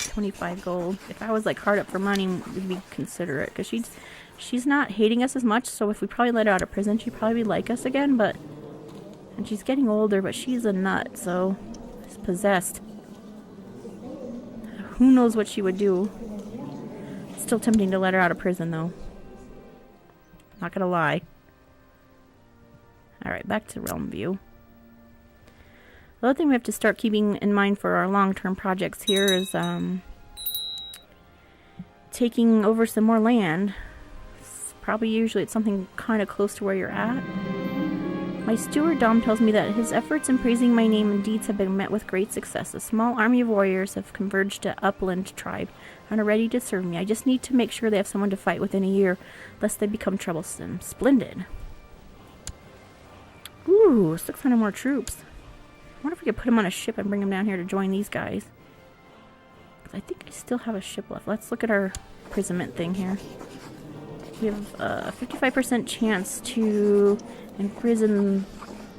25 gold. If I was like hard up for money, we'd be considerate, because she's not hating us as much. So if we probably let her out of prison, she'd probably like us again. And she's getting older, but she's a nut, so she's possessed. Who knows what she would do? It's still tempting to let her out of prison, though. Not gonna lie. All right, back to realm view. The other thing we have to start keeping in mind for our long-term projects here is taking over some more land. Probably usually it's something kind of close to where you're at. My steward Dom tells me that his efforts in praising my name and deeds have been met with great success. A small army of warriors have converged to Upland tribe and are ready to serve me. I just need to make sure they have someone to fight within a year, lest they become troublesome. Splendid. Ooh, 600 more troops. I wonder if we could put them on a ship and bring them down here to join these guys. 'Cause I think I still have a ship left. Let's look at our imprisonment thing here. We have a 55% chance to imprison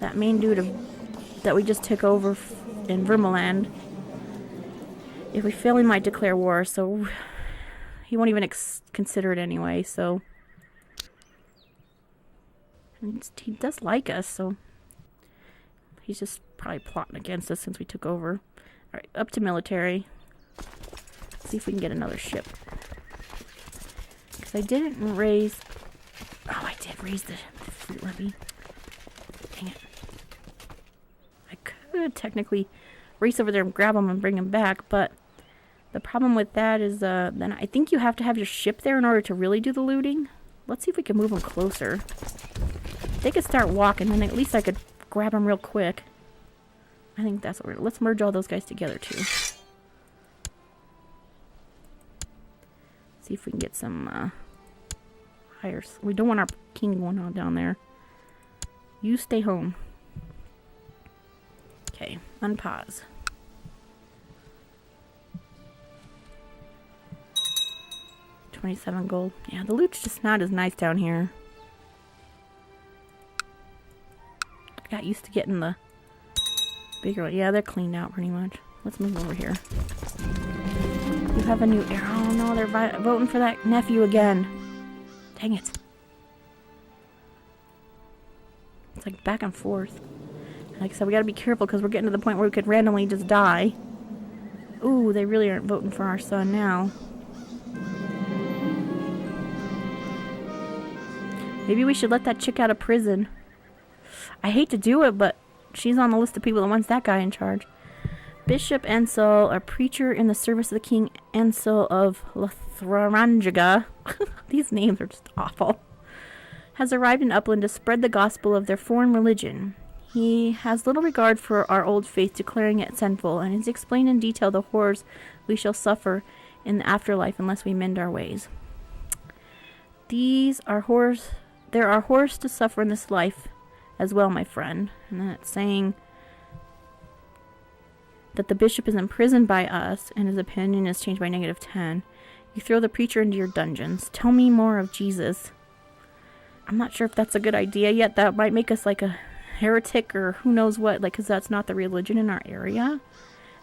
that main dude that we just took over in Vermeland. If we fail, he might declare war, so he won't even consider it anyway, so... And he does like us, so... He's just probably plotting against us since we took over. Alright, up to military. See if we can get another ship. Because I didn't raise... Oh, I did raise the fleet levy. Dang it. I could technically race over there and grab them and bring them back, but the problem with that is then I think you have to have your ship there in order to really do the looting. Let's see if we can move them closer. They could start walking, then at least I could grab them real quick. I think that's what we're... Let's merge all those guys together, too. See if we can get some higher... We don't want our king going on down there. You stay home. Okay, unpause. $27 gold. Yeah, the loot's just not as nice down here. I got used to getting the bigger one. Yeah, they're cleaned out pretty much. Let's move over here. You have a new heir. Oh no, they're voting for that nephew again. Dang it. It's like back and forth. Like I said, we gotta be careful because we're getting to the point where we could randomly just die. Ooh, they really aren't voting for our son now. Maybe we should let that chick out of prison. I hate to do it, but she's on the list of people that wants that guy in charge. Bishop Ansel, a preacher in the service of the King Ansel of Lothrangiga. These names are just awful. Has arrived in Upland to spread the gospel of their foreign religion. He has little regard for our old faith, declaring it sinful, and has explained in detail the horrors we shall suffer in the afterlife unless we mend our ways. These are horrors. There are horrors to suffer in this life as well, my friend. And then it's saying that the bishop is imprisoned by us and his opinion is changed by -10. You throw the preacher into your dungeons. Tell me more of Jesus. I'm not sure if that's a good idea yet. That might make us like a heretic or who knows what, like, because that's not the religion in our area.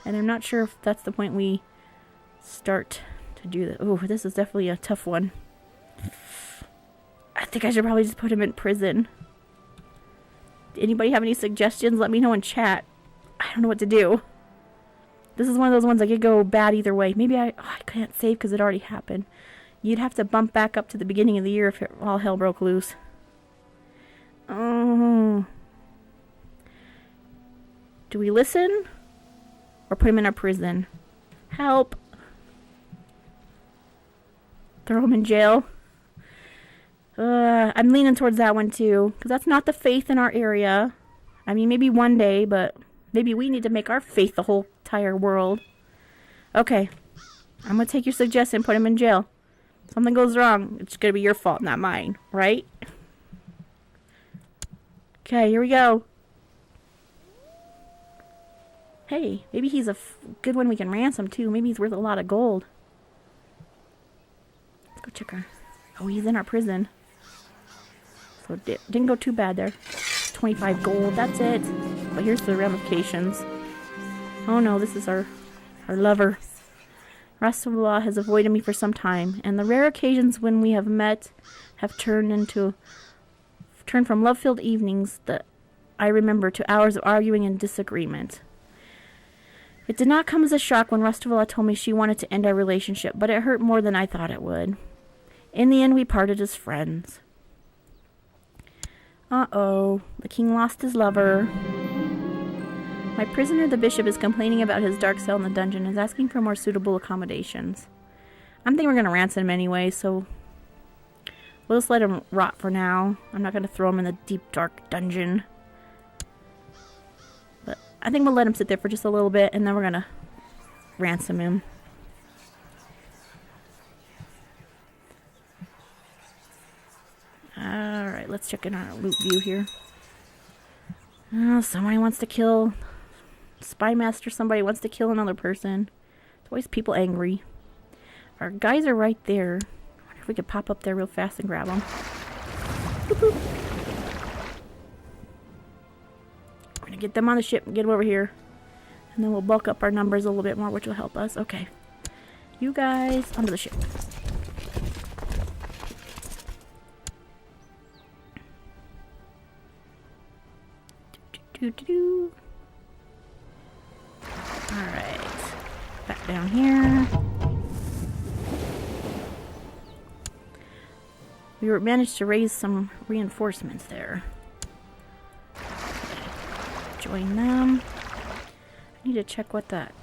And I'm not sure if that's the point we start to do that. Oh, this is definitely a tough one. I think I should probably just put him in prison. Anybody have any suggestions? Let me know in chat. I don't know what to do. This is one of those ones that could go bad either way. Maybe I can't save because it already happened. You'd have to bump back up to the beginning of the year if all hell broke loose. Oh. Do we listen? Or put him in a prison? Help. Throw him in jail. I'm leaning towards that one too, because that's not the faith in our area. I mean, maybe one day, but maybe we need to make our faith the whole entire world. Okay, I'm going to take your suggestion and put him in jail. If something goes wrong, it's going to be your fault, not mine, right? Okay, here we go. Hey, maybe he's a good one we can ransom too. Maybe he's worth a lot of gold. Let's go check her. Oh, he's in our prison. So it didn't go too bad there. 25 gold, that's it. But here's the ramifications. Oh no, this is our lover. Rasulullah has avoided me for some time, and the rare occasions when we have met have turned from love-filled evenings that I remember to hours of arguing and disagreement. It did not come as a shock when Rasulullah told me she wanted to end our relationship, but it hurt more than I thought it would. In the end, we parted as friends. Uh-oh, the king lost his lover. My prisoner, the bishop, is complaining about his dark cell in the dungeon and is asking for more suitable accommodations. I'm thinking we're going to ransom him anyway, so we'll just let him rot for now. I'm not going to throw him in the deep, dark dungeon. But I think we'll let him sit there for just a little bit, and then we're going to ransom him. Alright, let's check in our loot view here. Somebody wants to kill... Spy master, somebody wants to kill another person. It's always people angry. Our guys are right there. I wonder if we could pop up there real fast and grab them. Boop, boop. We're gonna get them on the ship and get them over here. And then we'll bulk up our numbers a little bit more, which will help us. Okay. You guys, onto the ship. Do-do-do-do. Alright. Back down here. We managed to raise some reinforcements there. Okay. Join them. I need to check what that...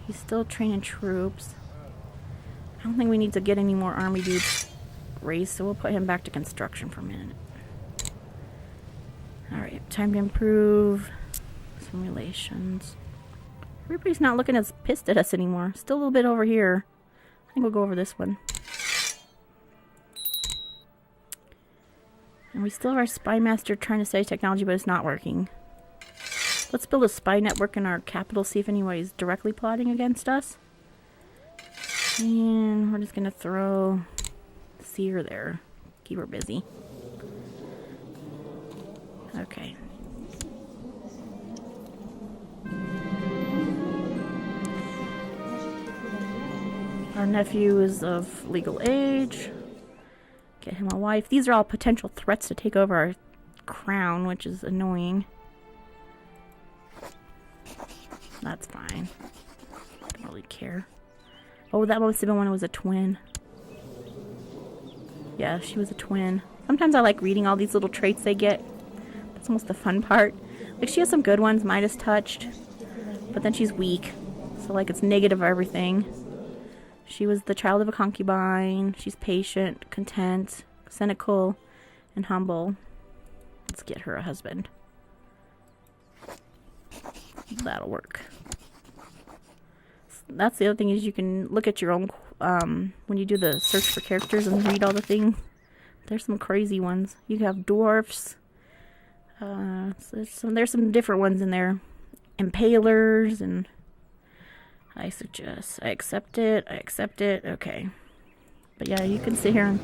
He's still training troops. I don't think we need to get any more army dudes raised, so we'll put him back to construction for a minute. Alright, time to improve some relations. Everybody's not looking as pissed at us anymore. Still a little bit over here. I think we'll go over this one. And we still have our spy master trying to study technology, but it's not working. Let's build a spy network in our capital, see if anybody's directly plotting against us. And we're just gonna throw Seer there. Keep her busy. Okay. Our nephew is of legal age. Get him a wife. These are all potential threats to take over our crown, which is annoying. That's fine. Don't really care. Oh, that must have been when it was a twin. Yeah, she was a twin. Sometimes I like reading all these little traits they get. That's almost the fun part. Like, she has some good ones, Midas touched. But then she's weak. So, like, it's negative everything. She was the child of a concubine. She's patient, content, cynical, and humble. Let's get her a husband. That'll work. That's the other thing, is you can look at your own, when you do the search for characters and read all the things. There's some crazy ones. You have dwarfs. So there's some different ones in there. Impalers, and I accept it, okay. But yeah, you can sit here and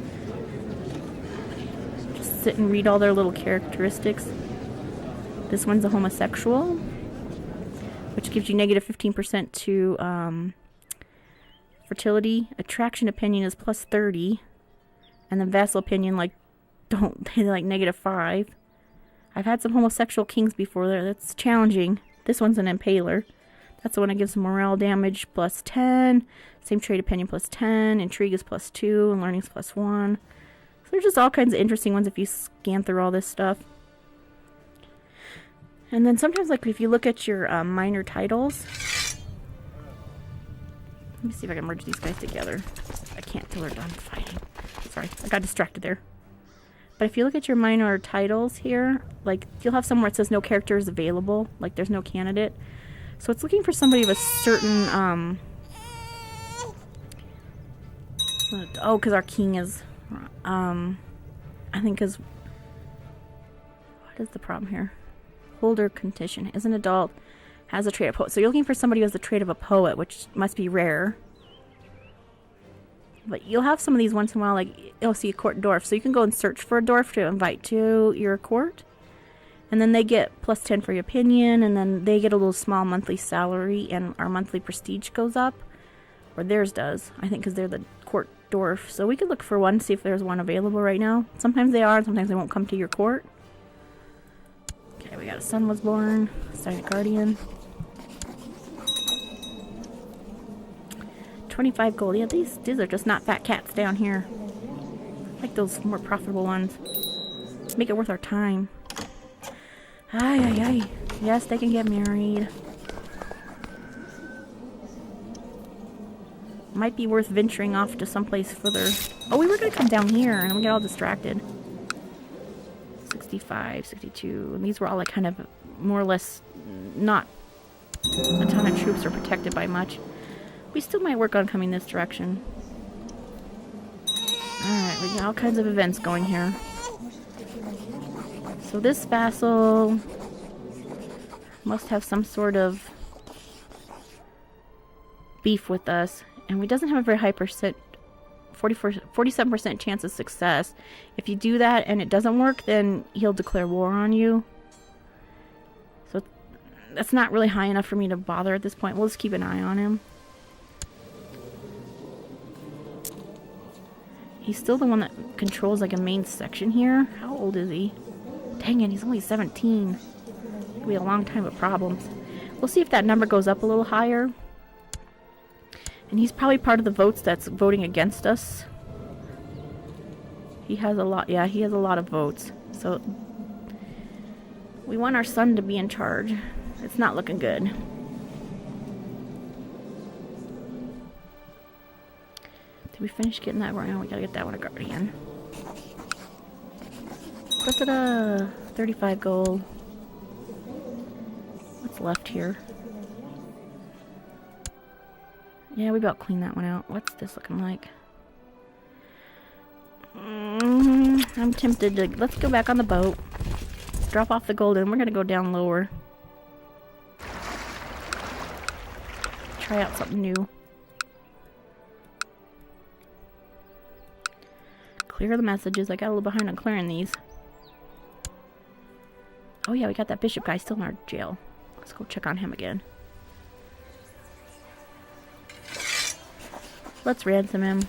just sit and read all their little characteristics. This one's a homosexual, which gives you negative 15% to fertility. Attraction opinion is plus 30. And then vassal opinion, like, like negative 5. I've had some homosexual kings before there. That's challenging. This one's an impaler. That's the one that gives morale damage plus 10. Same trait opinion plus 10. Intrigue is plus 2. And learning is plus 1. So there's just all kinds of interesting ones if you scan through all this stuff. And then sometimes, like, if you look at your minor titles... Let me see if I can merge these guys together. I can't till they're done fighting. Sorry, I got distracted there. But if you look at your minor titles here, like, you'll have somewhere it says no character is available. Like, there's no candidate. So it's looking for somebody of a certain, oh, because our king is, I think because, what is the problem here? Holder condition, is an adult, has a trait of poet. So you're looking for somebody who has the trait of a poet, which must be rare. But you'll have some of these once in a while, like, you'll see a court dwarf. So you can go and search for a dwarf to invite to your court. And then they get plus 10 for your opinion, and then they get a little small monthly salary, and our monthly prestige goes up. Or theirs does, I think, because they're the court dwarf. So we could look for one, see if there's one available right now. Sometimes they are, and sometimes they won't come to your court. Okay, we got a son was born, Silent Guardian. 25 gold. Yeah, these are just not fat cats down here. I like those more profitable ones. Make it worth our time. Ay, ay, ay. Yes, they can get married. Might be worth venturing off to someplace further. Oh, we were going to come down here, and we get all distracted. 65, 62. And these were all, like, kind of more or less not a ton of troops are protected by much. We still might work on coming this direction. Alright, we got all kinds of events going here. So this vassal Must have some sort of beef with us. And he doesn't have a very high 47% chance of success. If you do that and it doesn't work, then he'll declare war on you. So that's not really high enough for me to bother at this point. We'll just keep an eye on him. He's still the one that controls like a main section here. How old is he? Dang it, he's only 17. It'll be a long time of problems. We'll see if that number goes up a little higher. And he's probably part of the votes that's voting against us. He has a lot, yeah, he has a lot of votes. So we want our son to be in charge. It's not looking good. Did we finish getting that right now? We gotta get that one a guardian. Da-da-da! 35 gold. What's left here? Yeah, we about cleaned that one out. What's this looking like? I'm tempted to... Let's go back on the boat. Drop off the gold and we're gonna go down lower. Try out something new. Clear the messages. I got a little behind on clearing these. Oh yeah, we got that bishop guy still in our jail. Let's go check on him again. Let's ransom him.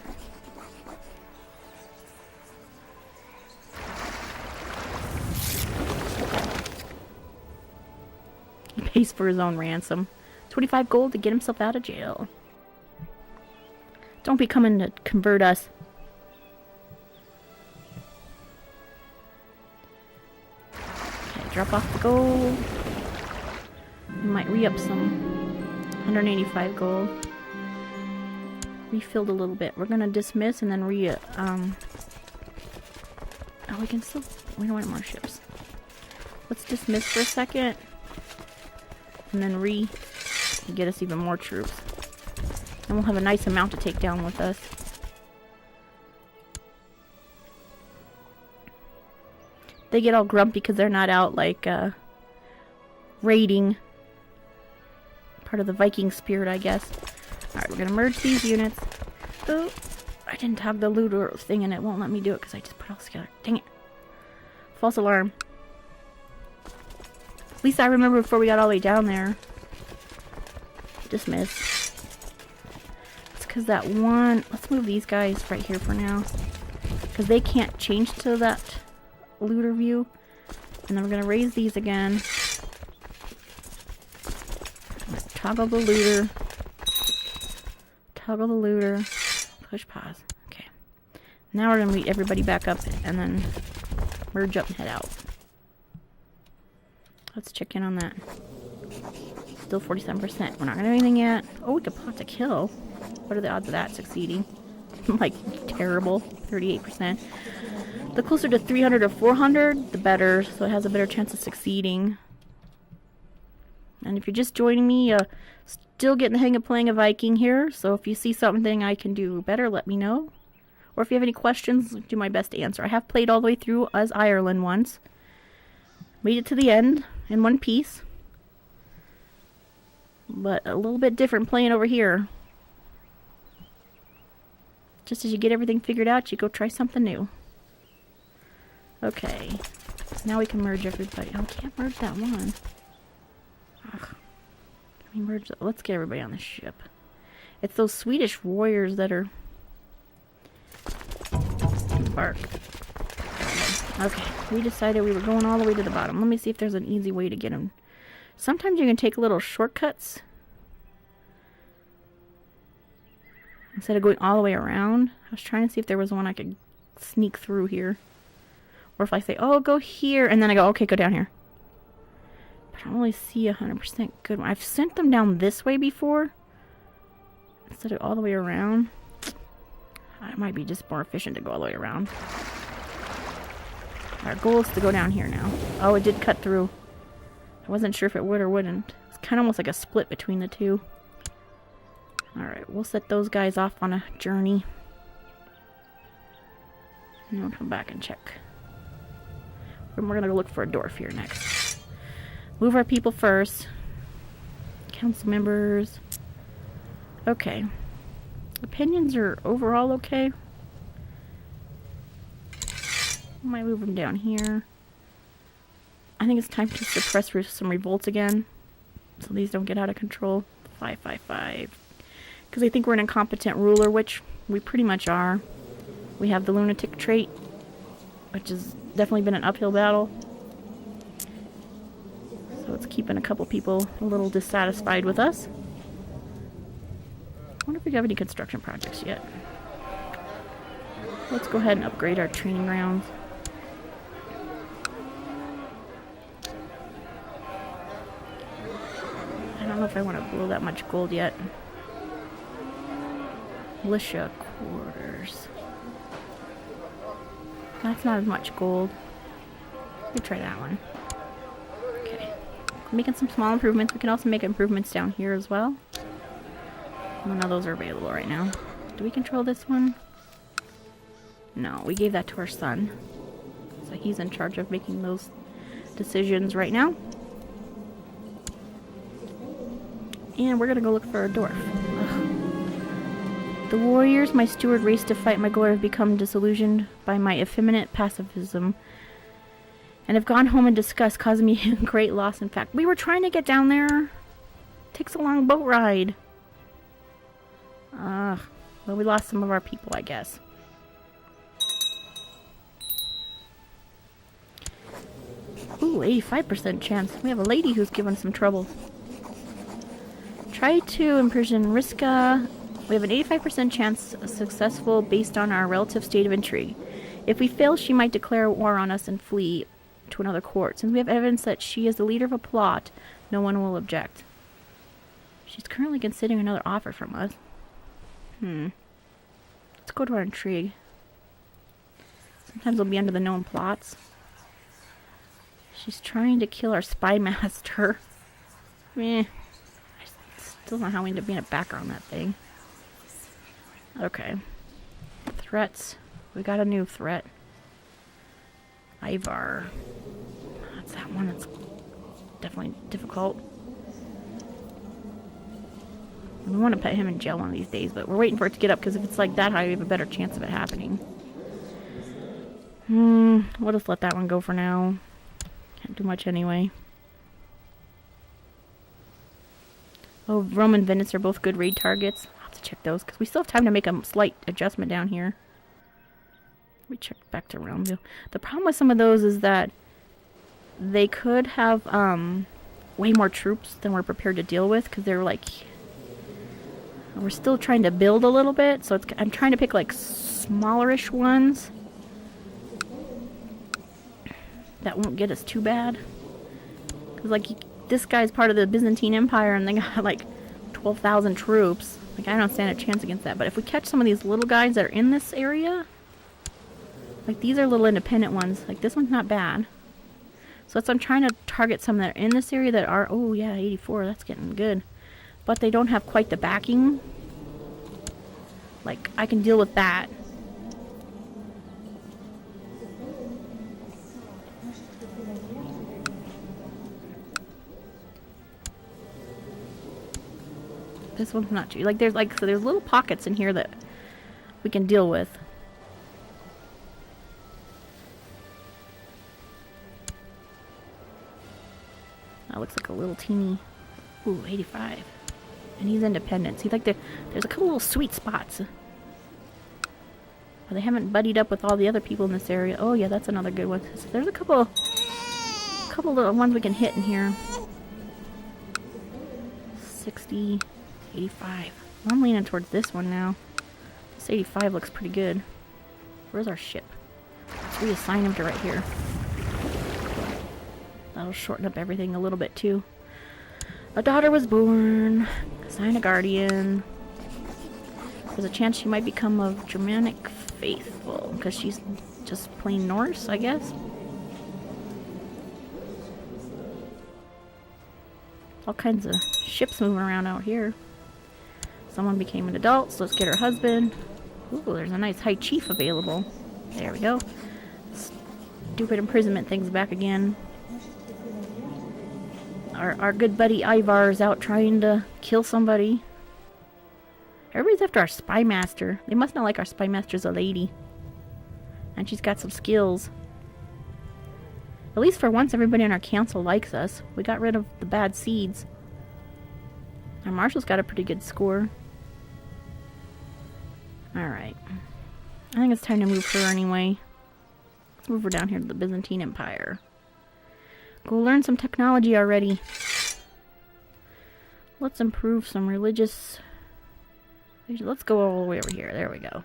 He pays for his own ransom. 25 gold to get himself out of jail. Don't be coming to convert us. Okay, drop off the gold. We might re-up some. 185 gold. Refilled a little bit. We're gonna dismiss and then oh, we can still... We don't want more ships. Let's dismiss for a second. And then get us even more troops. And we'll have a nice amount to take down with us. They get all grumpy because they're not out, like, raiding. Part of the Viking spirit, I guess. Alright, we're gonna merge these units. Oh, I didn't toggle the looter thing and it won't let me do it because I just put it all together. Dang it. False alarm. At least I remember before we got all the way down there. Dismiss. It's because that one... Let's move these guys right here for now. Because they can't change to that looter view. And then we're going to raise these again. Toggle the looter. Toggle the looter. Push pause. Okay. Now we're going to meet everybody back up and then merge up and head out. Let's check in on that. Still 47%. We're not going to do anything yet. Oh, we could plot to kill. What are the odds of that succeeding? Like, terrible. 38%. The closer to 300 or 400, the better. So it has a better chance of succeeding. And if you're just joining me, still getting the hang of playing a Viking here. So if you see something I can do better, let me know. Or if you have any questions, I'll do my best to answer. I have played all the way through as Ireland once. Made it to the end in one piece. But a little bit different playing over here. Just as you get everything figured out, you go try something new. Okay. Now we can merge everybody. Oh, we can't merge that one. Ugh. Can we merge that? Let's get everybody on the ship. It's those Swedish warriors that are... Bark. Okay. We decided we were going all the way to the bottom. Let me see if there's an easy way to get them. Sometimes you can take little shortcuts. Instead of going all the way around. I was trying to see if there was one I could sneak through here. Or if I say, oh, go here. And then I go, okay, go down here. But I don't really see 100% good one. I've sent them down this way before. Instead of all the way around. It might be just more efficient to go all the way around. Our goal is to go down here now. Oh, it did cut through. I wasn't sure if it would or wouldn't. It's kind of almost like a split between the two. Alright, we'll set those guys off on a journey. And we'll come back and check. And we're going to look for a dwarf here next. Move our people first. Council members. Okay. Opinions are overall okay. Might move them down here. I think it's time to suppress some revolts again, so these don't get out of control. 555. Because they think we're an incompetent ruler, which we pretty much are. We have the lunatic trait, which has definitely been an uphill battle. So it's keeping a couple people a little dissatisfied with us. I wonder if we have any construction projects yet. Let's go ahead and upgrade our training grounds. I don't know if I want to blow that much gold yet. Militia quarters. That's not as much gold. We'll try that one. Okay. Making some small improvements. We can also make improvements down here as well. None of those are available right now. Do we control this one? No, we gave that to our son. So he's in charge of making those decisions right now. And we're gonna go look for a dwarf. Ugh. The warriors my steward raced to fight my glory have become disillusioned by my effeminate pacifism and have gone home in disgust, causing me great loss. In fact, we were trying to get down there. Takes a long boat ride. Well, we lost some of our people, I guess. Ooh, 85% chance. We have a lady who's given some trouble. Try to imprison Riska. We have an 85% chance successful based on our relative state of intrigue. If we fail, she might declare war on us and flee to another court. Since we have evidence that she is the leader of a plot, no one will object. She's currently considering another offer from us. Let's go to our intrigue. Sometimes we'll be under the known plots. She's trying to kill our spy master. I still don't know how we end up being a backer on that thing. Okay. Threats. We got a new threat. Ivar. That's that one that's definitely difficult. We want to put him in jail one of these days, but we're waiting for it to get up, because if it's like that high, we have a better chance of it happening. We'll just let that one go for now. Can't do much anyway. Oh, Rome and Venice are both good raid targets. I'll have to check those, because we still have time to make a slight adjustment down here. We check back to Rome. The problem with some of those is that they could have way more troops than we're prepared to deal with, because they're like... We're still trying to build a little bit, so I'm trying to pick like smallerish ones that won't get us too bad. Because like this guy's part of the Byzantine Empire and they got like 12,000 troops. Like I don't stand a chance against that. But if we catch some of these little guys that are in this area, like these are little independent ones. Like this one's not bad. So I'm trying to target some that are in this area that are, oh yeah, 84, that's getting good. But they don't have quite the backing. Like, I can deal with that. This one's not too... Like, there's little pockets in here that we can deal with. That looks like a little teeny... Ooh, 85. And he's independent. See, like there's a couple little sweet spots. But they haven't buddied up with all the other people in this area. Oh yeah, that's another good one. So there's a couple little ones we can hit in here. 60, 85. I'm leaning towards this one now. This 85 looks pretty good. Where's our ship? Let's reassign him to right here. That'll shorten up everything a little bit too. A daughter was born. Assign a guardian. There's a chance she might become of Germanic faithful, because she's just plain Norse, I guess. All kinds of ships moving around out here. Someone became an adult, so let's get her husband. Ooh, there's a nice high chief available. There we go. Stupid imprisonment thing's back again. Our good buddy Ivar is out trying to kill somebody. Everybody's after our spy master. They must not like our spy master's a lady. And she's got some skills. At least for once, everybody on our council likes us. We got rid of the bad seeds. Our marshal's got a pretty good score. Alright. I think it's time to move her anyway. Let's move her down here to the Byzantine Empire. Go learn some technology already. Let's improve some religious... Let's go all the way over here. There we go.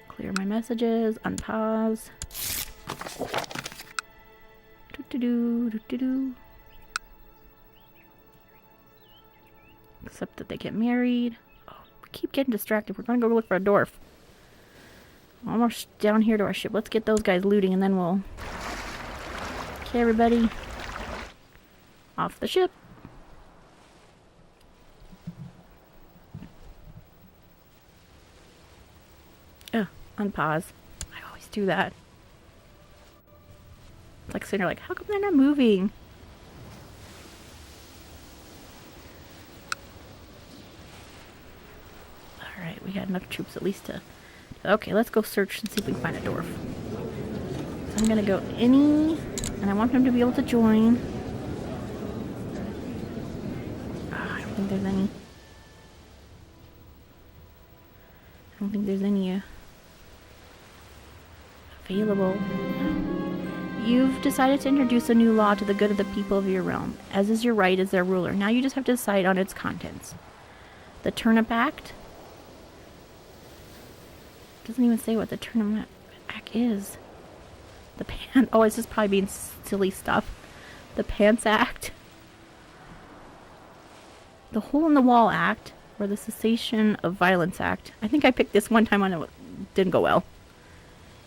Clear my messages. Unpause. Do-do-do. Except that they get married. Oh, we keep getting distracted. We're gonna go look for a dwarf. Almost down here to our ship. Let's get those guys looting and then we'll... Okay, everybody. Off the ship. Ugh, unpause. I always do that. It's like sitting there like, how come they're not moving? Alright, we had enough troops at least to... Okay, let's go search and see if we can find a dwarf. So I'm gonna go any... And I want him to be able to join. I don't think there's any... I don't think there's any available. You've decided to introduce a new law to the good of the people of your realm, as is your right as their ruler. Now you just have to decide on its contents. The Turnip Act? Doesn't even say what the Turnip Act is. The Pan... Oh, it's just probably being silly stuff. The Pants Act. The Hole in the Wall Act. Or the Cessation of Violence Act. I think I picked this one time on it didn't go well.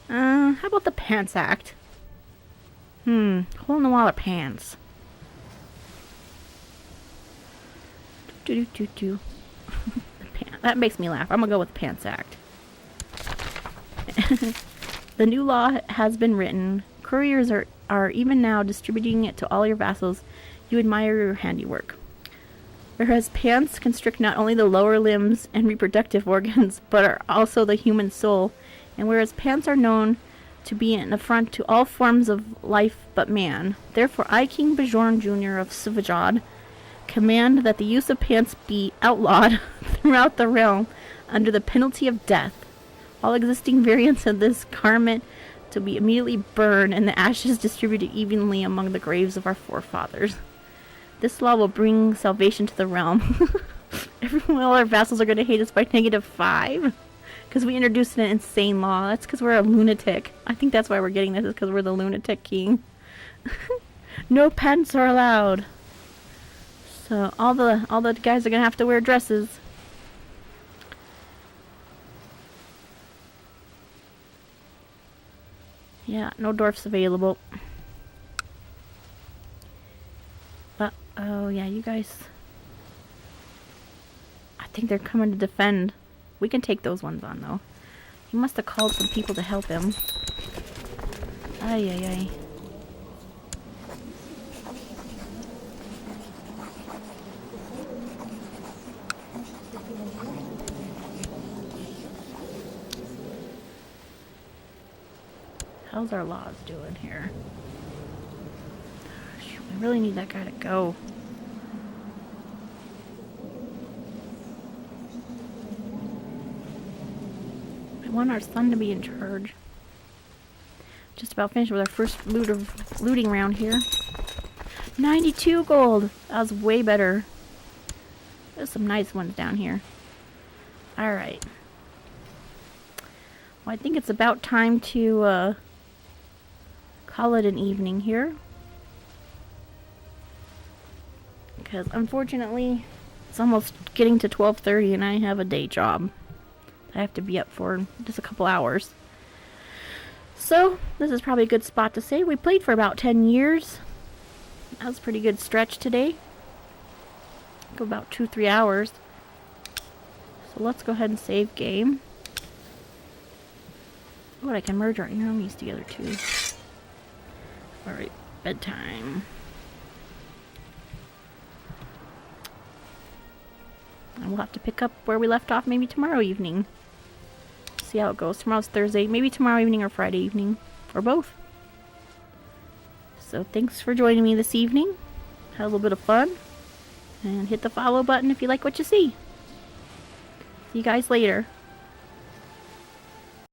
How about the Pants Act? Hole in the wall or pants? That makes me laugh. I'm gonna go with the Pants Act. The new law has been written. Couriers are even now distributing it to all your vassals. You admire your handiwork. Whereas pants constrict not only the lower limbs and reproductive organs, but are also the human soul. And whereas pants are known to be an affront to all forms of life but man, therefore I, King Bjorn Jr. of Svajad, command that the use of pants be outlawed throughout the realm under the penalty of death. All existing variants of this garment to be immediately burned and the ashes distributed evenly among the graves of our forefathers. This law will bring salvation to the realm. All our vassals are going to hate us by -5. Because we introduced an insane law. That's because we're a lunatic. I think that's why we're getting this, is because we're the lunatic king. No pants are allowed. So all the guys are going to have to wear dresses. Yeah, no dwarfs available. But, oh yeah, you guys... I think they're coming to defend. We can take those ones on, though. He must have called some people to help him. Ay, ay, ay. How's our laws doing here? Shoot, we really need that guy to go. I want our son to be in charge. Just about finished with our first looting round here. 92 gold! That was way better. There's some nice ones down here. Alright. Well, I think it's about time to call it an evening here. Because unfortunately, it's almost getting to 12:30 and I have a day job I have to be up for just a couple hours. So, this is probably a good spot to say. We played for about 10 years. That was a pretty good stretch today. Go about 2-3 hours. So let's go ahead and save game. Oh, I can merge our armies together too. Alright, bedtime. And we'll have to pick up where we left off maybe tomorrow evening. See how it goes. Tomorrow's Thursday. Maybe tomorrow evening or Friday evening. Or both. So thanks for joining me this evening. Had a little bit of fun. And hit the follow button if you like what you see. See you guys later.